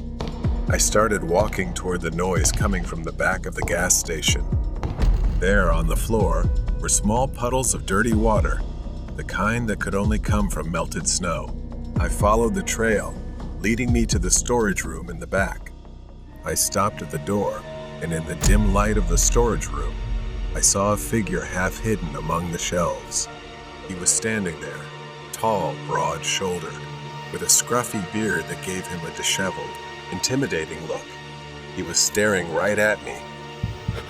A: I started walking toward the noise coming from the back of the gas station. There on the floor were small puddles of dirty water, the kind that could only come from melted snow. I followed the trail, leading me to the storage room in the back. I stopped at the door, and in the dim light of the storage room, I saw a figure half hidden among the shelves. He was standing there, tall, broad-shouldered, with a scruffy beard that gave him a disheveled, intimidating look. He was staring right at me.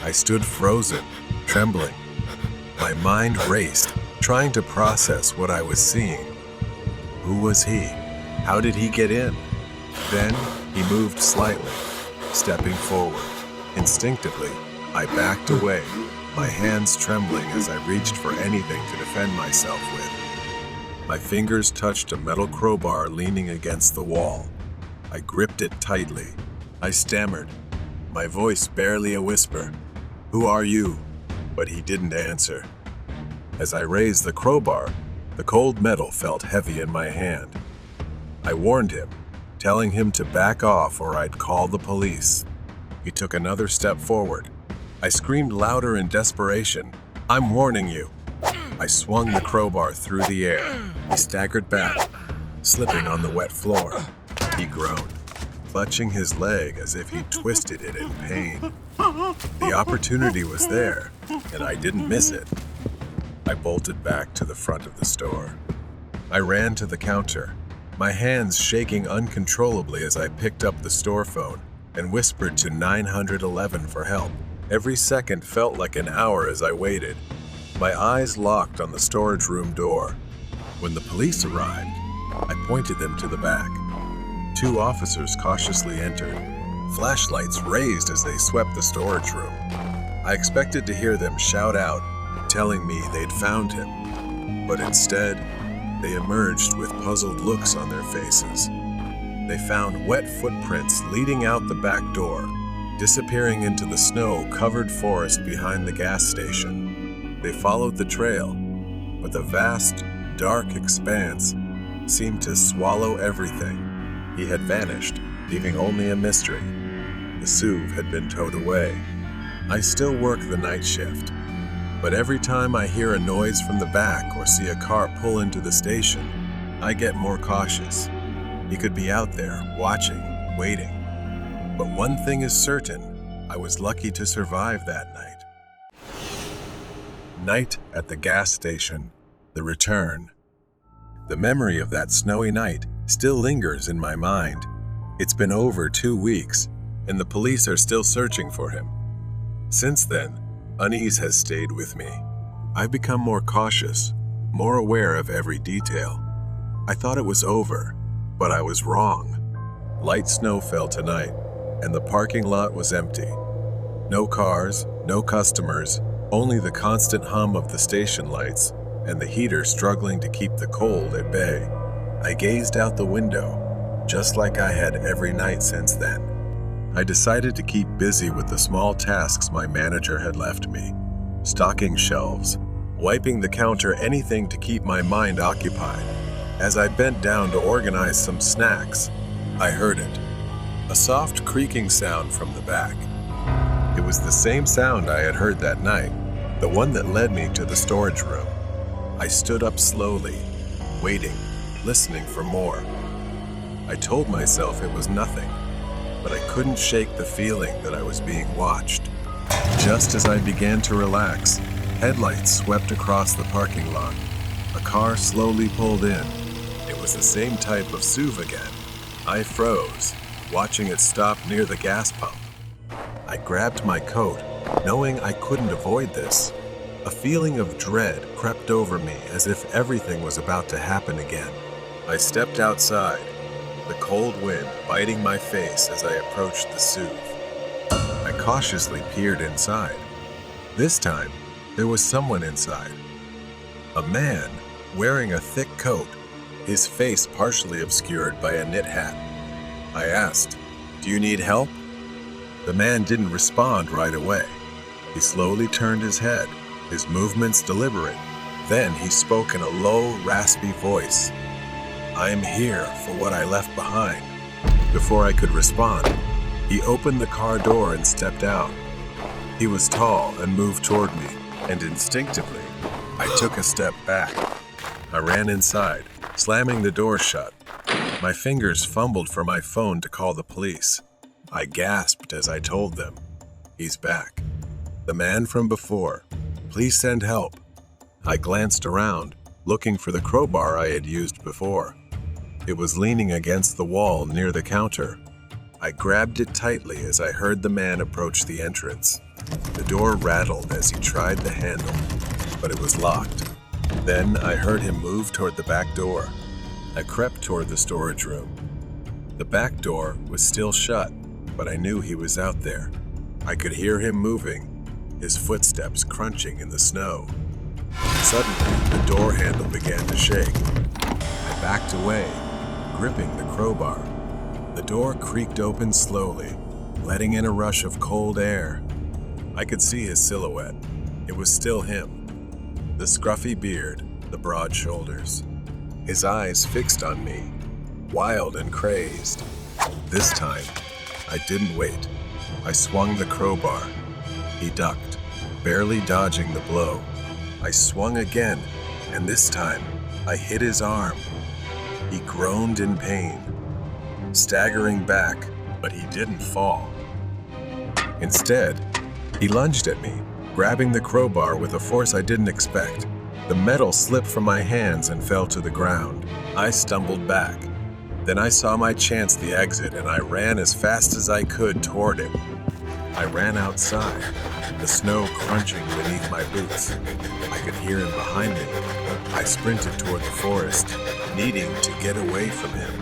A: I stood frozen, trembling. My mind raced, trying to process what I was seeing. Who was he? How did he get in? Then he moved slightly, stepping forward. Instinctively, I backed away, my hands trembling as I reached for anything to defend myself with. My fingers touched a metal crowbar leaning against the wall. I gripped it tightly. I stammered, my voice barely a whisper. "Who are you?" But he didn't answer. As I raised the crowbar, the cold metal felt heavy in my hand. I warned him, telling him to back off or I'd call the police. He took another step forward. I screamed louder in desperation, "I'm warning you." I swung the crowbar through the air. He staggered back, slipping on the wet floor. He groaned, clutching his leg as if he twisted it in pain. The opportunity was there, and I didn't miss it. I bolted back to the front of the store. I ran to the counter, my hands shaking uncontrollably as I picked up the store phone and whispered to 911 for help. Every second felt like an hour as I waited, my eyes locked on the storage room door. When the police arrived, I pointed them to the back. 2 officers cautiously entered, flashlights raised as they swept the storage room. I expected to hear them shout out, telling me they'd found him, but instead, they emerged with puzzled looks on their faces. They found wet footprints leading out the back door, disappearing into the snow-covered forest behind the gas station. They followed the trail, but the vast, dark expanse seemed to swallow everything. He had vanished, leaving only a mystery. The SUV had been towed away. I still work the night shift, but every time I hear a noise from the back or see a car pull into the station, I get more cautious. He could be out there, watching, waiting. But one thing is certain, I was lucky to survive that night. Night at the gas station, the return. The memory of that snowy night still lingers in my mind. It's been over 2 weeks, and the police are still searching for him. Since then, unease has stayed with me. I've become more cautious, more aware of every detail. I thought it was over, but I was wrong. Light snow fell tonight, and the parking lot was empty. No cars, no customers, only the constant hum of the station lights and the heater struggling to keep the cold at bay. I gazed out the window, just like I had every night since then. I decided to keep busy with the small tasks my manager had left me. Stocking shelves, wiping the counter, anything to keep my mind occupied. As I bent down to organize some snacks, I heard it. A soft creaking sound from the back. It was the same sound I had heard that night, the one that led me to the storage room. I stood up slowly, waiting, listening for more. I told myself it was nothing, but I couldn't shake the feeling that I was being watched. Just as I began to relax, headlights swept across the parking lot. A car slowly pulled in. It was the same type of SUV again. I froze, watching it stop near the gas pump. I grabbed my coat, knowing I couldn't avoid this. A feeling of dread crept over me as if everything was about to happen again. I stepped outside, the cold wind biting my face as I approached the SUV. I cautiously peered inside. This time, there was someone inside. A man wearing a thick coat, his face partially obscured by a knit hat. I asked, "Do you need help?" The man didn't respond right away. He slowly turned his head, his movements deliberate. Then he spoke in a low, raspy voice. "I am here for what I left behind." Before I could respond, he opened the car door and stepped out. He was tall and moved toward me, and instinctively, I took a step back. I ran inside, slamming the door shut. My fingers fumbled for my phone to call the police. I gasped as I told them, "He's back. The man from before. Please send help." I glanced around, looking for the crowbar I had used before. It was leaning against the wall near the counter. I grabbed it tightly as I heard the man approach the entrance. The door rattled as he tried the handle, but it was locked. Then I heard him move toward the back door. I crept toward the storage room. The back door was still shut, but I knew he was out there. I could hear him moving, his footsteps crunching in the snow. Suddenly, the door handle began to shake. I backed away, gripping the crowbar. The door creaked open slowly, letting in a rush of cold air. I could see his silhouette. It was still him. The scruffy beard, the broad shoulders. His eyes fixed on me, wild and crazed. This time, I didn't wait. I swung the crowbar. He ducked, barely dodging the blow. I swung again, and this time, I hit his arm. He groaned in pain, staggering back, but he didn't fall. Instead, he lunged at me, grabbing the crowbar with a force I didn't expect. The metal slipped from my hands and fell to the ground. I stumbled back. Then I saw my chance the exit, and I ran as fast as I could toward him. I ran outside, the snow crunching beneath my boots. I could hear him behind me. I sprinted toward the forest, needing to get away from him.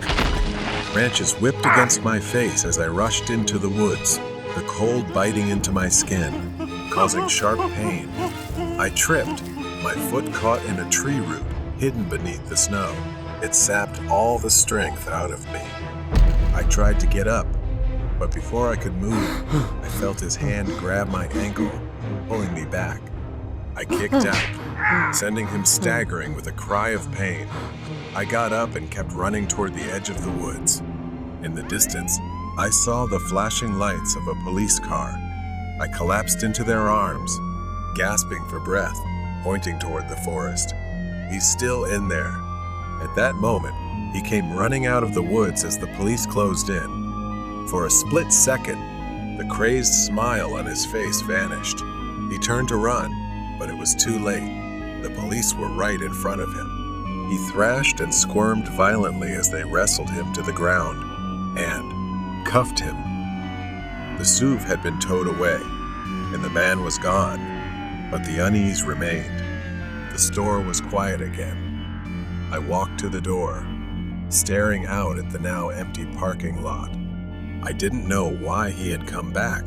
A: Branches whipped against my face as I rushed into the woods, the cold biting into my skin, causing sharp pain. I tripped. My foot caught in a tree root hidden beneath the snow. It sapped all the strength out of me. I tried to get up, but before I could move, I felt his hand grab my ankle, pulling me back. I kicked out, sending him staggering with a cry of pain. I got up and kept running toward the edge of the woods. In the distance, I saw the flashing lights of a police car. I collapsed into their arms, gasping for breath, pointing toward the forest. "He's still in there." At that moment, he came running out of the woods as the police closed in. For a split second, the crazed smile on his face vanished. He turned to run, but it was too late. The police were right in front of him. He thrashed and squirmed violently as they wrestled him to the ground and cuffed him. The SUV had been towed away, and the man was gone, but the unease remained. The store was quiet again. I walked to the door, staring out at the now empty parking lot. I didn't know why he had come back,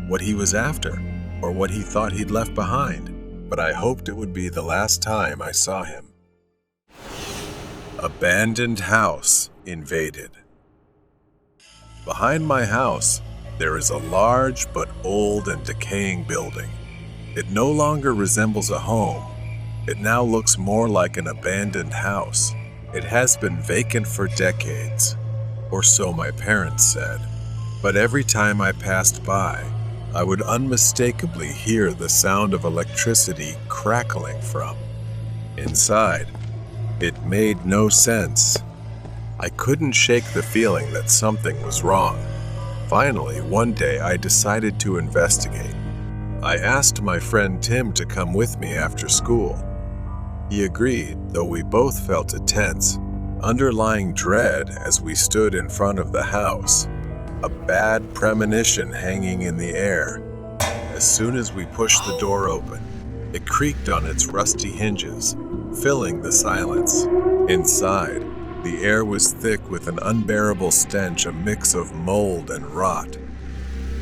A: what he was after, or what he thought he'd left behind, but I hoped it would be the last time I saw him. Abandoned house invaded. Behind my house, there is a large but old and decaying building. It no longer resembles a home. It now looks more like an abandoned house. It has been vacant for decades, or so my parents said. But every time I passed by, I would unmistakably hear the sound of electricity crackling from inside. It made no sense. I couldn't shake the feeling that something was wrong. Finally, one day I decided to investigate. I asked my friend Tim to come with me after school. He agreed, though we both felt a tense, underlying dread as we stood in front of the house, a bad premonition hanging in the air. As soon as we pushed the door open, it creaked on its rusty hinges, filling the silence. Inside, the air was thick with an unbearable stench, a mix of mold and rot.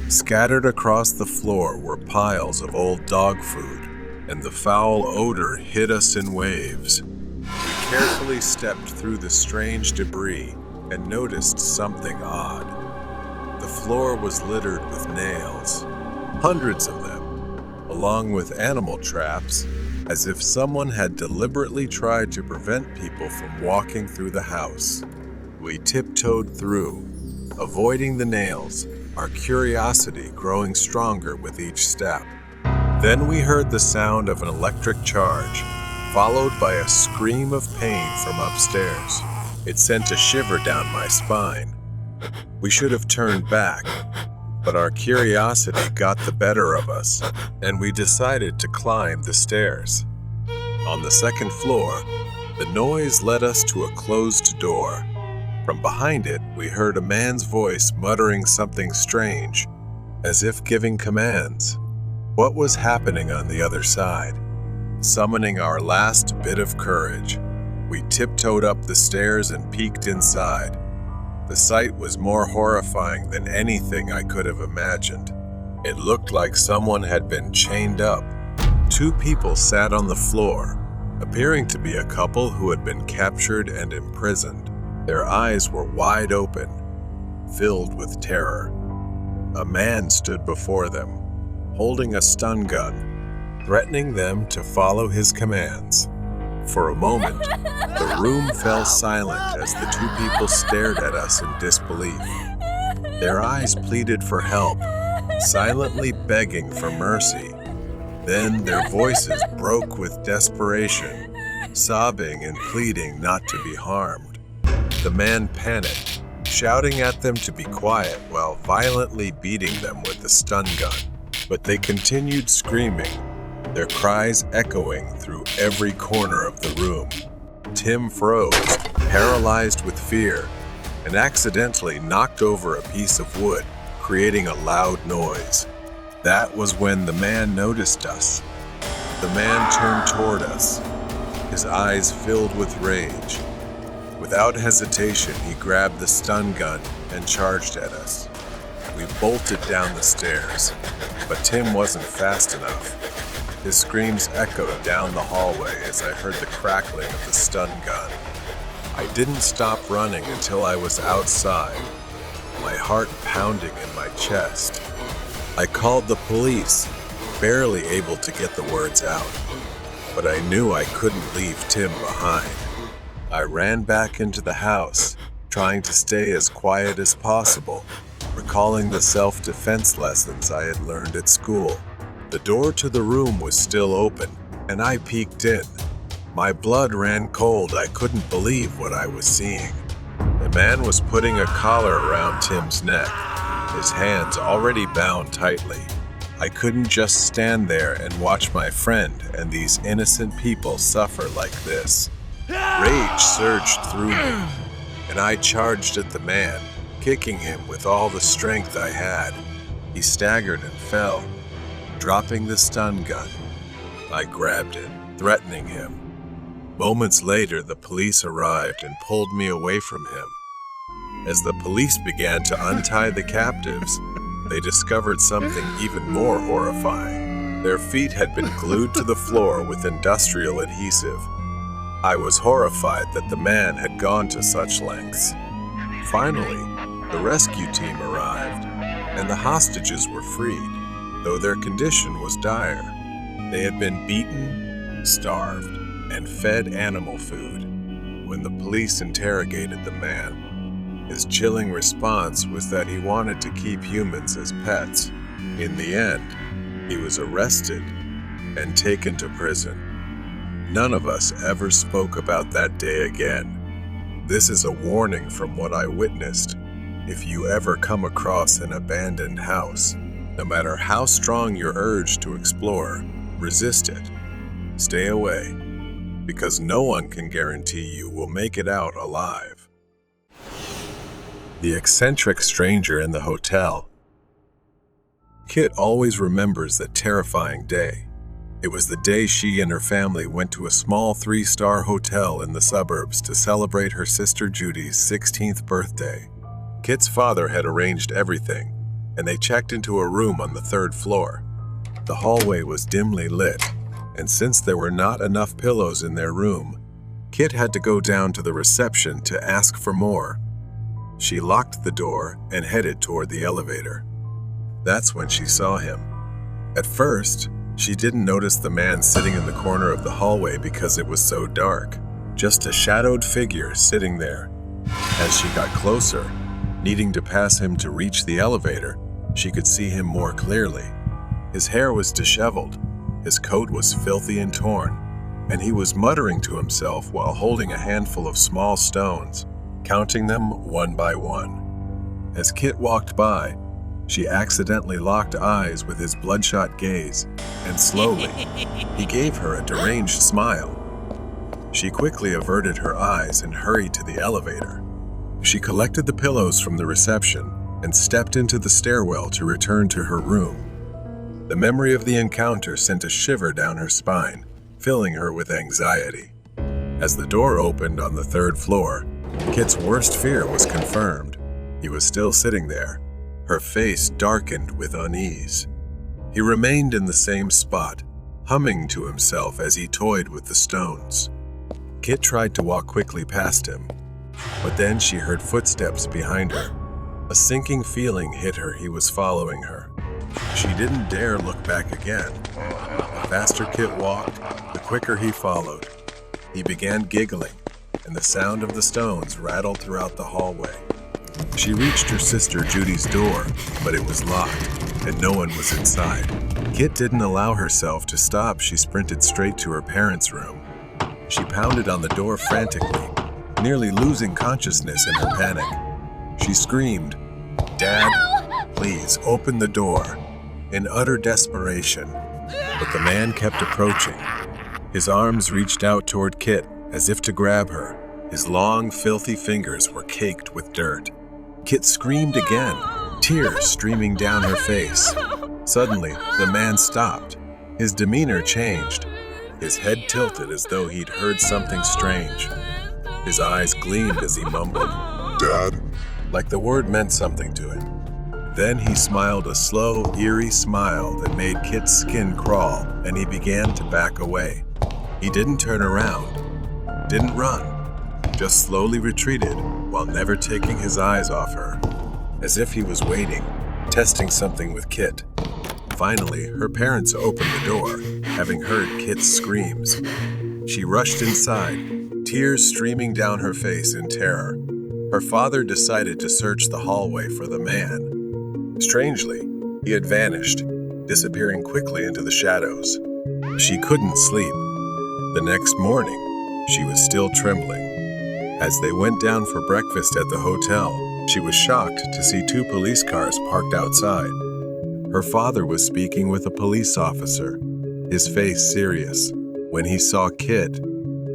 A: Scattered across the floor were piles of old dog food, and the foul odor hit us in waves. We carefully stepped through the strange debris and noticed something odd. The floor was littered with nails, hundreds of them, along with animal traps, as if someone had deliberately tried to prevent people from walking through the house. We tiptoed through, avoiding the nails, our curiosity growing stronger with each step. Then we heard the sound of an electric charge, followed by a scream of pain from upstairs. It sent a shiver down my spine. We should have turned back, but our curiosity got the better of us, and we decided to climb the stairs. On the second floor, the noise led us to a closed door. From behind it, we heard a man's voice muttering something strange, as if giving commands. What was happening on the other side? Summoning our last bit of courage, we tiptoed up the stairs and peeked inside. The sight was more horrifying than anything I could have imagined. It looked like someone had been chained up. Two people sat on the floor, appearing to be a couple who had been captured and imprisoned. Their eyes were wide open, filled with terror. A man stood before them, holding a stun gun, threatening them to follow his commands. For a moment, the room fell silent as the two people stared at us in disbelief. Their eyes pleaded for help, silently begging for mercy. Then their voices broke with desperation, sobbing and pleading not to be harmed. The man panicked, shouting at them to be quiet while violently beating them with the stun gun. But they continued screaming, their cries echoing through every corner of the room. Tim froze, paralyzed with fear, and accidentally knocked over a piece of wood, creating a loud noise. That was when the man noticed us. The man turned toward us, his eyes filled with rage. Without hesitation, he grabbed the stun gun and charged at us. We bolted down the stairs, but Tim wasn't fast enough. His screams echoed down the hallway as I heard the crackling of the stun gun. I didn't stop running until I was outside, my heart pounding in my chest. I called the police, barely able to get the words out, but I knew I couldn't leave Tim behind. I ran back into the house, trying to stay as quiet as possible, recalling the self-defense lessons I had learned at school. The door to the room was still open, and I peeked in. My blood ran cold. I couldn't believe what I was seeing. The man was putting a collar around Tim's neck, his hands already bound tightly. I couldn't just stand there and watch my friend and these innocent people suffer like this. Rage surged through me, and I charged at the man, kicking him with all the strength I had. He staggered and fell, dropping the stun gun. I grabbed it, threatening him. Moments later, the police arrived and pulled me away from him. As the police began to untie the captives, they discovered something even more horrifying. Their feet had been glued to the floor with industrial adhesive. I was horrified that the man had gone to such lengths. Finally, the rescue team arrived, and the hostages were freed, though their condition was dire. They had been beaten, starved, and fed animal food. When the police interrogated the man, his chilling response was that he wanted to keep humans as pets. In the end, he was arrested and taken to prison. None of us ever spoke about that day again. This is a warning from what I witnessed. If you ever come across an abandoned house, no matter how strong your urge to explore, resist it. Stay away, because no one can guarantee you will make it out alive. The eccentric stranger in the hotel. Kit always remembers that terrifying day. It was the day she and her family went to a small 3-star hotel in the suburbs to celebrate her sister Judy's 16th birthday. Kit's father had arranged everything, and they checked into a room on the third floor. The hallway was dimly lit, and since there were not enough pillows in their room, Kit had to go down to the reception to ask for more. She locked the door and headed toward the elevator. That's when she saw him. At first, she didn't notice the man sitting in the corner of the hallway because it was so dark, just a shadowed figure sitting there. As she got closer, needing to pass him to reach the elevator, she could see him more clearly. His hair was disheveled, his coat was filthy and torn, and he was muttering to himself while holding a handful of small stones, counting them one by one. As Kit walked by, she accidentally locked eyes with his bloodshot gaze, and slowly, he gave her a deranged smile. She quickly averted her eyes and hurried to the elevator. She collected the pillows from the reception and stepped into the stairwell to return to her room. The memory of the encounter sent a shiver down her spine, filling her with anxiety. As the door opened on the third floor, Kit's worst fear was confirmed. He was still sitting there, her face darkened with unease. He remained in the same spot, humming to himself as he toyed with the stones. Kit tried to walk quickly past him, but then she heard footsteps behind her. A sinking feeling hit her he was following her. She didn't dare look back again. The faster Kit walked, the quicker he followed. He began giggling, and the sound of the stones rattled throughout the hallway. She reached her sister Judy's door, but it was locked, and no one was inside. Kit didn't allow herself to stop. She sprinted straight to her parents' room. She pounded on the door frantically, nearly losing consciousness in her panic. She screamed, "Dad, please open the door," in utter desperation. But the man kept approaching. His arms reached out toward Kit as if to grab her. His long, filthy fingers were caked with dirt. Kit screamed again, tears streaming down her face. Suddenly, the man stopped. His demeanor changed. His head tilted as though he'd heard something strange. His eyes gleamed as he mumbled, "Dad," like the word meant something to him. Then he smiled a slow, eerie smile that made Kit's skin crawl, and he began to back away. He didn't turn around, didn't run, just slowly retreated while never taking his eyes off her, as if he was waiting, testing something with Kit. Finally, her parents opened the door, having heard Kit's screams. She rushed inside, tears streaming down her face in terror. Her father decided to search the hallway for the man. Strangely, he had vanished, disappearing quickly into the shadows. She couldn't sleep. The next morning, she was still trembling. As they went down for breakfast at the hotel, she was shocked to see 2 police cars parked outside. Her father was speaking with a police officer, his face serious. When he saw Kit,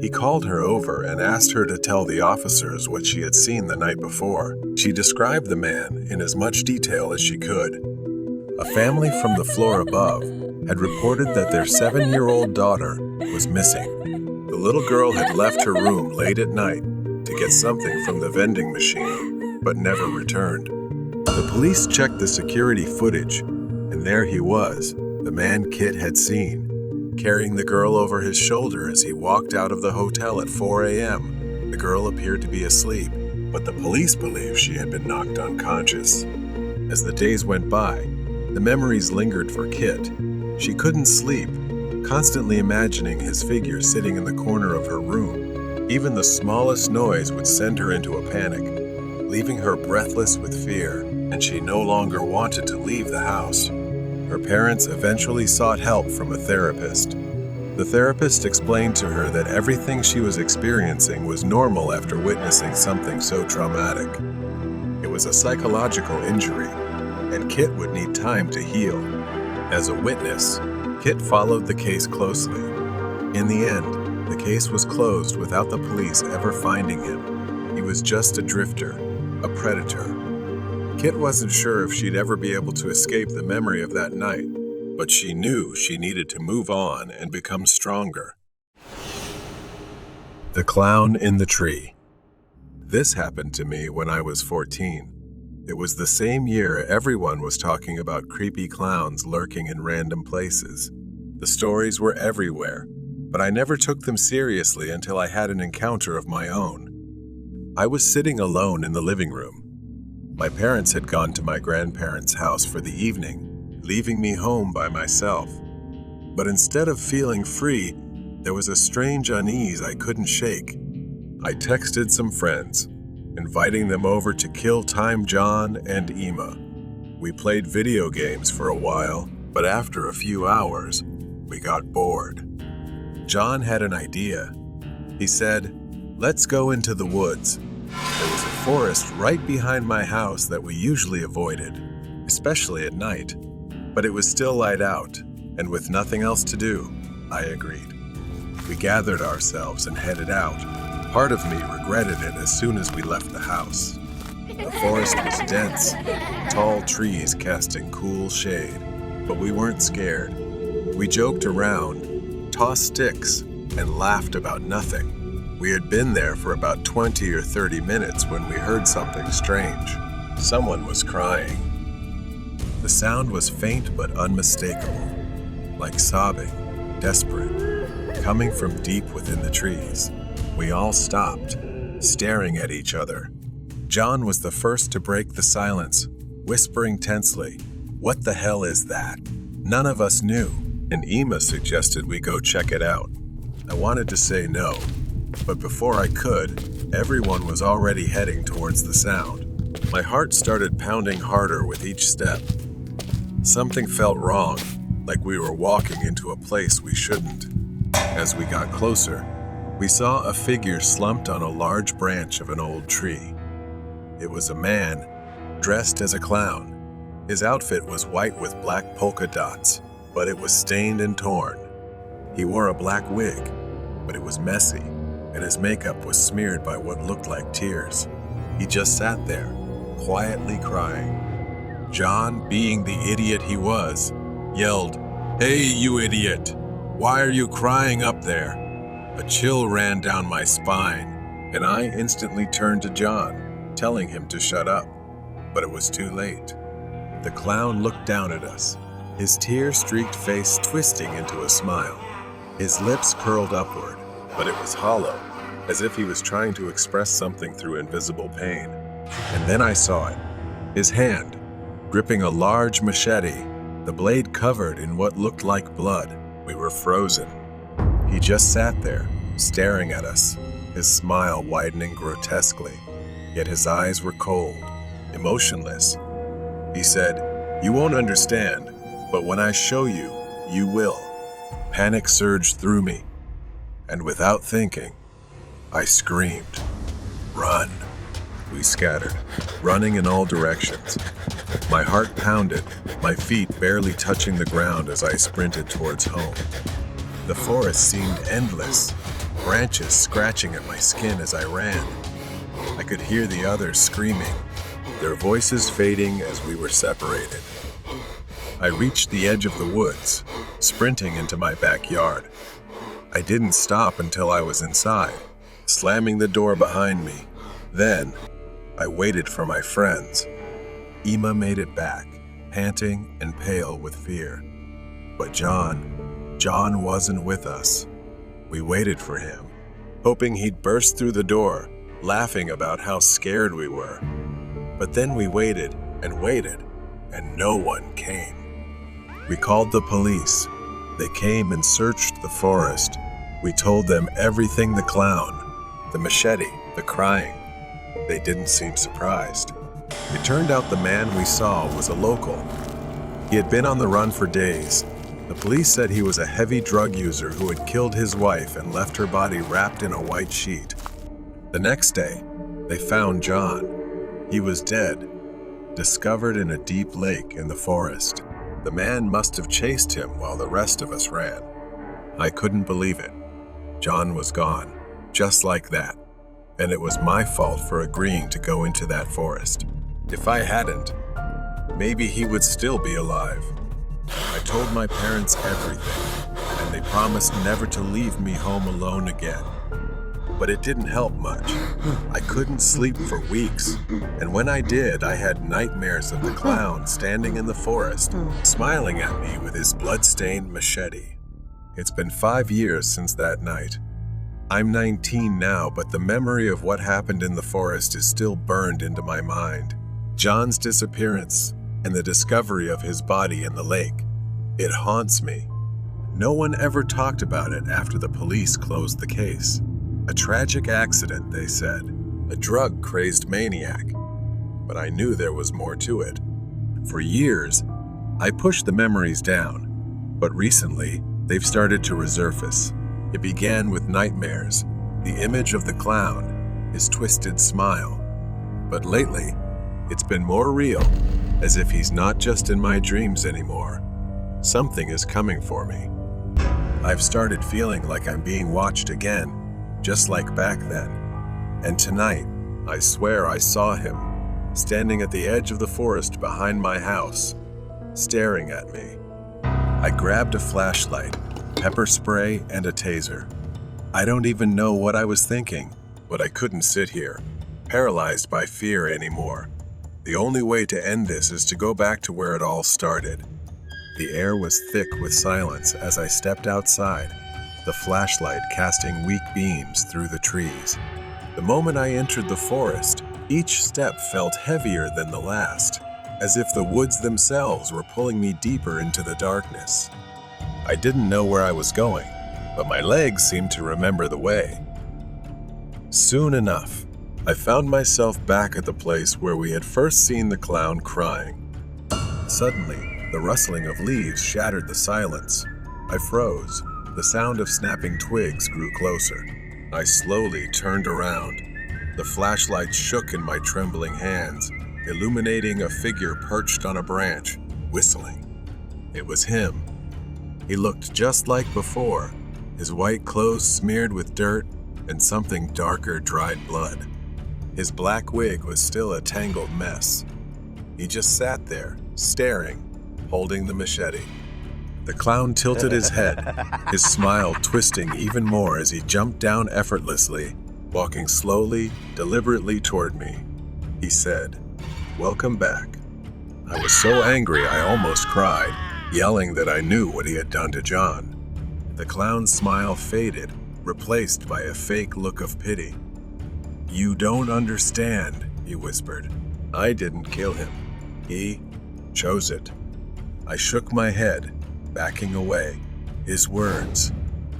A: he called her over and asked her to tell the officers what she had seen the night before. She described the man in as much detail as she could. A family from the floor above had reported that their 7-year-old daughter was missing. The little girl had left her room late at night to get something from the vending machine, but never returned. The police checked the security footage, and there he was, the man Kit had seen, carrying the girl over his shoulder as he walked out of the hotel at 4 a.m. The girl appeared to be asleep, but the police believed she had been knocked unconscious. As the days went by, the memories lingered for Kit. She couldn't sleep, constantly imagining his figure sitting in the corner of her room. Even the smallest noise would send her into a panic, leaving her breathless with fear, and she no longer wanted to leave the house. Her parents eventually sought help from a therapist. The therapist explained to her that everything she was experiencing was normal after witnessing something so traumatic. It was a psychological injury, and Kit would need time to heal. As a witness, Kit followed the case closely. In the end, the case was closed without the police ever finding him. He was just a drifter, a predator. Kit wasn't sure if she'd ever be able to escape the memory of that night, but she knew she needed to move on and become stronger. The clown in the tree. This happened to me when I was 14. It was the same year everyone was talking about creepy clowns lurking in random places. The stories were everywhere, but I never took them seriously until I had an encounter of my own. I was sitting alone in the living room. My parents had gone to my grandparents' house for the evening, leaving me home by myself. But instead of feeling free, there was a strange unease I couldn't shake. I texted some friends, inviting them over to kill time John and Emma. We played video games for a while, but after a few hours, we got bored. John had an idea. He said, "Let's go into the woods." There was a forest right behind my house that we usually avoided, especially at night. But it was still light out, and with nothing else to do, I agreed. We gathered ourselves and headed out. Part of me regretted it as soon as we left the house. The forest was dense, tall trees casting cool shade, but we weren't scared. We joked around, tossed sticks, and laughed about nothing. We had been there for about 20 or 30 minutes when we heard something strange. Someone was crying. The sound was faint but unmistakable, like sobbing, desperate, coming from deep within the trees. We all stopped, staring at each other. John was the first to break the silence, whispering tensely, "What the hell is that?" None of us knew, and Emma suggested we go check it out. I wanted to say no, but before I could, everyone was already heading towards the sound. My heart started pounding harder with each step. Something felt wrong, like we were walking into a place we shouldn't. As we got closer, we saw a figure slumped on a large branch of an old tree. It was a man, dressed as a clown. His outfit was white with black polka dots, but it was stained and torn. He wore a black wig, but it was messy, and his makeup was smeared by what looked like tears. He just sat there, quietly crying. John, being the idiot he was, yelled, "Hey, you idiot! Why are you crying up there?" A chill ran down my spine, and I instantly turned to John, telling him to shut up. But it was too late. The clown looked down at us, his tear-streaked face twisting into a smile. His lips curled upward, but it was hollow, as if he was trying to express something through invisible pain. And then I saw it. His hand, gripping a large machete, the blade covered in what looked like blood. We were frozen. He just sat there, staring at us, his smile widening grotesquely, yet his eyes were cold, emotionless. He said, "You won't understand, but when I show you, you will." Panic surged through me, and without thinking, I screamed, "Run!" We scattered, running in all directions. My heart pounded, my feet barely touching the ground as I sprinted towards home. The forest seemed endless, branches scratching at my skin as I ran. I could hear the others screaming, their voices fading as we were separated. I reached the edge of the woods, sprinting into my backyard. I didn't stop until I was inside, slamming the door behind me. Then, I waited for my friends. Emma made it back, panting and pale with fear. But John wasn't with us. We waited for him, hoping he'd burst through the door, laughing about how scared we were. But then we waited, and no one came. We called the police. They came and searched the forest. We told them everything: the clown, the machete, the crying. They didn't seem surprised. It turned out the man we saw was a local. He had been on the run for days. The police said he was a heavy drug user who had killed his wife and left her body wrapped in a white sheet. The next day, they found John. He was dead, discovered in a deep lake in the forest. The man must have chased him while the rest of us ran. I couldn't believe it. John was gone, just like that. And it was my fault for agreeing to go into that forest. If I hadn't, maybe he would still be alive. I told my parents everything, and they promised never to leave me home alone again. but it didn't help much. I couldn't sleep for weeks, and when I did, I had nightmares of the clown standing in the forest, smiling at me with his blood-stained machete. It's been 5 years since that night. I'm 19 now, but the memory of what happened in the forest is still burned into my mind. John's disappearance and the discovery of his body in the lake. It haunts me. No one ever talked about it after the police closed the case. A tragic accident, they said. A drug-crazed maniac. But I knew there was more to it. For years, I pushed the memories down, but recently, they've started to resurface. It began with nightmares, the image of the clown, his twisted smile. But lately, it's been more real, as if he's not just in my dreams anymore. Something is coming for me. I've started feeling like I'm being watched again, just like back then. And tonight, I swear I saw him, standing at the edge of the forest behind my house, staring at me. I grabbed a flashlight, pepper spray, and a taser. I don't even know what I was thinking, but I couldn't sit here, paralyzed by fear anymore. The only way to end this is to go back to where it all started. The air was thick with silence as I stepped outside, the flashlight casting weak beams through the trees. The moment I entered the forest, each step felt heavier than the last, as if the woods themselves were pulling me deeper into the darkness. I didn't know where I was going, but my legs seemed to remember the way. Soon enough, I found myself back at the place where we had first seen the clown crying. Suddenly, the rustling of leaves shattered the silence. I froze. The sound of snapping twigs grew closer. I slowly turned around. The flashlight shook in my trembling hands, illuminating a figure perched on a branch, whistling. It was him. He looked just like before, his white clothes smeared with dirt and something darker dried blood. His black wig was still a tangled mess. He just sat there, staring, holding the machete. The clown tilted his head, his smile twisting even more as he jumped down effortlessly, walking slowly, deliberately toward me. He said, "Welcome back." I was so angry I almost cried, yelling that I knew what he had done to John. The clown's smile faded, replaced by a fake look of pity. "You don't understand," he whispered. "I didn't kill him. He chose it." I shook my head, backing away. His words.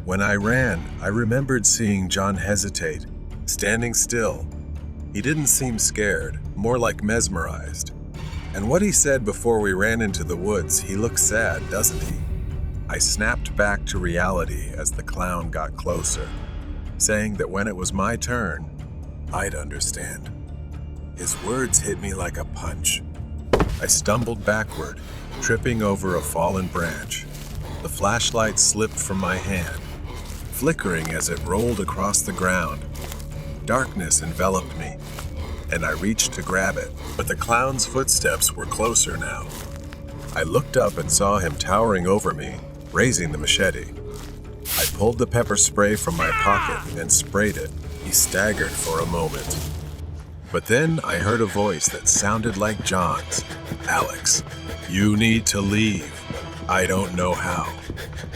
A: When I ran, I remembered seeing John hesitate, standing still. He didn't seem scared, more like mesmerized. And what he said before we ran into the woods, he looked sad, doesn't he? I snapped back to reality as the clown got closer, saying that when it was my turn, I'd understand. His words hit me like a punch. I stumbled backward, tripping over a fallen branch. The flashlight slipped from my hand, flickering as it rolled across the ground. Darkness enveloped me, and I reached to grab it, but the clown's footsteps were closer now. I looked up and saw him towering over me, raising the machete. I pulled the pepper spray from my pocket and sprayed it. He staggered for a moment. But then I heard a voice that sounded like John's. "Alex, you need to leave." I don't know how.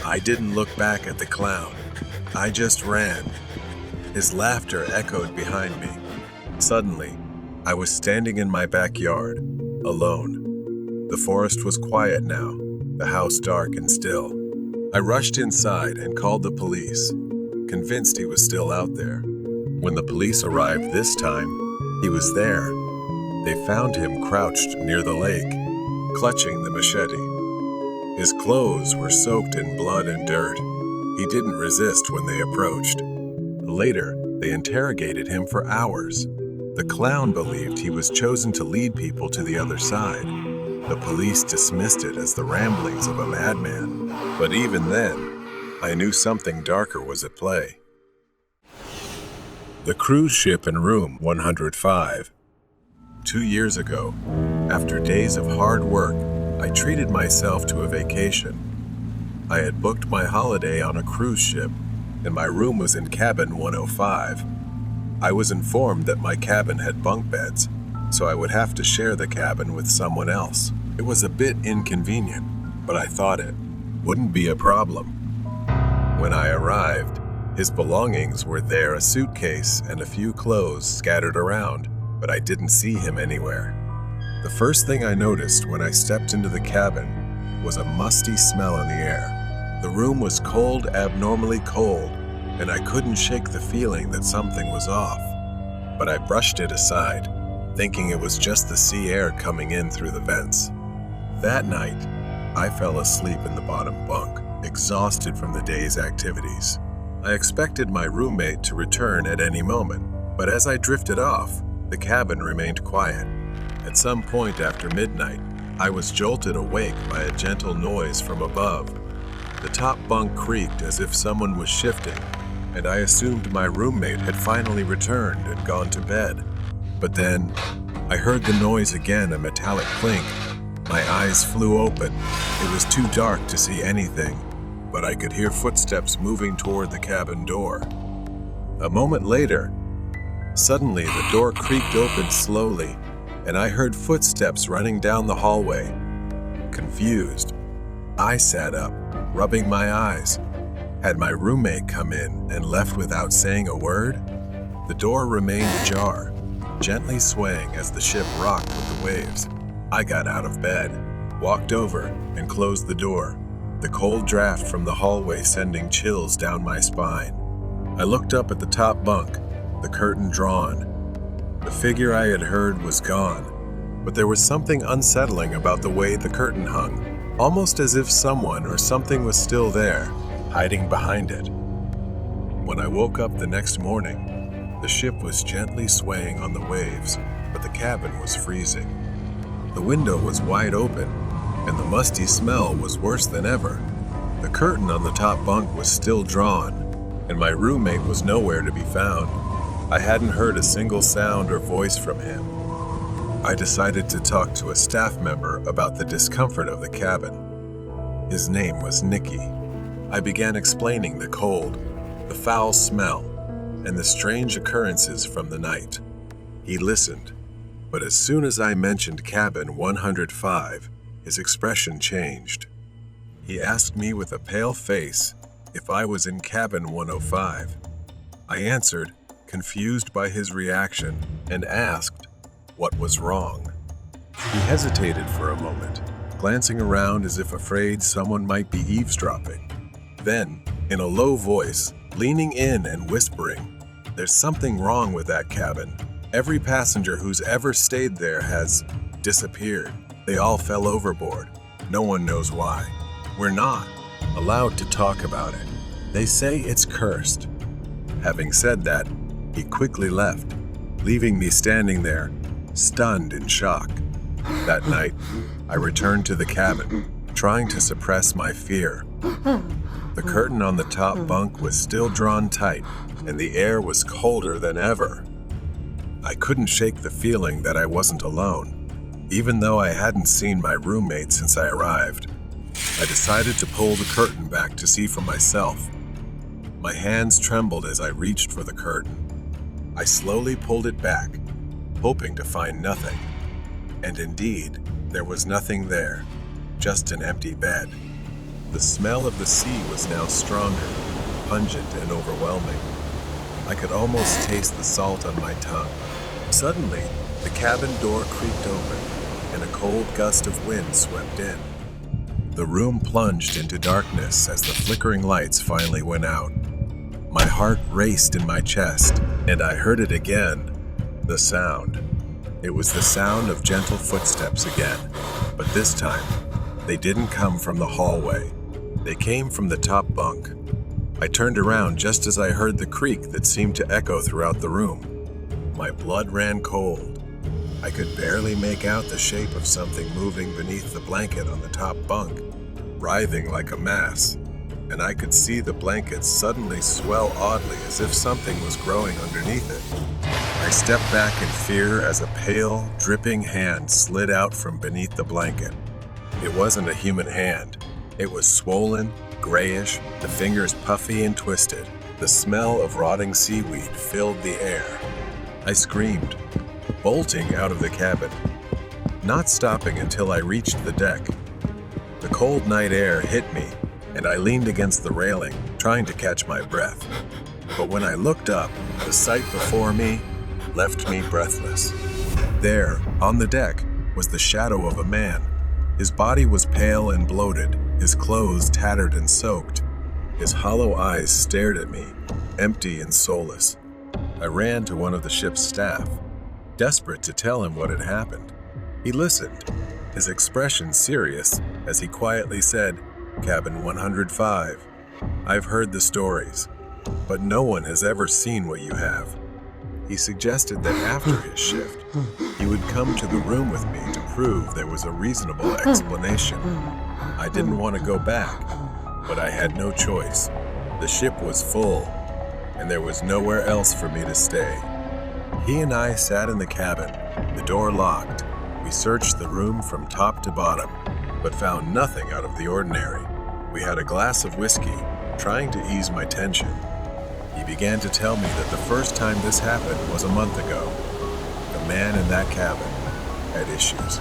A: I didn't look back at the clown. I just ran. His laughter echoed behind me. Suddenly, I was standing in my backyard, alone. The forest was quiet now, the house dark and still. I rushed inside and called the police, convinced he was still out there. When the police arrived this time, he was there. They found him crouched near the lake, clutching the machete. His clothes were soaked in blood and dirt. He didn't resist when they approached. Later, they interrogated him for hours. The clown believed he was chosen to lead people to the other side. The police dismissed it as the ramblings of a madman. But even then, I knew something darker was at play. The cruise ship in room 105. 2 years ago, after days of hard work, I treated myself to a vacation. I had booked my holiday on a cruise ship, and my room was in cabin 105. I was informed that my cabin had bunk beds, so I would have to share the cabin with someone else. It was a bit inconvenient, but I thought it wouldn't be a problem. When I arrived, his belongings were there, a suitcase and a few clothes scattered around, but I didn't see him anywhere. The first thing I noticed when I stepped into the cabin was a musty smell in the air. The room was cold, abnormally cold, and I couldn't shake the feeling that something was off. But I brushed it aside, thinking it was just the sea air coming in through the vents. That night, I fell asleep in the bottom bunk, exhausted from the day's activities. I expected my roommate to return at any moment, but as I drifted off, the cabin remained quiet. At some point after midnight, I was jolted awake by a gentle noise from above. The top bunk creaked as if someone was shifting, and I assumed my roommate had finally returned and gone to bed. But then, I heard the noise again, a metallic clink. My eyes flew open. It was too dark to see anything, but I could hear footsteps moving toward the cabin door. A moment later, suddenly the door creaked open slowly, and I heard footsteps running down the hallway. Confused, I sat up, rubbing my eyes. Had my roommate come in and left without saying a word? The door remained ajar, gently swaying as the ship rocked with the waves. I got out of bed, walked over, and closed the door, the cold draft from the hallway sending chills down my spine. I looked up at the top bunk, the curtain drawn. The figure I had heard was gone, but there was something unsettling about the way the curtain hung, almost as if someone or something was still there, hiding behind it. When I woke up the next morning, the ship was gently swaying on the waves, but the cabin was freezing. The window was wide open, and the musty smell was worse than ever. The curtain on the top bunk was still drawn, and my roommate was nowhere to be found. I hadn't heard a single sound or voice from him. I decided to talk to a staff member about the discomfort of the cabin. His name was Nicky. I began explaining the cold, the foul smell, and the strange occurrences from the night. He listened, but as soon as I mentioned cabin 105, his expression changed. He asked me with a pale face if I was in cabin 105. I answered, confused by his reaction, and asked what was wrong. He hesitated for a moment, glancing around as if afraid someone might be eavesdropping. Then, in a low voice, leaning in and whispering, "There's something wrong with that cabin. Every passenger who's ever stayed there has disappeared. They all fell overboard. No one knows why. We're not allowed to talk about it. They say it's cursed." Having said that, he quickly left, leaving me standing there, stunned in shock. That night, I returned to the cabin, trying to suppress my fear. The curtain on the top bunk was still drawn tight, and the air was colder than ever. I couldn't shake the feeling that I wasn't alone, even though I hadn't seen my roommate since I arrived. I decided to pull the curtain back to see for myself. My hands trembled as I reached for the curtain. I slowly pulled it back, hoping to find nothing. And indeed, there was nothing there, just an empty bed. The smell of the sea was now stronger, pungent and overwhelming. I could almost taste the salt on my tongue. Suddenly, the cabin door creaked open, and a cold gust of wind swept in. The room plunged into darkness as the flickering lights finally went out. My heart raced in my chest, and I heard it again, the sound. It was the sound of gentle footsteps again, but this time, they didn't come from the hallway. They came from the top bunk. I turned around just as I heard the creak that seemed to echo throughout the room. My blood ran cold. I could barely make out the shape of something moving beneath the blanket on the top bunk, writhing like a mass, and I could see the blanket suddenly swell oddly as if something was growing underneath it. I stepped back in fear as a pale, dripping hand slid out from beneath the blanket. It wasn't a human hand. It was swollen, grayish, the fingers puffy and twisted. The smell of rotting seaweed filled the air. I screamed, bolting out of the cabin, not stopping until I reached the deck. The cold night air hit me, and I leaned against the railing, trying to catch my breath. But when I looked up, the sight before me left me breathless. There, on the deck, was the shadow of a man. His body was pale and bloated, his clothes tattered and soaked. His hollow eyes stared at me, empty and soulless. I ran to one of the ship's staff, desperate to tell him what had happened. He listened, his expression serious, as he quietly said, "Cabin 105. I've heard the stories, but no one has ever seen what you have." He suggested that after his shift, he would come to the room with me to prove there was a reasonable explanation. I didn't want to go back, but I had no choice. The ship was full, and there was nowhere else for me to stay. He and I sat in the cabin, the door locked. We searched the room from top to bottom, but found nothing out of the ordinary. We had a glass of whiskey, trying to ease my tension. He began to tell me that the first time this happened was a month ago. The man in that cabin had issues.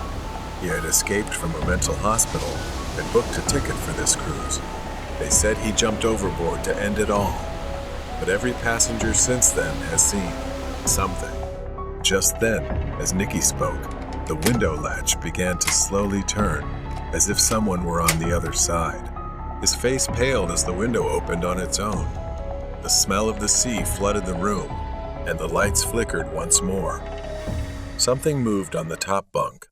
A: He had escaped from a mental hospital and booked a ticket for this cruise. They said he jumped overboard to end it all. But every passenger since then has seen something. Just then, as Nikki spoke, the window latch began to slowly turn, as if someone were on the other side. His face paled as the window opened on its own. The smell of the sea flooded the room, and the lights flickered once more. Something moved on the top bunk.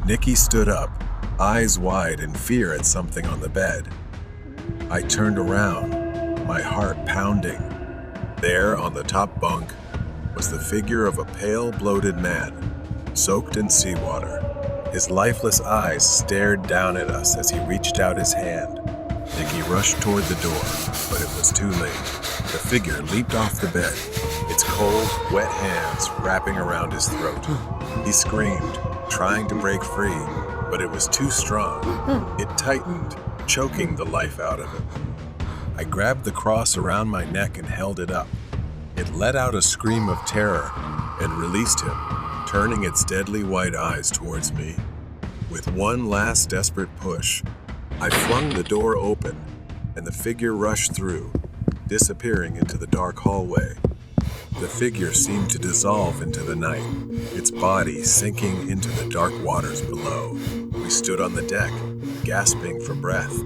A: Nikki stood up, eyes wide in fear at something on the bed. I turned around, my heart pounding. There, on the top bunk, was the figure of a pale, bloated man, soaked in seawater. His lifeless eyes stared down at us as he reached out his hand. Nikki rushed toward the door, but it was too late. The figure leaped off the bed, its cold, wet hands wrapping around his throat. He screamed, trying to break free, but it was too strong. It tightened, choking the life out of him. I grabbed the cross around my neck and held it up. It let out a scream of terror and released him, turning its deadly white eyes towards me. With one last desperate push, I flung the door open, and the figure rushed through, disappearing into the dark hallway. The figure seemed to dissolve into the night, its body sinking into the dark waters below. We stood on the deck, gasping for breath,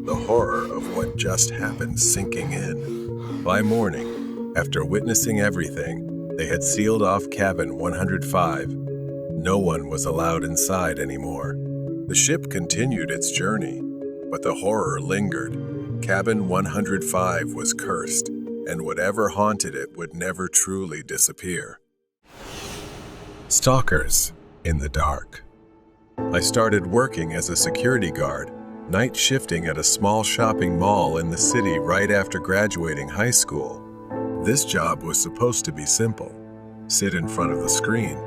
A: the horror of what just happened sinking in. By morning, after witnessing everything, they had sealed off cabin 105. No one was allowed inside anymore. The ship continued its journey, but the horror lingered. Cabin 105 was cursed, and whatever haunted it would never truly disappear. Stalkers in the dark. I started working as a security guard, night shifting at a small shopping mall in the city right after graduating high school. This job was supposed to be simple. Sit in front of the screen,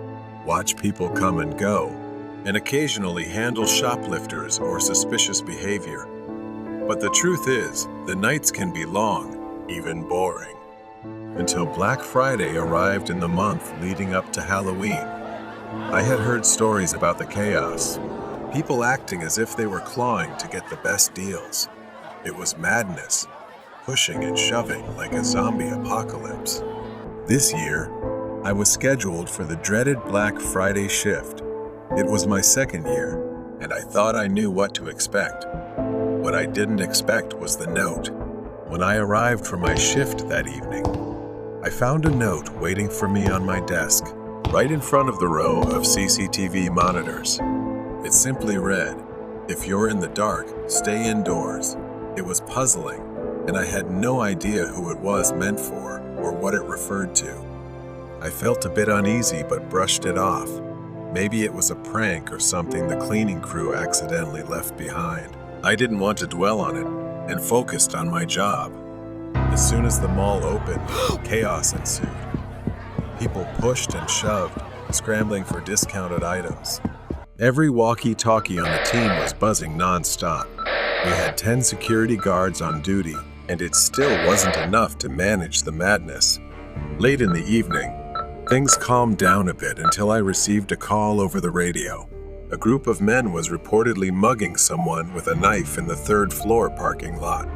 A: watch people come and go, and occasionally handle shoplifters or suspicious behavior. But the truth is, the nights can be long, even boring. Until Black Friday arrived in the month leading up to Halloween. I had heard stories about the chaos, people acting as if they were clawing to get the best deals. It was madness, pushing and shoving like a zombie apocalypse. This year, I was scheduled for the dreaded Black Friday shift. It was my second year, and I thought I knew what to expect. What I didn't expect was the note. When I arrived for my shift that evening, I found a note waiting for me on my desk, right in front of the row of CCTV monitors. It simply read, "If you're in the dark, stay indoors." It was puzzling, and I had no idea who it was meant for or what it referred to. I felt a bit uneasy but brushed it off. Maybe it was a prank or something the cleaning crew accidentally left behind. I didn't want to dwell on it and focused on my job. As soon as the mall opened, chaos ensued. People pushed and shoved, scrambling for discounted items. Every walkie-talkie on the team was buzzing non-stop. We had 10 security guards on duty, And it still wasn't enough to manage the madness. Late in the evening, things calmed down a bit until I received a call over the radio. A group of men was reportedly mugging someone with a knife in the third-floor parking lot.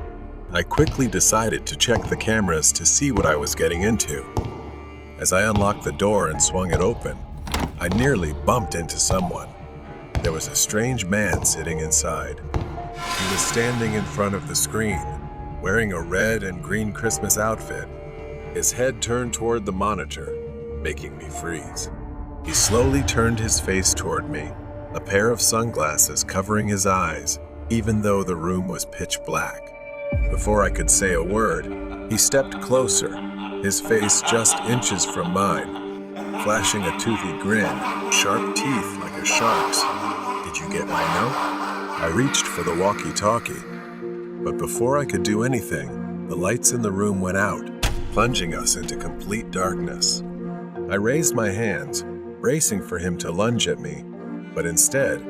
A: I quickly decided to check the cameras to see what I was getting into. As I unlocked the door and swung it open, I nearly bumped into someone. There was a strange man sitting inside. He was standing in front of the screen, wearing a red and green Christmas outfit, his head turned toward the monitor, making me freeze. He slowly turned his face toward me, a pair of sunglasses covering his eyes, even though the room was pitch black. Before I could say a word, he stepped closer, his face just inches from mine, flashing a toothy grin, sharp teeth like a shark's. "Did you get my note?" I reached for the walkie-talkie, but before I could do anything, the lights in the room went out, plunging us into complete darkness. I raised my hands, bracing for him to lunge at me, but instead,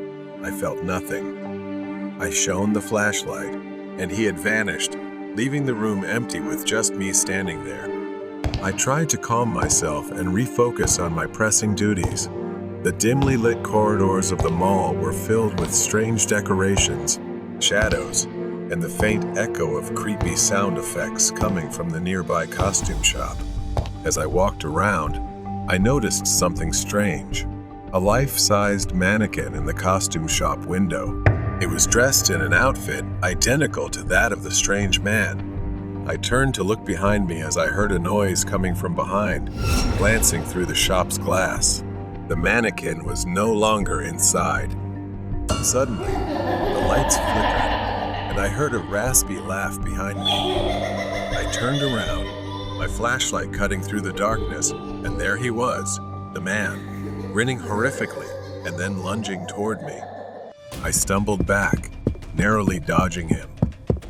A: I felt nothing. I shone the flashlight, and he had vanished, leaving the room empty with just me standing there. I tried to calm myself and refocus on my pressing duties. The dimly lit corridors of the mall were filled with strange decorations, shadows, and the faint echo of creepy sound effects coming from the nearby costume shop. As I walked around, I noticed something strange. A life-sized mannequin in the costume shop window. It was dressed in an outfit identical to that of the strange man. I turned to look behind me as I heard a noise coming from behind, glancing through the shop's glass. The mannequin was no longer inside. Suddenly, the lights flickered, and I heard a raspy laugh behind me. I turned around, my flashlight cutting through the darkness, and there he was, the man, grinning horrifically and then lunging toward me. I stumbled back, narrowly dodging him.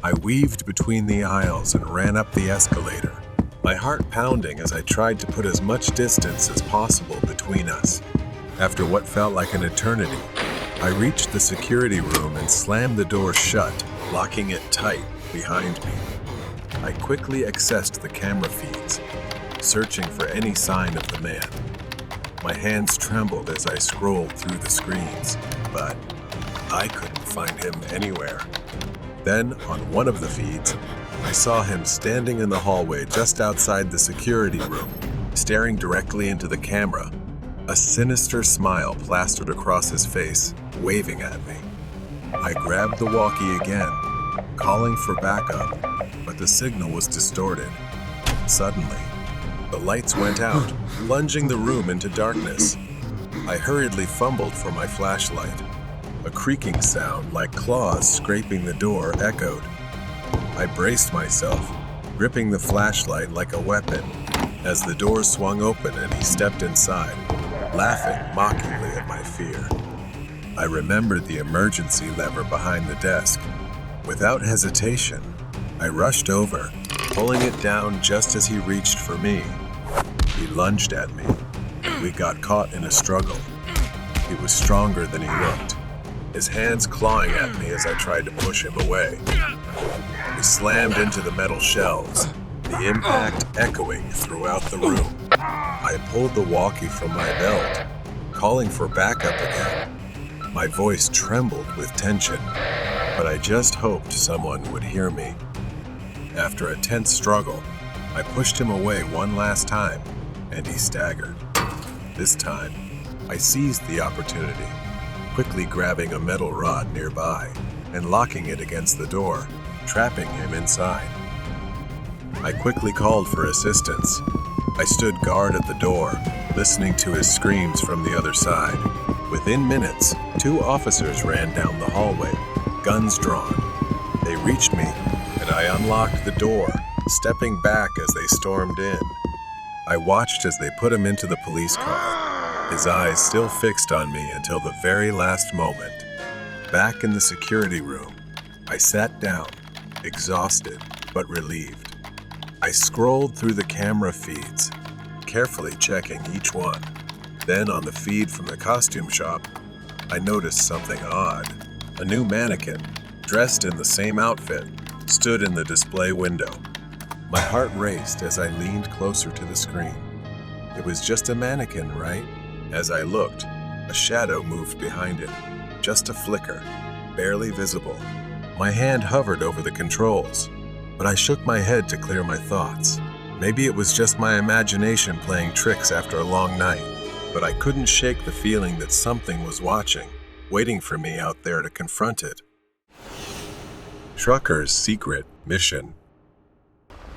A: I weaved between the aisles and ran up the escalator, my heart pounding as I tried to put as much distance as possible between us. After what felt like an eternity, I reached the security room and slammed the door shut, locking it tight behind me. I quickly accessed the camera feeds, searching for any sign of the man. My hands trembled as I scrolled through the screens, but I couldn't find him anywhere. Then, on one of the feeds, I saw him standing in the hallway just outside the security room, staring directly into the camera. A sinister smile plastered across his face, waving at me. I grabbed the walkie again, calling for backup, but the signal was distorted. Suddenly, the lights went out, plunging the room into darkness. I hurriedly fumbled for my flashlight. A creaking sound like claws scraping the door echoed. I braced myself, gripping the flashlight like a weapon, as the door swung open and he stepped inside, laughing mockingly at my fear. I remembered the emergency lever behind the desk. Without hesitation, I rushed over, pulling it down just as he reached for me. He lunged at me. We got caught in a struggle. He was stronger than he looked, his hands clawing at me as I tried to push him away. We slammed into the metal shelves, the impact echoing throughout the room. I pulled the walkie from my belt, calling for backup again. My voice trembled with tension, but I just hoped someone would hear me. After a tense struggle, I pushed him away one last time, and he staggered. This time, I seized the opportunity, quickly grabbing a metal rod nearby and locking it against the door, trapping him inside. I quickly called for assistance. I stood guard at the door, listening to his screams from the other side. Within minutes, 2 officers ran down the hallway, guns drawn. They reached me, and I unlocked the door, stepping back as they stormed in. I watched as they put him into the police car, his eyes still fixed on me until the very last moment. Back in the security room, I sat down, exhausted but relieved. I scrolled through the camera feeds, carefully checking each one. Then on the feed from the costume shop, I noticed something odd. A new mannequin, dressed in the same outfit, stood in the display window. My heart raced as I leaned closer to the screen. It was just a mannequin, right? As I looked, a shadow moved behind it, just a flicker, barely visible. My hand hovered over the controls, but I shook my head to clear my thoughts. Maybe it was just my imagination playing tricks after a long night, but I couldn't shake the feeling that something was watching, waiting for me out there to confront it. Trucker's secret mission.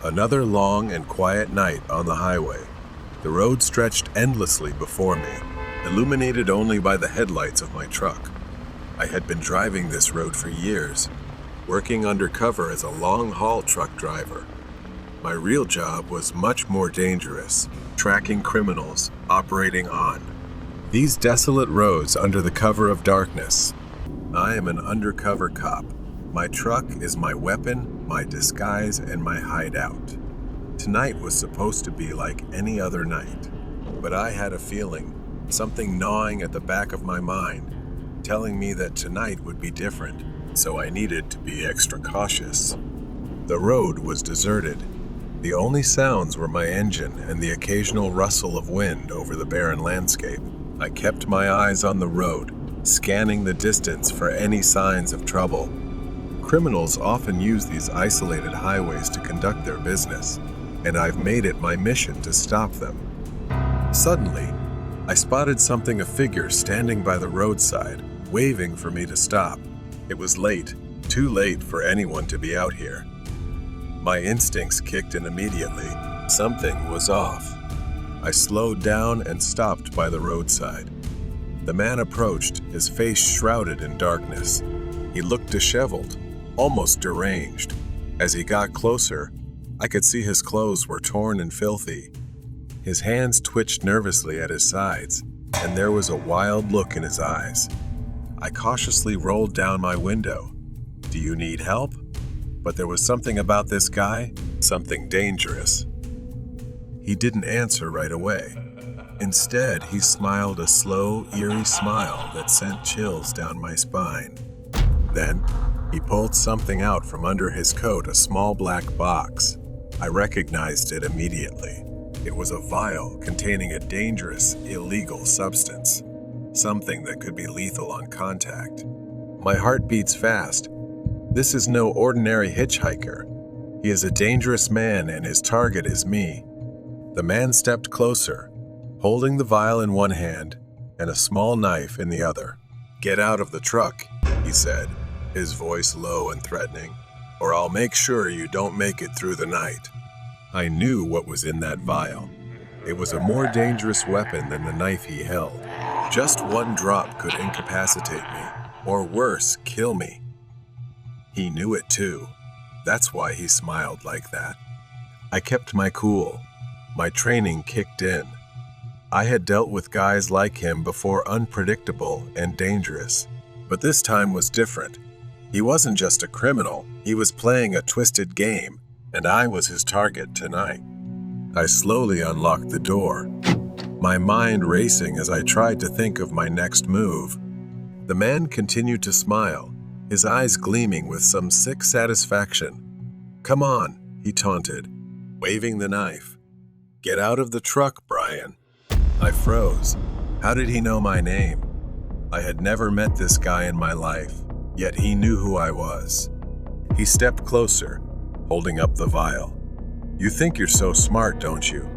A: Another long and quiet night on the highway. The road stretched endlessly before me, illuminated only by the headlights of my truck. I had been driving this road for years, working undercover as a long-haul truck driver. My real job was much more dangerous, tracking criminals, operating on these desolate roads under the cover of darkness. I am an undercover cop. My truck is my weapon, my disguise, and my hideout. Tonight was supposed to be like any other night, but I had a feeling, something gnawing at the back of my mind, telling me that tonight would be different, so I needed to be extra cautious. The road was deserted. The only sounds were my engine and the occasional rustle of wind over the barren landscape. I kept my eyes on the road, scanning the distance for any signs of trouble. Criminals often use these isolated highways to conduct their business, and I've made it my mission to stop them. Suddenly, I spotted a figure standing by the roadside, waving for me to stop. It was late, too late for anyone to be out here. My instincts kicked in immediately. Something was off. I slowed down and stopped by the roadside. The man approached, his face shrouded in darkness. He looked disheveled, almost deranged. As he got closer, I could see his clothes were torn and filthy. His hands twitched nervously at his sides, and there was a wild look in his eyes. I cautiously rolled down my window. "Do you need help?" But there was something about this guy, something dangerous. He didn't answer right away. Instead, he smiled a slow, eerie smile that sent chills down my spine. Then, he pulled something out from under his coat, a small black box. I recognized it immediately. It was a vial containing a dangerous, illegal substance, something that could be lethal on contact. My heart beats fast. This is no ordinary hitchhiker. He is a dangerous man, and his target is me. The man stepped closer, holding the vial in one hand and a small knife in the other. "Get out of the truck," he said, his voice low and threatening, "or I'll make sure you don't make it through the night." I knew what was in that vial. It was a more dangerous weapon than the knife he held. Just one drop could incapacitate me, or worse, kill me. He knew it too. That's why he smiled like that. I kept my cool. My training kicked in. I had dealt with guys like him before, unpredictable and dangerous. But this time was different. He wasn't just a criminal, he was playing a twisted game, and I was his target tonight. I slowly unlocked the door, my mind racing as I tried to think of my next move. The man continued to smile, his eyes gleaming with some sick satisfaction. "Come on," he taunted, waving the knife. "Get out of the truck, Brian." I froze. How did he know my name? I had never met this guy in my life, yet he knew who I was. He stepped closer, holding up the vial. "You think you're so smart, don't you?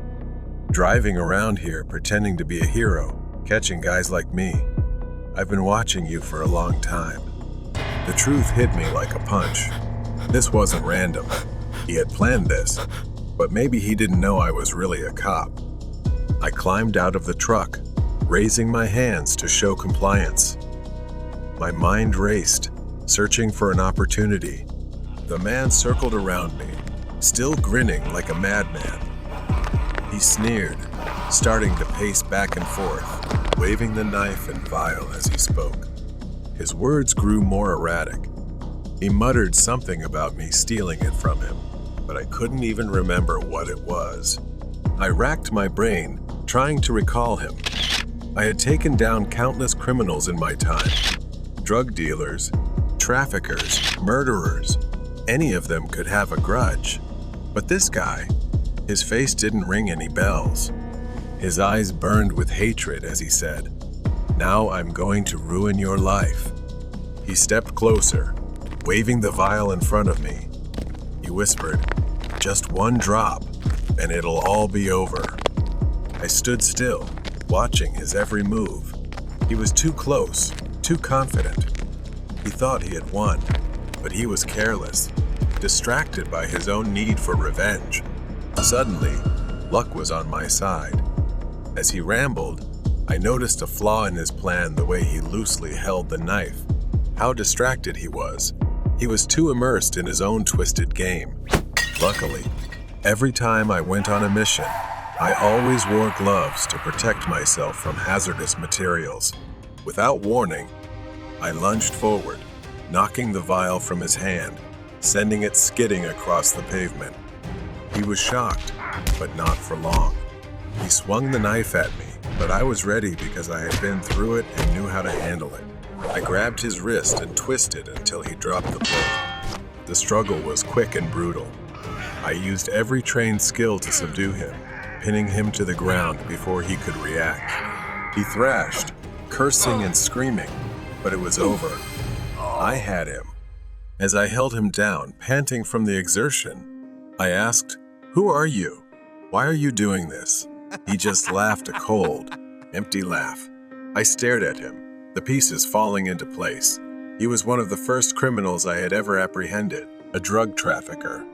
A: Driving around here pretending to be a hero, catching guys like me. I've been watching you for a long time." The truth hit me like a punch. This wasn't random. He had planned this, but maybe he didn't know I was really a cop. I climbed out of the truck, raising my hands to show compliance. My mind raced, searching for an opportunity. The man circled around me, still grinning like a madman. He sneered, starting to pace back and forth, waving the knife and vial as he spoke. His words grew more erratic. He muttered something about me stealing it from him, but I couldn't even remember what it was. I racked my brain, trying to recall him. I had taken down countless criminals in my time. Drug dealers, traffickers, murderers. Any of them could have a grudge. But this guy, his face didn't ring any bells. His eyes burned with hatred as he said, "Now I'm going to ruin your life." He stepped closer, waving the vial in front of me. He whispered, "Just one drop, and it'll all be over." I stood still, watching his every move. He was too close, too confident. He thought he had won, but he was careless, distracted by his own need for revenge. Suddenly, luck was on my side. As he rambled, I noticed a flaw in his plan, the way he loosely held the knife. How distracted he was. He was too immersed in his own twisted game. Luckily, every time I went on a mission, I always wore gloves to protect myself from hazardous materials. Without warning, I lunged forward, knocking the vial from his hand, sending it skidding across the pavement. He was shocked, but not for long. He swung the knife at me, but I was ready because I had been through it and knew how to handle it. I grabbed his wrist and twisted until he dropped the blade. The struggle was quick and brutal. I used every trained skill to subdue him, pinning him to the ground before he could react. He thrashed, cursing and screaming, but it was over. I had him. As I held him down, panting from the exertion, I asked, "Who are you? Why are you doing this?" He just laughed a cold, empty laugh. I stared at him, the pieces falling into place. He was one of the first criminals I had ever apprehended, a drug trafficker.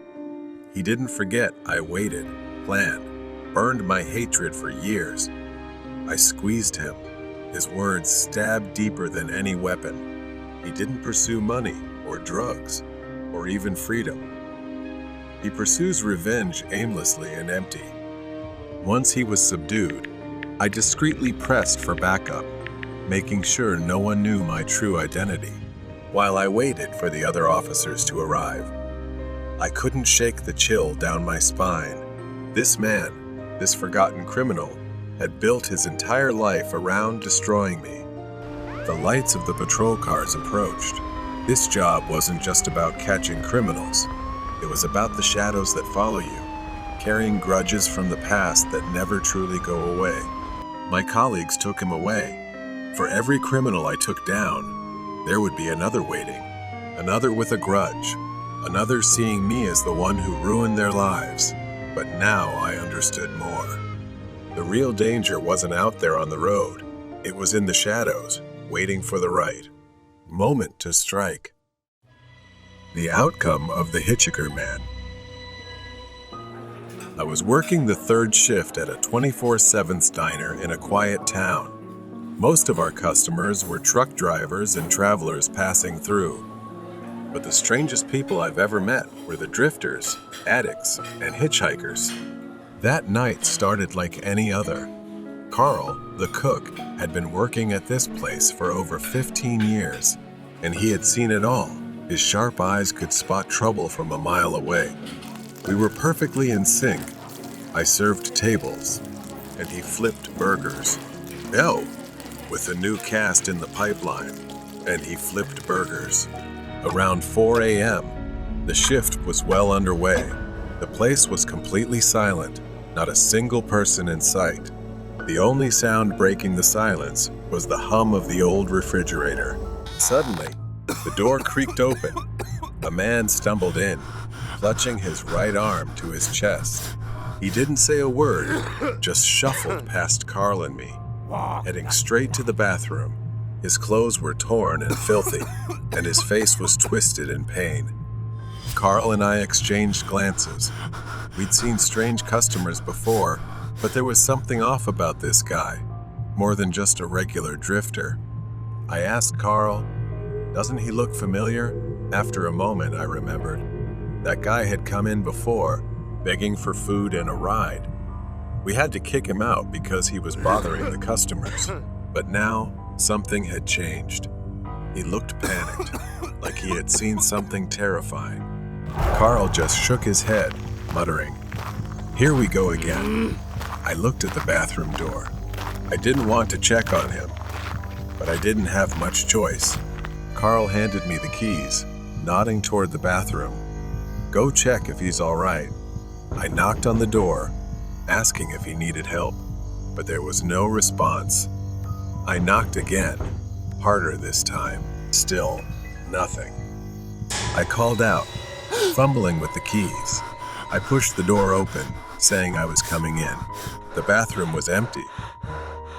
A: He didn't forget I waited, planned, burned my hatred for years. I squeezed him. His words stabbed deeper than any weapon. He didn't pursue money or drugs or even freedom. He pursues revenge aimlessly and empty. Once he was subdued, I discreetly pressed for backup, making sure no one knew my true identity, while I waited for the other officers to arrive. I couldn't shake the chill down my spine. This man, this forgotten criminal, had built his entire life around destroying me. The lights of the patrol cars approached. This job wasn't just about catching criminals. It was about the shadows that follow you, carrying grudges from the past that never truly go away. My colleagues took him away. For every criminal I took down, there would be another waiting, another with a grudge, another seeing me as the one who ruined their lives. But now I understood more. The real danger wasn't out there on the road. It was in the shadows, waiting for the right moment to strike. The outcome of the Hitchhiker Man. I was working the third shift at a 24/7 diner in a quiet town. Most of our customers were truck drivers and travelers passing through. But the strangest people I've ever met were the drifters, addicts, and hitchhikers. That night started like any other. Carl, the cook, had been working at this place for over 15 years, and he had seen it all. His sharp eyes could spot trouble from a mile away. We were perfectly in sync. I served tables, and he flipped burgers. No, with a new cast in the pipeline, and he flipped burgers. Around 4 a.m., the shift was well underway. The place was completely silent, not a single person in sight. The only sound breaking the silence was the hum of the old refrigerator. Suddenly, the door creaked open. A man stumbled in, clutching his right arm to his chest. He didn't say a word, just shuffled past Carl and me, heading straight to the bathroom. His clothes were torn and filthy, and his face was twisted in pain. Carl and I exchanged glances. We'd seen strange customers before, but there was something off about this guy, more than just a regular drifter. I asked Carl, "Doesn't he look familiar?" After a moment, I remembered. That guy had come in before, begging for food and a ride. We had to kick him out because he was bothering the customers. But now, something had changed. He looked panicked, like he had seen something terrifying. Carl just shook his head, muttering, "Here we go again." I looked at the bathroom door. I didn't want to check on him, but I didn't have much choice. Carl handed me the keys, nodding toward the bathroom. Go check if he's all right. I knocked on the door, asking if he needed help, but there was no response. I knocked again, harder this time. Still, nothing. I called out, fumbling with the keys. I pushed the door open, saying I was coming in. The bathroom was empty.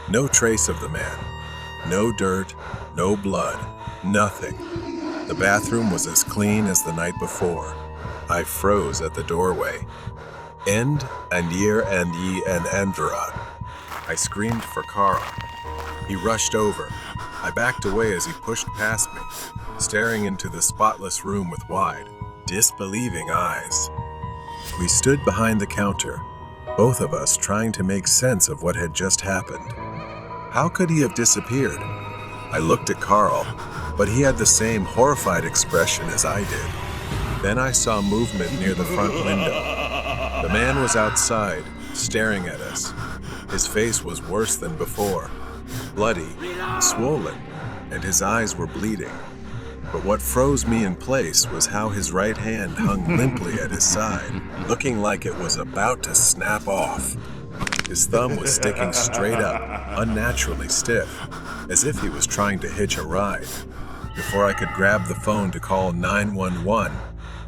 A: No trace of the man. No dirt, no blood, nothing. The bathroom was as clean as the night before. I froze at the doorway. End and year and ye and Andra. I screamed for Carl. He rushed over. I backed away as he pushed past me, staring into the spotless room with wide, disbelieving eyes. We stood behind the counter, both of us trying to make sense of what had just happened. How could he have disappeared? I looked at Carl, but he had the same horrified expression as I did. Then I saw movement near the front window. The man was outside, staring at us. His face was worse than before, bloody, swollen, and his eyes were bleeding. But what froze me in place was how his right hand hung limply at his side, looking like it was about to snap off. His thumb was sticking straight up, unnaturally stiff, as if he was trying to hitch a ride. Before I could grab the phone to call 911,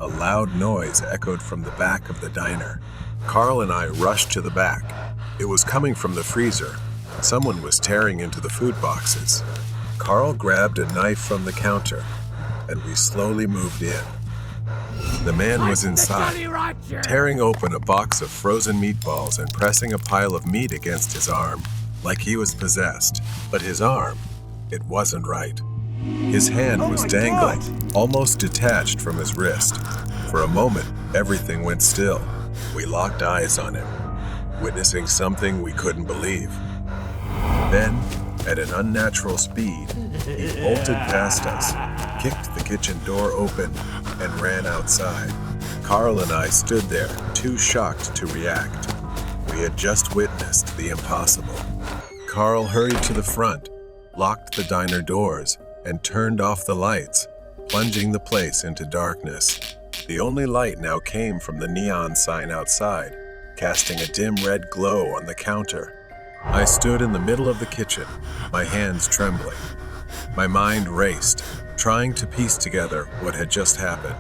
A: a loud noise echoed from the back of the diner. Carl and I rushed to the back. It was coming from the freezer. Someone was tearing into the food boxes. Carl grabbed a knife from the counter, and we slowly moved in. The man was inside, tearing open a box of frozen meatballs and pressing a pile of meat against his arm, like he was possessed. But his arm, it wasn't right. His hand was dangling, almost detached from his wrist. For a moment, everything went still. We locked eyes on him, witnessing something we couldn't believe. Then, at an unnatural speed, he bolted past us, kicked the kitchen door open, and ran outside. Carl and I stood there, too shocked to react. We had just witnessed the impossible. Carl hurried to the front, locked the diner doors, and turned off the lights, plunging the place into darkness. The only light now came from the neon sign outside, casting a dim red glow on the counter. I stood in the middle of the kitchen, my hands trembling. My mind raced, trying to piece together what had just happened.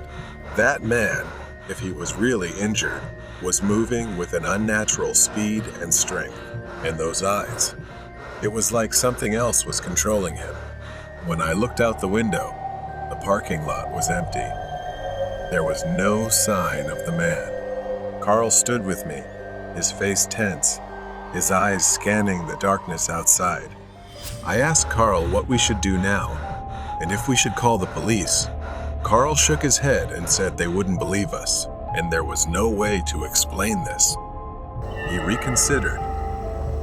A: That man, if he was really injured, was moving with an unnatural speed and strength. And those eyes, it was like something else was controlling him. When I looked out the window, the parking lot was empty. There was no sign of the man. Carl stood with me, his face tense, his eyes scanning the darkness outside. I asked Carl what we should do now, and if we should call the police. Carl shook his head and said they wouldn't believe us, and there was no way to explain this. He reconsidered,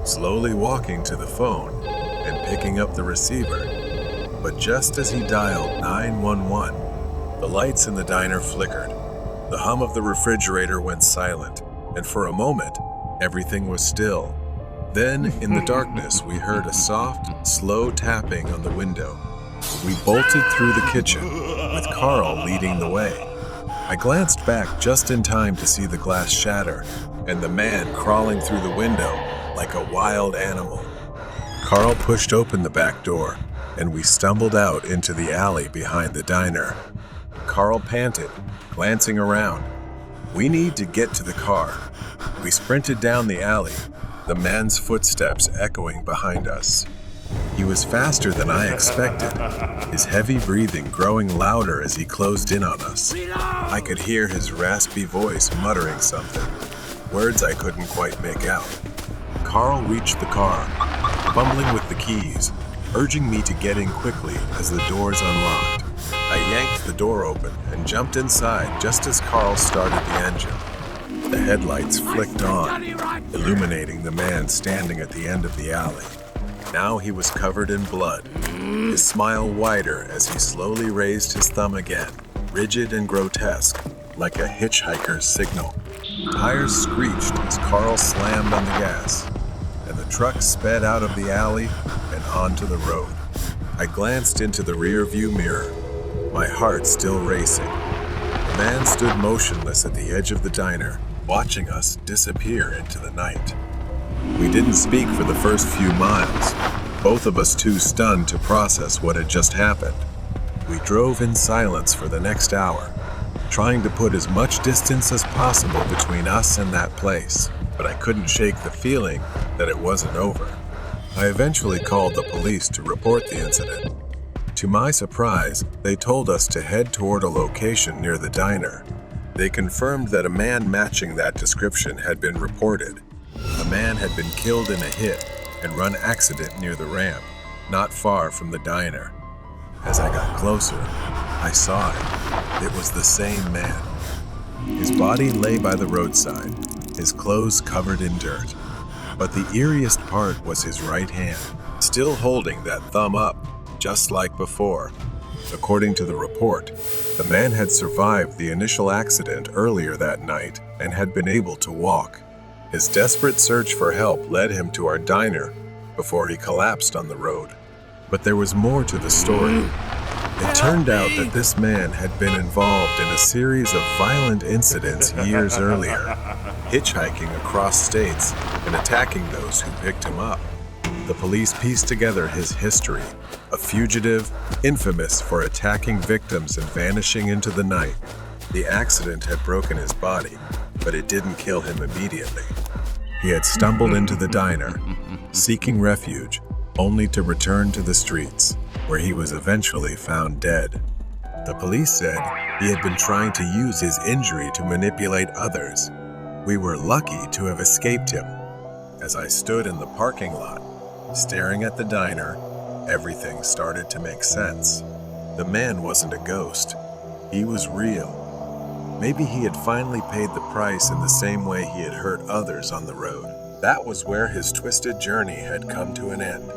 A: slowly walking to the phone and picking up the receiver. But just as he dialed 911, the lights in the diner flickered. The hum of the refrigerator went silent, and for a moment, everything was still. Then, in the darkness, we heard a soft, slow tapping on the window. We bolted through the kitchen, with Carl leading the way. I glanced back just in time to see the glass shatter, and the man crawling through the window like a wild animal. Carl pushed open the back door, and we stumbled out into the alley behind the diner. Carl panted, glancing around. We need to get to the car. We sprinted down the alley, the man's footsteps echoing behind us. He was faster than I expected, his heavy breathing growing louder as he closed in on us. I could hear his raspy voice muttering something, words I couldn't quite make out. Carl reached the car, fumbling with the keys, urging me to get in quickly as the doors unlocked. I yanked the door open and jumped inside just as Carl started the engine. The headlights flicked on, illuminating the man standing at the end of the alley. Now he was covered in blood, his smile wider as he slowly raised his thumb again, rigid and grotesque, like a hitchhiker's signal. Tires screeched as Carl slammed on the gas, and the truck sped out of the alley and onto the road. I glanced into the rear view mirror, my heart still racing. The man stood motionless at the edge of the diner, watching us disappear into the night. We didn't speak for the first few miles, both of us too stunned to process what had just happened. We drove in silence for the next hour, trying to put as much distance as possible between us and that place, but I couldn't shake the feeling that it wasn't over. I eventually called the police to report the incident. To my surprise, they told us to head toward a location near the diner. They confirmed that a man matching that description had been reported. The man had been killed in a hit and run accident near the ramp, not far from the diner. As I got closer, I saw it. It was the same man. His body lay by the roadside, his clothes covered in dirt. But the eeriest part was his right hand, still holding that thumb up, just like before. According to the report, the man had survived the initial accident earlier that night and had been able to walk. His desperate search for help led him to our diner before he collapsed on the road. But there was more to the story. It turned out that this man had been involved in a series of violent incidents years earlier, hitchhiking across states and attacking those who picked him up. The police pieced together his history, a fugitive, infamous for attacking victims and vanishing into the night. The accident had broken his body, but it didn't kill him immediately. He had stumbled into the diner, seeking refuge, only to return to the streets, where he was eventually found dead. The police said he had been trying to use his injury to manipulate others. We were lucky to have escaped him. As I stood in the parking lot, staring at the diner, everything started to make sense. The man wasn't a ghost. He was real. Maybe he had finally paid the price in the same way he had hurt others on the road. That was where his twisted journey had come to an end.